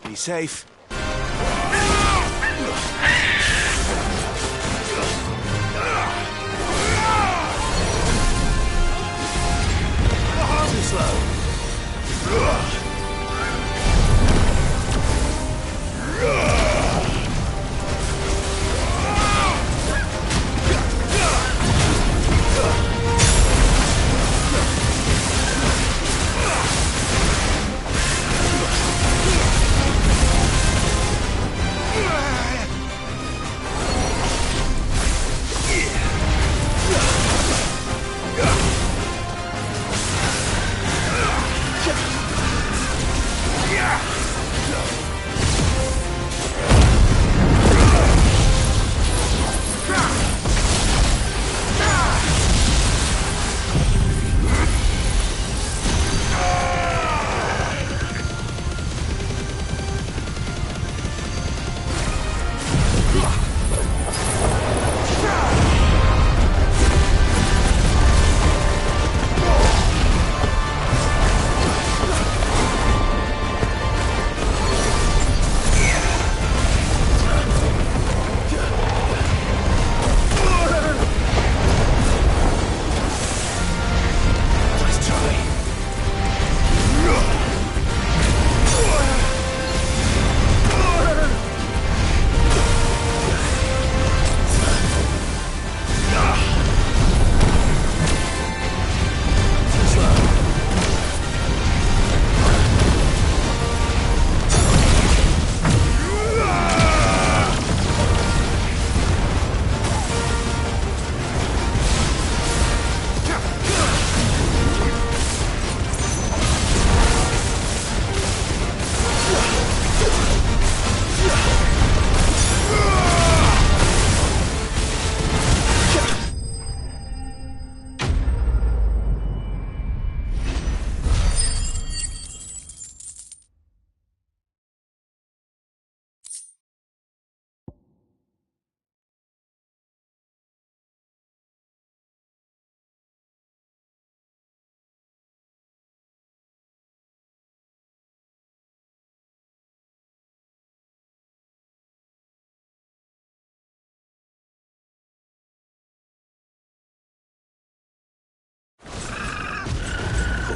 Be safe. Too slow.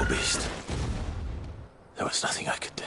Beast. There was nothing I could do.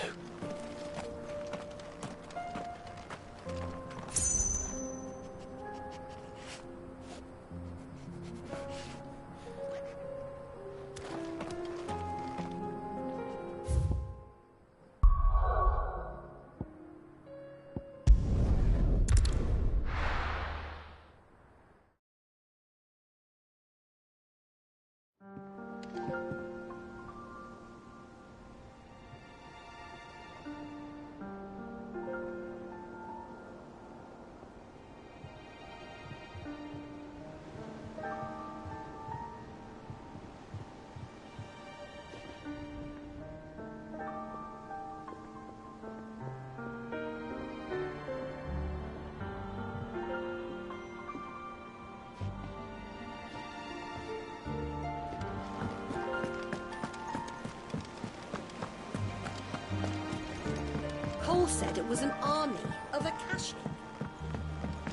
all said it was an army of Akashi.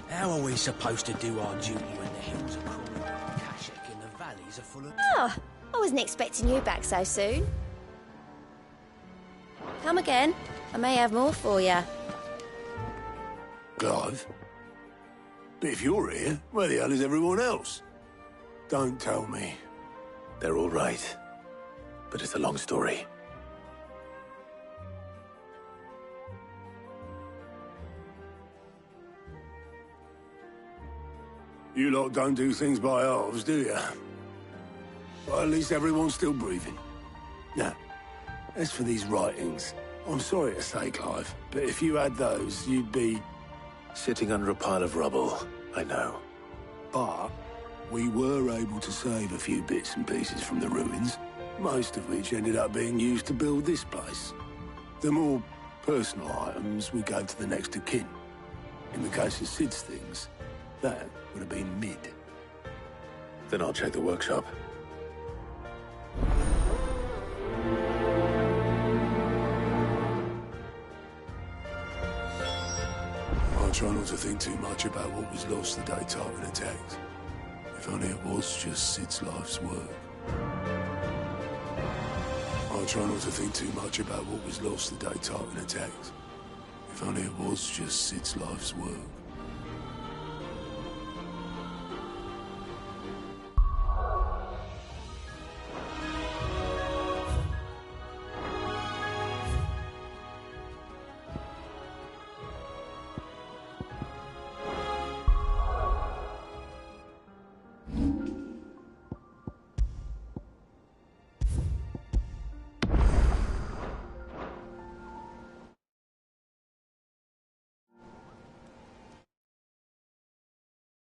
How are we supposed to do our duty when the hills are crawling with a Kashik and the valleys are full of... Oh, I wasn't expecting you back so soon. Come again. I may have more for you. Clive? But if you're here, where the hell is everyone else? Don't tell me. They're all right. But it's a long story. You lot don't do things by halves, do you? Well, at least everyone's still breathing. Now, as for these writings, I'm sorry to say, Clive, but if you had those, you'd be... Sitting under a pile of rubble, I know. But we were able to save a few bits and pieces from the ruins, most of which ended up being used to build this place. The more personal items we gave to the next of kin. In the case of Sid's things, that would have been mid. Then I'll check the workshop. I try not to think too much about what was lost the day Tarkin attacked. If only it was just Sid's life's work. I try not to think too much about what was lost the day Tarkin attacked. If only it was just Sid's life's work.